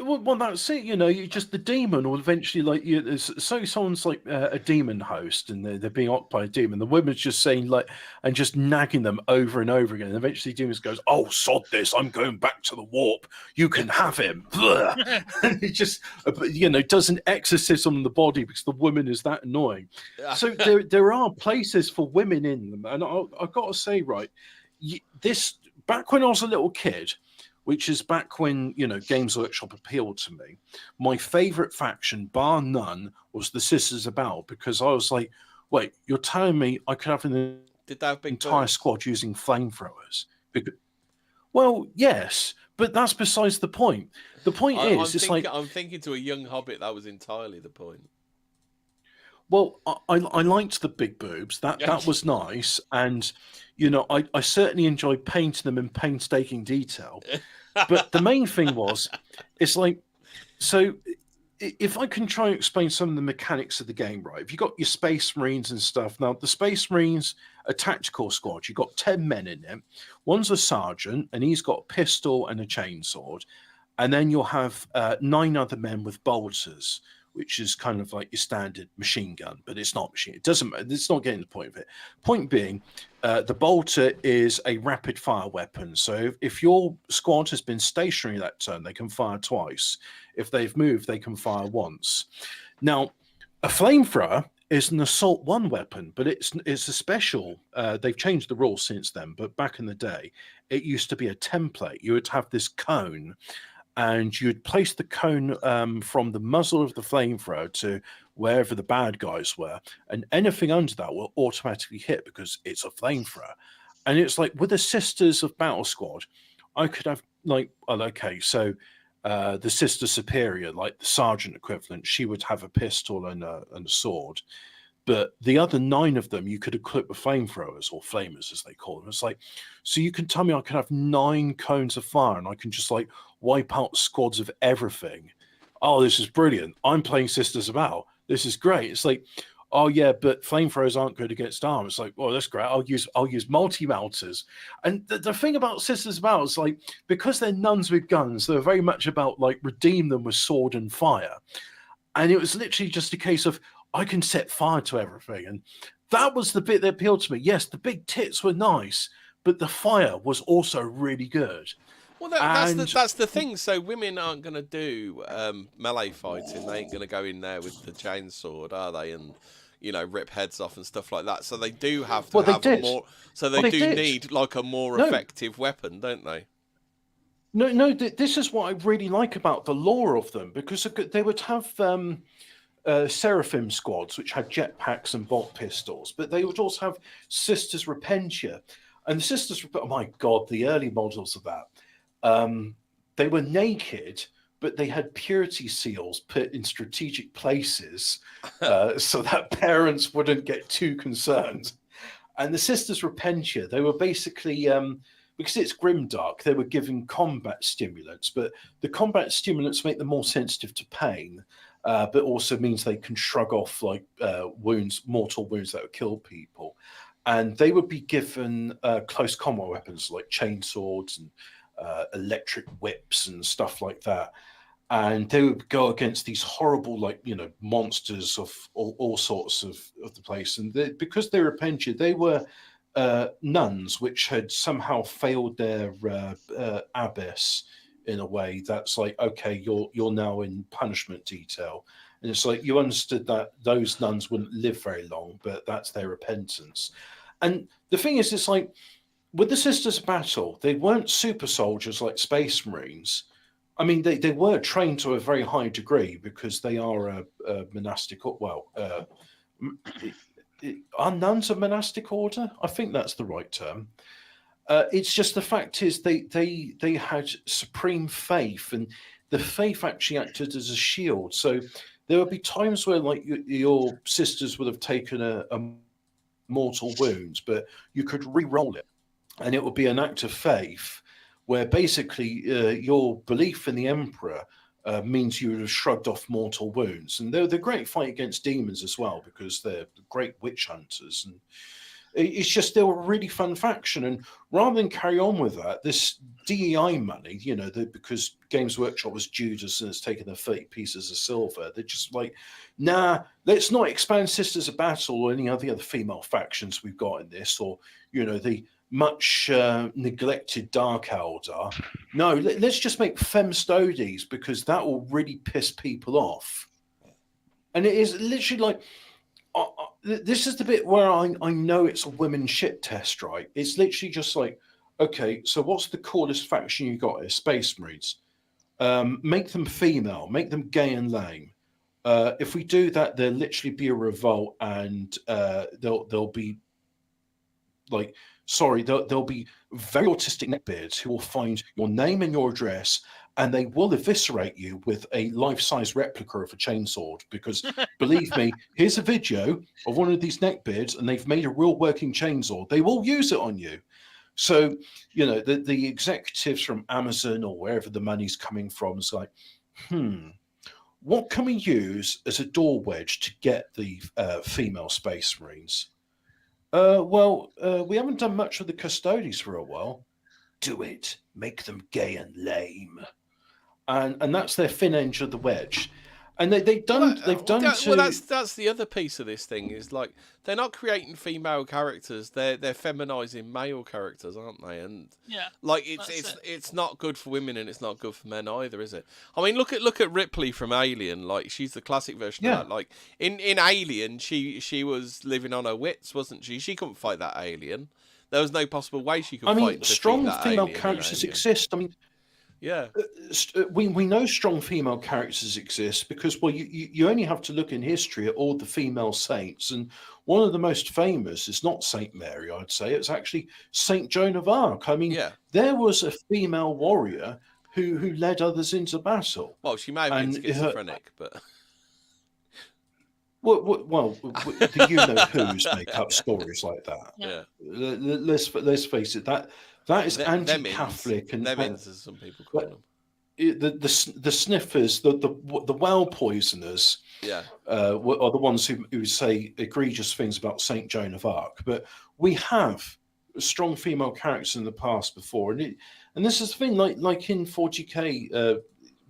Well, that's it. You just the demon will eventually so someone's like a demon host, and they're being occupied by a demon. The woman's just saying like, and just nagging them over and over again. And eventually, the demon goes, "Oh, sod this! I'm going back to the warp. You can have him." And it just, does an exorcism on the body because the woman is that annoying. So there are places for women in them, and I've got to say, right, this back when I was a little kid, which is back when, Games Workshop appealed to me, my favourite faction, bar none, was the Sisters of Battle, because I was like, wait, you're telling me I could have an entire squad using flamethrowers? Well, yes, but that's besides the point. The point I'm thinking to a young Hobbit, that was entirely the point. Well, I liked the big boobs. That was nice. And, I certainly enjoyed painting them in painstaking detail. But the main thing it's like, so if I can try and explain some of the mechanics of the game, right? If you've got your Space Marines and stuff. Now, the Space Marines, a tactical squad, you've got 10 men in it. One's a sergeant, and he's got a pistol and a chainsword. And then you'll have 9 other men with bolters, which is kind of like your standard machine gun, but it's not machine. It's not getting the point of it. Point being, the bolter is a rapid fire weapon. So if your squad has been stationary that turn, they can fire twice. If they've moved, they can fire once. Now, a flamethrower is an assault 1 weapon, but it's a special. They've changed the rules since then, but back in the day, it used to be a template. You would have this cone, and you'd place the cone from the muzzle of the flamethrower to wherever the bad guys were, and anything under that will automatically hit because it's a flamethrower. And it's like with the Sisters of Battle Squad, I could have like, so the Sister Superior, like the sergeant equivalent, she would have a pistol and a sword. but the other 9 of them you could equip with flamethrowers, or flamers as they call them. It's like, so you can tell me I can have 9 cones of fire and I can just like wipe out squads of everything. Oh, this is brilliant. I'm playing Sisters of Battle. This is great. It's like, oh yeah, but flamethrowers aren't good against armor. It's like, well, that's great. I'll use multi-melters. And the thing about Sisters of Battle is like, because they're nuns with guns, they're very much about like redeem them with sword and fire. And it was literally just a case of I can set fire to everything. And that was the bit that appealed to me. Yes, the big tits were nice, but the fire was also really good. Well, that's the thing. So women aren't going to do melee fighting. They ain't going to go in there with the chainsword, are they? And rip heads off and stuff like that. So they do have to have a more. So they do need like a more effective weapon, don't they? No. This is what I really like about the lore of them, because they would have Seraphim squads, which had jetpacks and bolt pistols, but they would also have Sisters Repentia, and the Sisters. Oh my God, the early models of that. They were naked, but they had purity seals put in strategic places so that parents wouldn't get too concerned. And the Sisters Repentia, they were basically, because it's grimdark, they were given combat stimulants, but the combat stimulants make them more sensitive to pain, but also means they can shrug off like mortal wounds that would kill people. And they would be given close combat weapons like chainswords and electric whips and stuff like that, and they would go against these horrible monsters of all sorts of the place. And because they were Repentia, they were nuns which had somehow failed their abbess in a way that's like, okay, you're now in punishment detail. And it's like, you understood that those nuns wouldn't live very long, but that's their repentance. And the thing is, it's like, with the Sisters of Battle, they weren't super soldiers like Space Marines. I mean, they were trained to a very high degree because they are a monastic. Well, are nuns a monastic order? I think that's the right term. It's just the fact is they had supreme faith, and the faith actually acted as a shield. So there would be times where like your sisters would have taken a mortal wound, but you could re-roll it. And it would be an act of faith where basically your belief in the Emperor means you would have shrugged off mortal wounds. And they're the great fight against demons as well, because they're great witch hunters. And it's just, they were a really fun faction. And rather than carry on with that, this DEI money, because Games Workshop was Judas and has taken the 30 pieces of silver, they're just like, nah, let's not expand Sisters of Battle or any of the other female factions we've got in this, or, the much neglected Dark Eldar. No, let's just make Femstodes, because that will really piss people off. And it is literally like, this is the bit where I know it's a women's shit test, right? It's literally just like, okay, so what's the coolest faction you got here? Space Marines. Make them female, make them gay and lame. If we do that, there'll literally be a revolt, and they'll be like, sorry, there'll be very autistic neckbeards who will find your name and your address, and they will eviscerate you with a life-size replica of a chainsword. Because believe me, here's a video of one of these neckbeards, and they've made a real working chainsword. They will use it on you. So, the executives from Amazon or wherever the money's coming from is like, what can we use as a door wedge to get the female Space Marines? We haven't done much with the Custodes for a while. Do it. Make them gay and lame. And that's their thin edge of the wedge. And they've done. Well, that's the other piece of this thing, is like, they're not creating female characters; they're feminizing male characters, aren't they? And like it's not good for women, and it's not good for men either, is it? I mean, look at Ripley from Alien. Like, she's the classic version of that. Like in Alien, she was living on her wits, wasn't she? She couldn't fight that alien. There was no possible way she could fight. I mean, strong female characters exist. I mean. Yeah, we know strong female characters exist because, you only have to look in history at all the female saints, and one of the most famous is not Saint Mary, I'd say. It's actually Saint Joan of Arc. I mean, there was a female warrior who led others into battle. Well, she may have been schizophrenic, but Well, the you-know-who's make up stories like that. Yeah. Let's face it, that is anti-Catholic and Themins, as some people call them. The sniffers, the well poisoners, are the ones who say egregious things about Saint Joan of Arc. But we have strong female characters in the past before, and this is the thing. Like in 40K,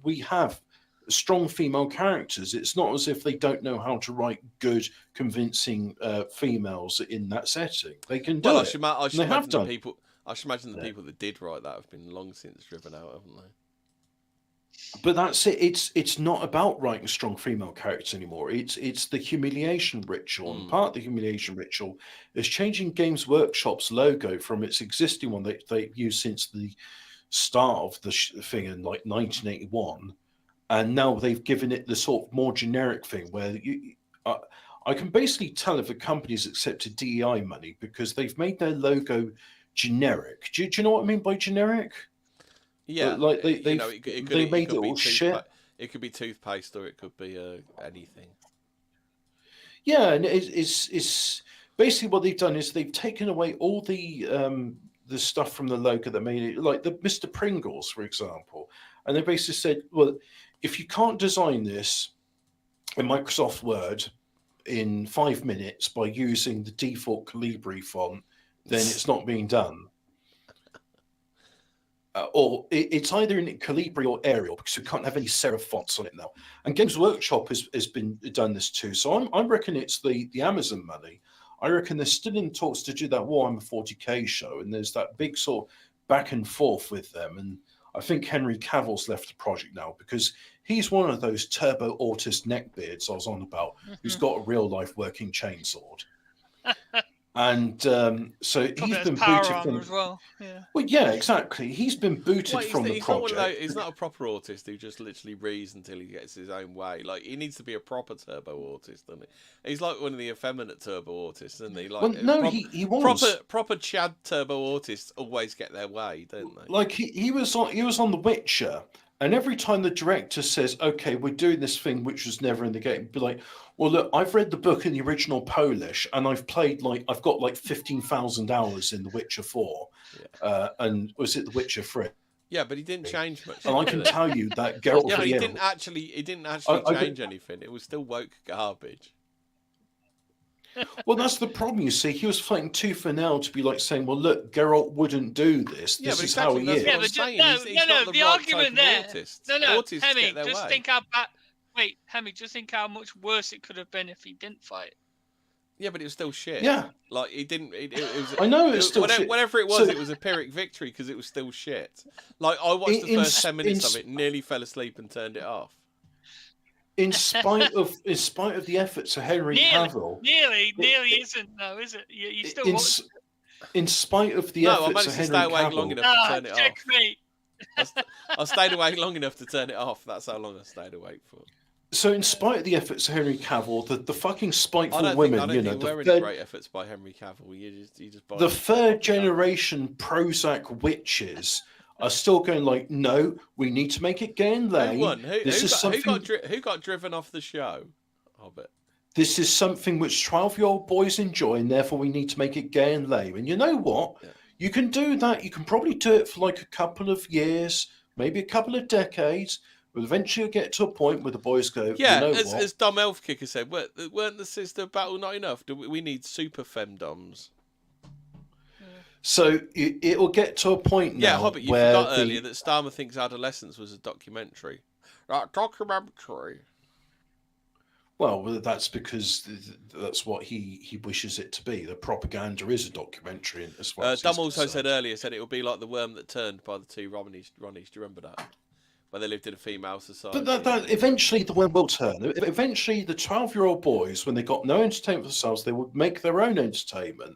we have strong female characters. It's not as if they don't know how to write good, convincing females in that setting. They can do it. I should imagine the people that did write that have been long since driven out, haven't they? But that's it. It's not about writing strong female characters anymore. It's the humiliation ritual, and part of the humiliation ritual is changing Games Workshop's logo from its existing one that they've used since the start of the thing in like 1981, and now they've given it the sort of more generic thing where I can basically tell if a company's accepted DEI money because they've made their logo generic. Do you know what I mean by generic? Yeah, like they made it all shit. It could be toothpaste, or it could be anything. Yeah, and it's basically what they've done is they've taken away all the stuff from the logo that made it, like the Mr. Pringles, for example, and they basically said, well, if you can't design this in Microsoft Word in 5 minutes by using the default Calibri font, then it's not being done. Or it's either in Calibri or Arial because we can't have any serif fonts on it now. And Games Workshop has been done this too. So I reckon it's the Amazon money. I reckon they're still in talks to do that Warhammer 40K show, and there's that big sort of back and forth with them. And I think Henry Cavill's left the project now because he's one of those turbo autist neckbeards I was on about, who's got a real life working chainsword. And so he's been booted from as well. Yeah. Well, yeah, exactly. He's been booted from the project. He's not a proper autist who just literally reads until he gets his own way. Like, he needs to be a proper turbo autist, doesn't he? He's like one of the effeminate turbo autists, isn't he? Like, well, no, he was proper Chad turbo autists always get their way, don't they? Like he was on The Witcher, and every time the director says, "Okay, we're doing this thing," which was never in the game, be like, "Well, look, I've read the book in the original Polish, and I've got 15,000 hours in The Witcher 4, and was it The Witcher 3?" Yeah, but he didn't change much. And I can tell you that Geralt. Yeah, but he didn't actually change anything. It was still woke garbage. Well, that's the problem. You see, he was fighting tooth and nail to be like saying, "Well, look, Geralt wouldn't do this. This is how he is." Yeah, but the argument there. No, Hemi, just think how bad. Wait, Hemi, just think how much worse it could have been if he didn't fight. Yeah, but it was still shit. Yeah, like he didn't. It was. I know it's still shit. Whatever it was, it was a Pyrrhic victory because it was still shit. Like I watched the first 10 minutes of it, nearly fell asleep and turned it off. In spite of the efforts of Henry Cavill, nearly isn't though, is it? You still in spite of the efforts of Henry Cavill, long enough to turn it off. I stayed awake long enough to turn it off. That's how long I stayed awake for. So, in spite of the efforts of Henry Cavill, the fucking spiteful women, great efforts by Henry Cavill. You just the third generation Prozac witches are still going like, no, we need to make it gay and lay. Who got driven off the show? Hobbit. This is something which 12-year-old boys enjoy, and therefore we need to make it gay and lay. And you know what? Yeah. You can do that. You can probably do it for like a couple of years, maybe a couple of decades. But eventually you'll get to a point where the boys go, yeah, you know as Dom Elfkicker said, weren't the Sister Battle not enough? We need super femdoms. So it will get to a point now. Yeah, Hobbit, you forgot earlier that Starmer thinks Adolescence was a documentary. Documentary. Well, that's because that's what he wishes it to be. The propaganda is a documentary. As far as Dom also said it would be like The Worm That Turned by the two Ronnies. Do you remember that? Where they lived in a female society. But that eventually the worm will turn. Eventually the 12-year-old boys, when they got no entertainment for themselves, they would make their own entertainment.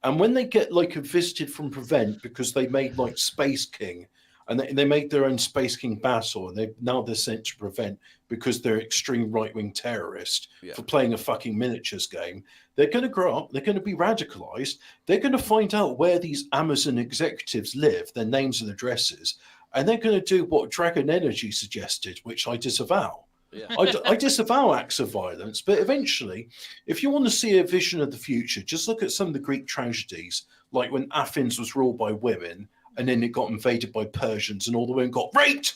And when they get like visited from Prevent because they made like Space King, and they made their own Space King battle, and they're sent to Prevent because they're extreme right-wing terrorists for playing a fucking miniatures game. They're going to grow up. They're going to be radicalized. They're going to find out where these Amazon executives live, their names and addresses, and they're going to do what Dragon Energy suggested, which I disavow. Yeah. I disavow acts of violence, but eventually, if you want to see a vision of the future, just look at some of the Greek tragedies, like when Athens was ruled by women, and then it got invaded by Persians, and all the women got raped.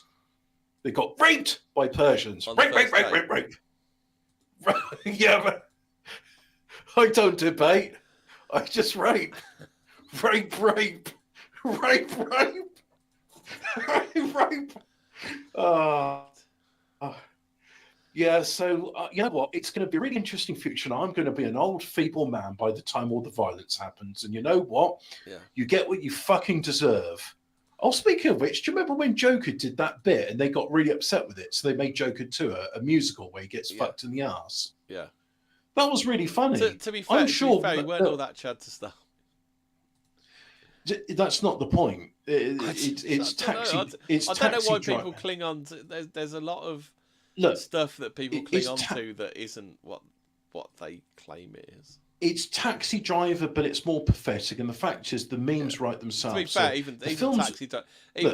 They got raped by Persians. Rape. Yeah, but I don't debate. I just rape. Rape. Yeah, so you know what? It's going to be a really interesting future, and I'm going to be an old, feeble man by the time all the violence happens. And you know what? Yeah. You get what you fucking deserve. Oh, speaking of which, do you remember when Joker did that bit and they got really upset with it? So they made Joker 2 a musical where he gets fucked in the ass. Yeah. That was really funny. To be fair, I'm sure he weren't all that Chad to start. That's not the point. It's taxi. I don't know why people cling on to. There's a lot of stuff that people cling on to that isn't what they claim it is. It's Taxi Driver, but it's more pathetic. And the fact is, the memes write themselves. To be fair, even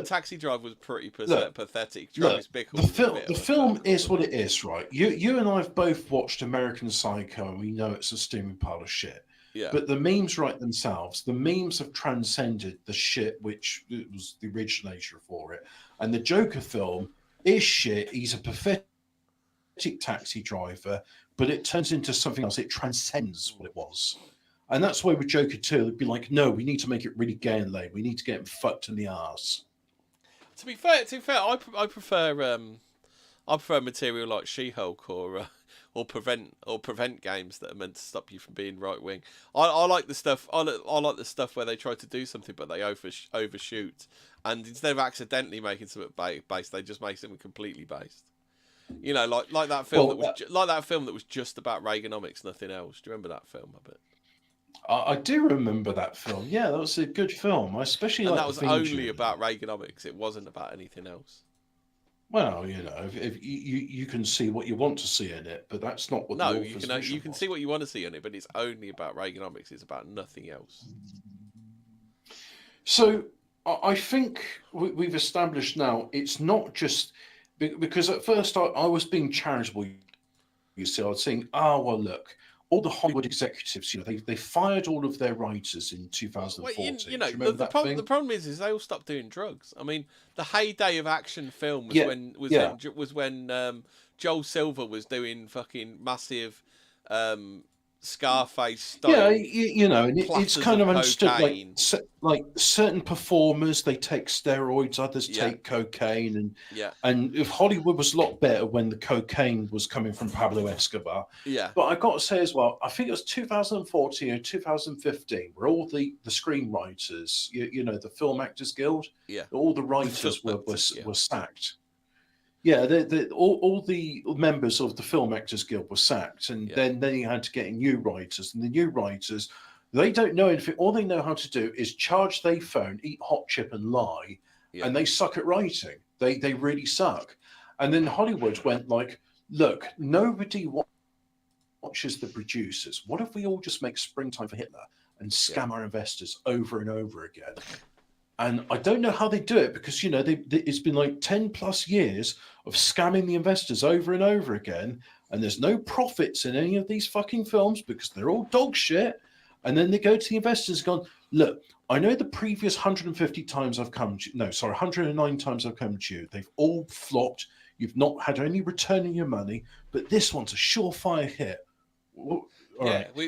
Taxi Driver was pretty pathetic. The film is what it is, right? You and I have both watched American Psycho, and we know it's a steaming pile of shit. Yeah. But the memes write themselves. The memes have transcended the shit which was the originator for it. And the Joker film is shit. He's a pathetic taxi driver, but it turns into something else. It transcends what it was. And that's why with Joker 2, it'd be like, no, we need to make it really gay and lame. We need to get him fucked in the arse. To be fair, I prefer material like She-Hulk or prevent games that are meant to stop you from being right wing. I like the stuff. I like the stuff where they try to do something but they overshoot, and instead of accidentally making something based, they just make something completely based. You know, like that film that was just about Reaganomics, nothing else. Do you remember that film a bit? I do remember that film. Yeah, that was a good film. I especially like that was only about Reaganomics. It wasn't about anything else. Well, you know, if you can see what you want to see in it, but that's not what. No, you can see what you want to see in it, but it's only about Reaganomics. It's about nothing else. So I think we've established now it's not just because at first I was being charitable. You see, I was saying, oh well, look. All the Hollywood executives, you know, they fired all of their writers in 2014. You know, the problem is they all stopped doing drugs. I mean, the heyday of action film was when Joel Silver was doing fucking massive Scarface style. Yeah, you know, and it's kind of understood. Like certain performers, they take steroids, others take cocaine, and if Hollywood was a lot better when the cocaine was coming from Pablo Escobar. Yeah, but I got to say as well, I think it was 2014 or 2015 where all the screenwriters, you know, the Film Actors Guild, all the writers were sacked. Yeah, all the members of the Film Actors Guild were sacked, and then you had to get in new writers, and the new writers, they don't know anything. All they know how to do is charge their phone, eat hot chip, and lie, and they suck at writing. They really suck. And then Hollywood went like, look, nobody watches the producers. What if we all just make Springtime for Hitler and scam our investors over and over again? And I don't know how they do it because, you know, it's been like 10 plus years of scamming the investors over and over again. And there's no profits in any of these fucking films because they're all dog shit. And then they go to the investors and go, look, I know the previous 150 times I've come to you. No, sorry, 109 times I've come to you. They've all flopped. You've not had any return on your money. But this one's a surefire hit.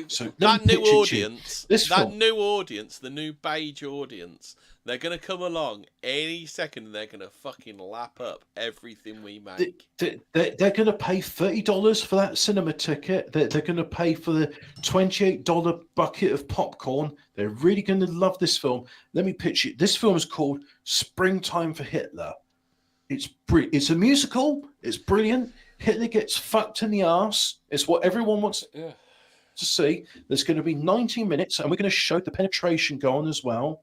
So that new audience, new audience, the new beige audience, they're going to come along any second and they're going to fucking lap up everything we make. They're going to pay $30 for that cinema ticket. They're going to pay for the $28 bucket of popcorn. They're really going to love this film. Let me pitch it. This film is called Springtime for Hitler. It's a musical. It's brilliant. Hitler gets fucked in the arse. It's what everyone wants to see. There's going to be 90 minutes, and we're going to show the penetration go on as well.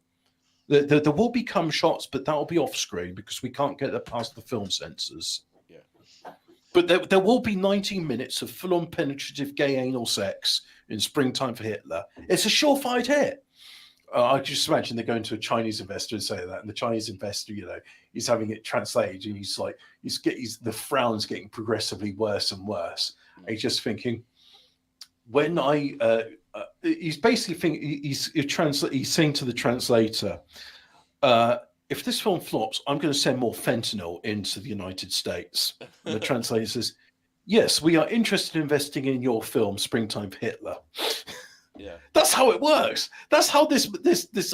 There will be cum shots, but that will be off screen because we can't get that past the film censors. Yeah. But there will be 90 minutes of full-on penetrative gay anal sex in Springtime for Hitler. It's a surefire hit. I just imagine they're going to a Chinese investor and say that, and the Chinese investor, he's having it translated, and he's like, the frown's getting progressively worse and worse. And he's just thinking, when he's basically thinking, he's saying to the translator, if this film flops, I'm going to send more fentanyl into the United States. And the translator says, yes, we are interested in investing in your film, Springtime Hitler. Yeah, that's how it works. That's how this.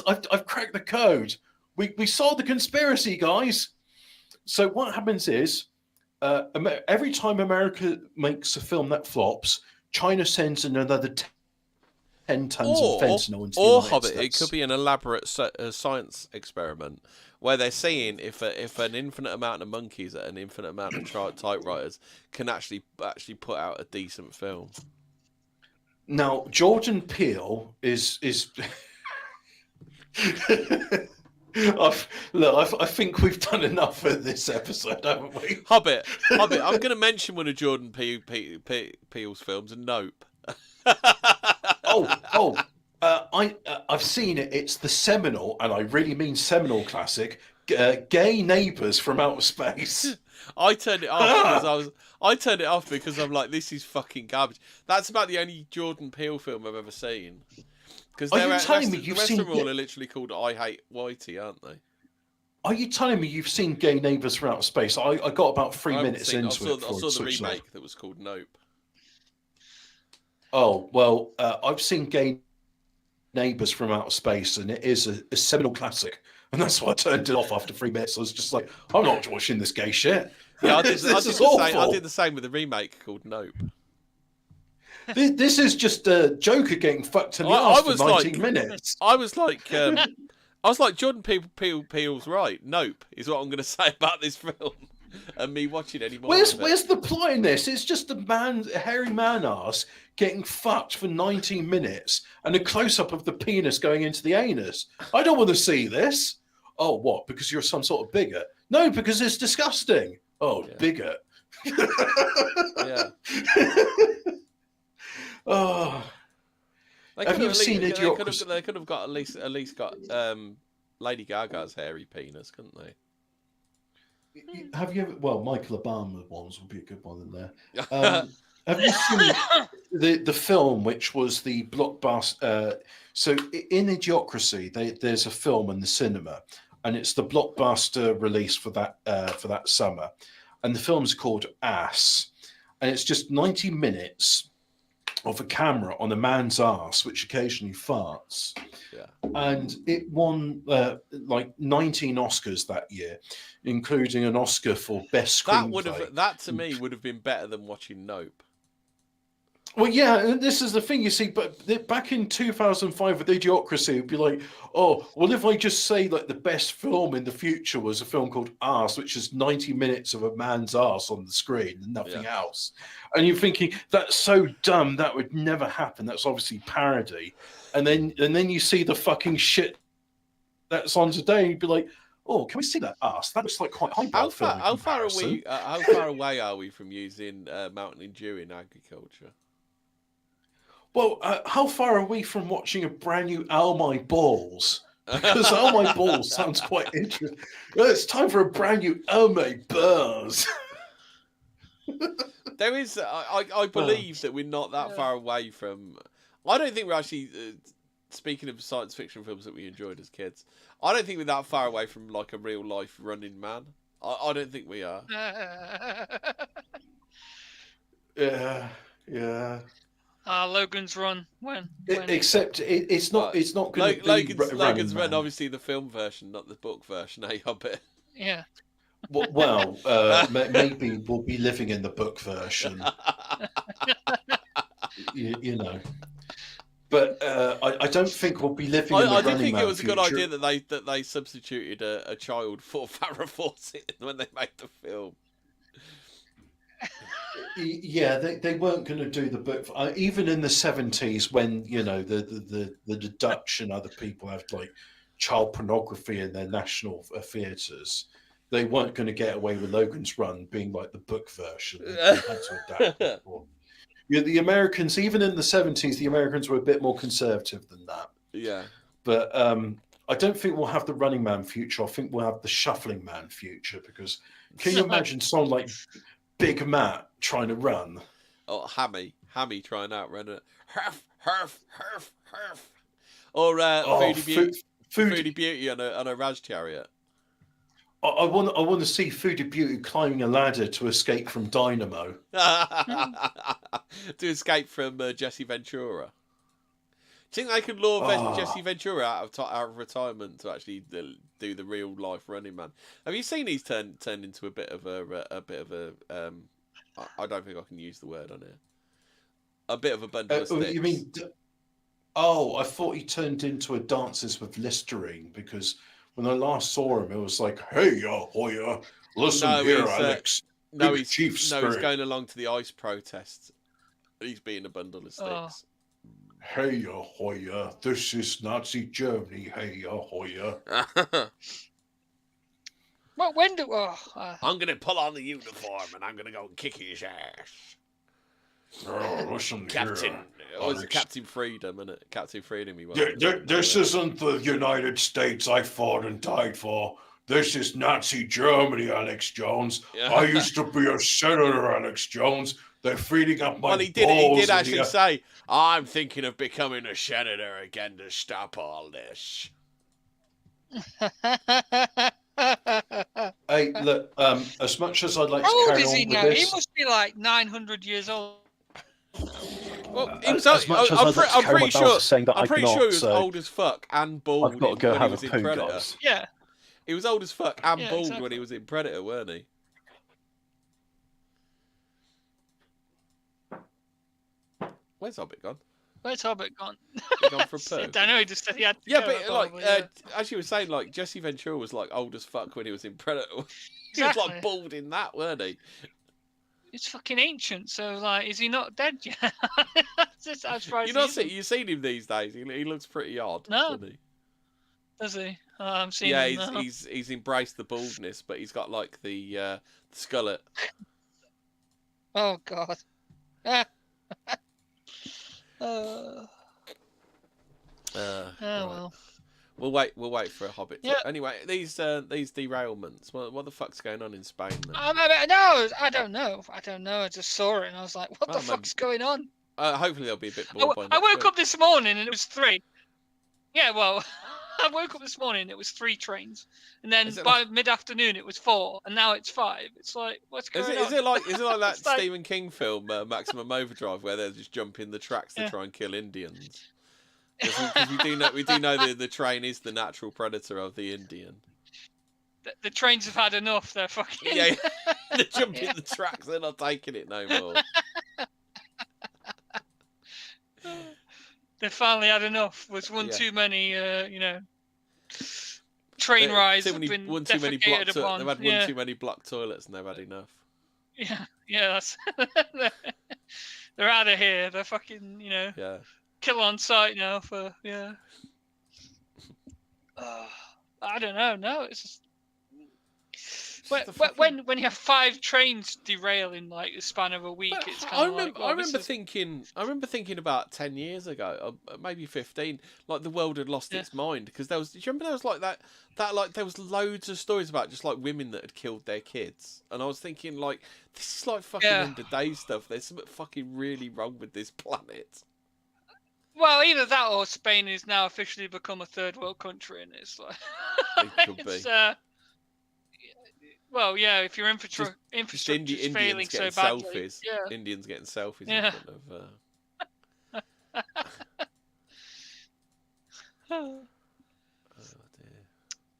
I've cracked the code. We solved the conspiracy, guys. So what happens is, every time America makes a film that flops, China sends in another 10 tons of fentanyl into the United Hobbit, States. it could be an elaborate science experiment where they're seeing if an infinite amount of monkeys and an infinite amount of typewriters can actually put out a decent film. Now, Jordan Peele is I think we've done enough for this episode, haven't we? Hobbit. I'm going to mention one of Jordan Peele's films, Nope. I've seen it. It's the seminal, and I really mean seminal classic, Gay Neighbours from Outer Space. I turned it off because I'm like, this is fucking garbage. That's about the only Jordan Peele film I've ever seen. Because the rest of them all are literally called I Hate Whitey, aren't they? Are you telling me you've seen Gay Neighbours from Outer Space? I got about 3 minutes into it. I saw the remake that was called Nope. Oh, well, I've seen Gay Neighbours from Outer Space, and it is a seminal classic. And that's why I turned it off after 3 minutes. I was just like, I'm not watching this gay shit. Yeah, I did the same with the remake called Nope. This is just a Joker getting fucked in the ass for 19 minutes. I was like, Jordan Peele's right. Nope is what I'm going to say about this film. And me watching any more. Where's the plot in this? It's just a hairy man ass getting fucked for 19 minutes and a close up of the penis going into the anus. I don't want to see this. Oh, what? Because you're some sort of bigot? No, because it's disgusting. Oh, yeah. Bigot. Yeah. Oh. Have you seen Idiocracy? They could have got at least got Lady Gaga's hairy penis, couldn't they? Have you ever? Well, Michael Obama ones would be a good one in there. Have you seen the film, which was the blockbuster? So in Idiocracy, there's a film in the cinema, and it's the blockbuster release for that summer, and the film's called Ass, and it's just 90 minutes of a camera on a man's ass, which occasionally farts. Yeah. And it won like 19 Oscars that year, including an Oscar for Best Screenplay. That to me would have been better than watching Nope. Well, yeah, and this is the thing, you see, but back in 2005 with Idiocracy, it'd be like, oh, well, if I just say like the best film in the future was a film called Arse, which is 90 minutes of a man's arse on the screen and nothing else. And you're thinking, that's so dumb, that would never happen. That's obviously parody. And then you see the fucking shit that's on today, and you'd be like, oh, can we see that arse? That looks like quite high. How far away are we from using Mountain Dew in agriculture? Well, how far are we from watching a brand new All My Balls? Because All My Balls sounds quite interesting. Well, it's time for a brand new All My Balls. There is, I believe that we're not that far away from. I don't think we're actually. Speaking of science fiction films that we enjoyed as kids, I don't think we're that far away from like a real life Running Man. I don't think we are. Yeah. Logan's Run. When? Except it's not going to be Logan's Run, obviously the film version, not the book version. Hobbit. Yeah. Well, maybe we'll be living in the book version. you know. But I don't think we'll be living in the Running Man. I do think it was future. a good idea that they substituted a child for Farrah Fawcett when they made the film. Yeah, they weren't going to do the book. Even in the 70s, when the Dutch and other people have like child pornography in their national theatres, they weren't going to get away with Logan's Run being like the book version. They had to adapt it. The Americans, even in the 70s, the Americans were a bit more conservative than that. Yeah. But I don't think we'll have the Running Man future. I think we'll have the Shuffling Man future, because can you imagine someone like Big Matt trying to run? Or Hammy trying to outrun it. Herf, herf, herf, herf. Or Foodie Beauty on a Raj chariot. I want to see Foodie Beauty climbing a ladder to escape from Dynamo. To escape from Jesse Ventura. Do you think they could lure Jesse Ventura out of retirement to actually do the real life Running Man? Have you seen he's turned into a bit of a I don't think I can use the word on here. A bit of a bundle of sticks. You mean? Oh, I thought he turned into a Dances with Listerine, because when I last saw him, it was like, "Hey, Hoya, listen here, Alex." He's going along to the ice protest. He's being a bundle of sticks. Hey, Hoya, this is Nazi Germany. Hey, Hoya. Well, when do? I'm gonna pull on the uniform and I'm gonna go and kick his ass. Oh, listen Captain. here. Oh, it's Captain Freedom, isn't it? Captain Freedom. This isn't the United States I fought and died for. This is Nazi Germany, Alex Jones. Yeah. I used to be a senator, Alex Jones. They're feeding up my balls. He did actually say, "I'm thinking of becoming a senator again to stop all this." Hey, look, as much as I'd like to How old carry is on he with now? this... He must be like 900 years old. Well, I'm pretty sure he was old as fuck and bald when he was in Predator. Guys. Yeah. He was old as fuck and bald exactly. when he was in Predator, weren't he? Where's Hobbit gone? Where's Hobbit gone? He gone for a poo. I don't know. He just said he had. To Yeah, go, but probably, as you were saying, like Jesse Ventura was like old as fuck when he was in Predator. He Exactly. was like bald in that, weren't he? It's fucking ancient. So like, is he not dead yet? Just, I'm surprised. You've seen him these days. He looks pretty odd. No. Doesn't he? Does he? I'm seeing. Yeah, him now. he's embraced the baldness, but he's got like the skullet. Oh God. Oh well. We'll wait for a Hobbit. Yeah. Anyway, these derailments. What the fuck's going on in Spain? Then? No, I don't know. I just saw it and I was like, what the fuck's going on? Hopefully there'll be a bit more. I woke up this morning and it was 3. Yeah, well, I woke up this morning and it was 3 trains, and then by mid-afternoon it was 4, and now it's 5. It's like, what's going on? Is it like that Stephen King film, Maximum Overdrive, where they're just jumping the tracks to try and kill Indians? Because we do know the train is the natural predator of the Indian. The trains have had enough. They're fucking. Yeah, they're jumping the tracks. They're not taking it no more. They finally had enough. Was one too many, train rides have been defecated upon. They've had one too many blocked toilets, and they've had enough. Yeah, that's. They're out of here. They're fucking, Yeah. Kill on sight now for I don't know. No, it's just. When you have 5 trains derail in like the span of a week, it's kind of like. I remember thinking about 10 years ago, maybe 15, like the world had lost its mind, because do you remember there was like that there was loads of stories about just like women that had killed their kids, and I was thinking like, this is like fucking end of day stuff. There's something fucking really wrong with this planet. Well, either that or Spain has now officially become a third world country, and it's like. It could be. Well, yeah, if your infrastructure is failing so badly. Indians getting selfies Yeah. in front of... Oh, dear.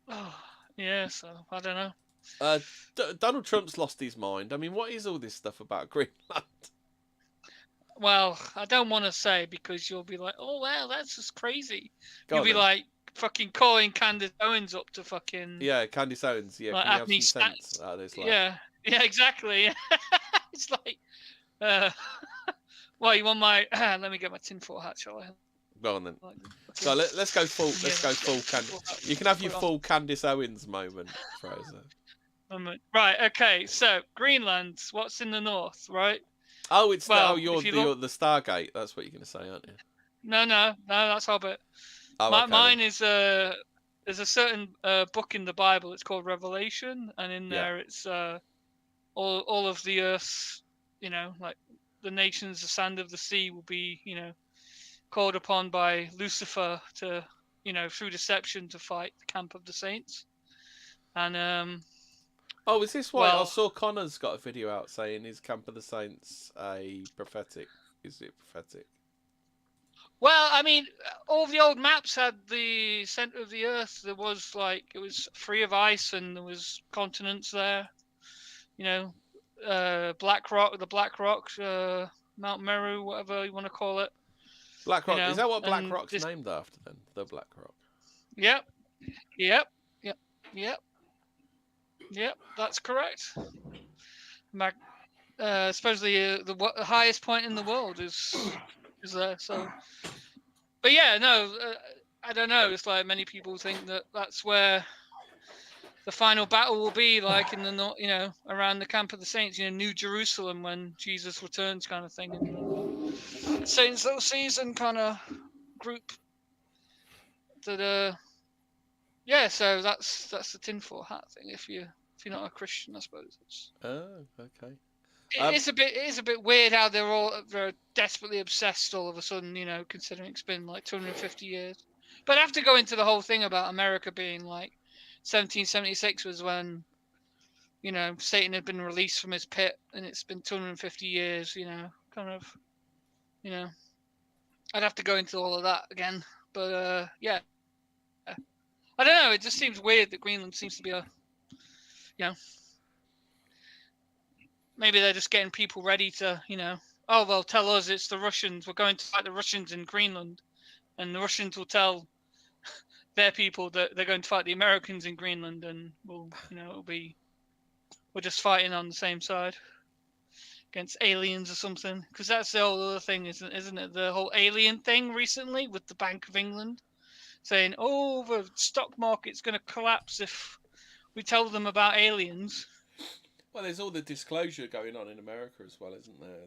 Oh, yeah, so, I don't know. Donald Trump's lost his mind. I mean, what is all this stuff about Greenland? Well, I don't want to say, because you'll be like, oh, wow, that's just crazy. You'll be then. like, fucking calling Candace Owens up to fucking... Yeah, Candace Owens. Yeah, like, can you have some sense out of this? Like... Yeah, exactly. It's like... well, you want my... let me get my tinfoil hat, shall I? Go on then. So let's go full. Let's go full Candace. You can have your full Candace Owens moment, Fraser. Right. Okay. So Greenland. What's in the north? Right. Oh, you're the Stargate. That's what you're going to say, aren't you? No, that's Hobbit. Oh, okay, mine is there's a certain book in the Bible. It's called Revelation, and in there it's all of the earth, like the nations, the sand of the sea will be, called upon by Lucifer to, through deception to fight the camp of the saints. And oh, is this why I saw Connor's got a video out saying is Camp of the Saints a prophetic? Is it prophetic? Well, I mean, all the old maps had the center of the earth. There was it was free of ice, and there was continents there. Black Rock, the Black Rock, Mount Meru, whatever you want to call it. Black Rock. Is that what Black Rock's named after then? The Black Rock. Yep. That's correct. Supposedly the highest point in the world is there. So, but yeah, no, I don't know. It's like many people think that's where the final battle will be, like in the north, around the camp of the saints, New Jerusalem when Jesus returns, kind of thing. And Saints Little Season kind of group. That yeah, so that's the tinfoil hat thing. If you're not a Christian, I suppose. Oh, okay. It is a bit weird how they're desperately obsessed all of a sudden, considering it's been like 250 years. But I have to go into the whole thing about America being like 1776 was when, Satan had been released from his pit, and it's been 250 years, kind of, I'd have to go into all of that again. But yeah, I don't know. It just seems weird that Greenland seems to be maybe they're just getting people ready to, oh, well, tell us it's the Russians. We're going to fight the Russians in Greenland. And the Russians will tell their people that they're going to fight the Americans in Greenland. And we're just fighting on the same side against aliens or something. Because that's the whole other thing, isn't it? The whole alien thing recently with the Bank of England saying, oh, the stock market's going to collapse if we tell them about aliens. Well, there's all the disclosure going on in America as well, isn't there?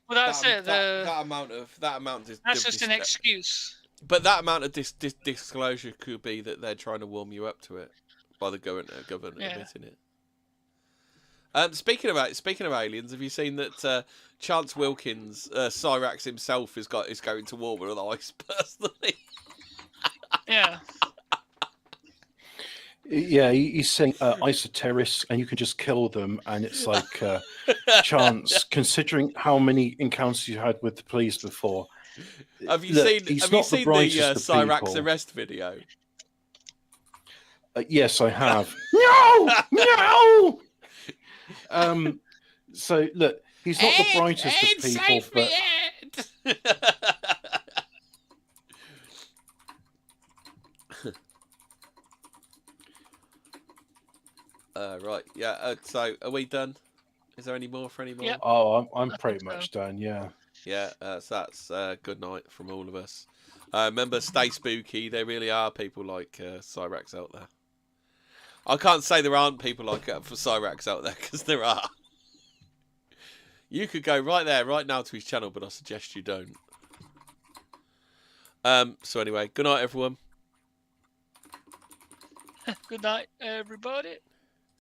Well, that's it. That amount of that's just an excuse. But that amount of disclosure could be that they're trying to warm you up to it by the government admitting it. Speaking of aliens, have you seen that Chance Wilkins, Cyrax himself, is going to war with ice personally? Yeah. Yeah, he's saying isoterrorists, and you can just kill them, and it's like chance. Considering how many encounters you had with the police before, have you seen the Cyrax arrest video? Yes, I have. No. So look, he's not the brightest of people, but. Right, yeah. So, are we done? Is there any more for any more? Yep. Oh, I'm pretty much done. Yeah. Yeah. So that's good night from all of us. Remember, stay spooky. There really are people like Cyrax out there. I can't say there aren't people like for Cyrax out there, because there are. You could go right there, right now, to his channel, but I suggest you don't. So anyway, good night, everyone. Good night, everybody.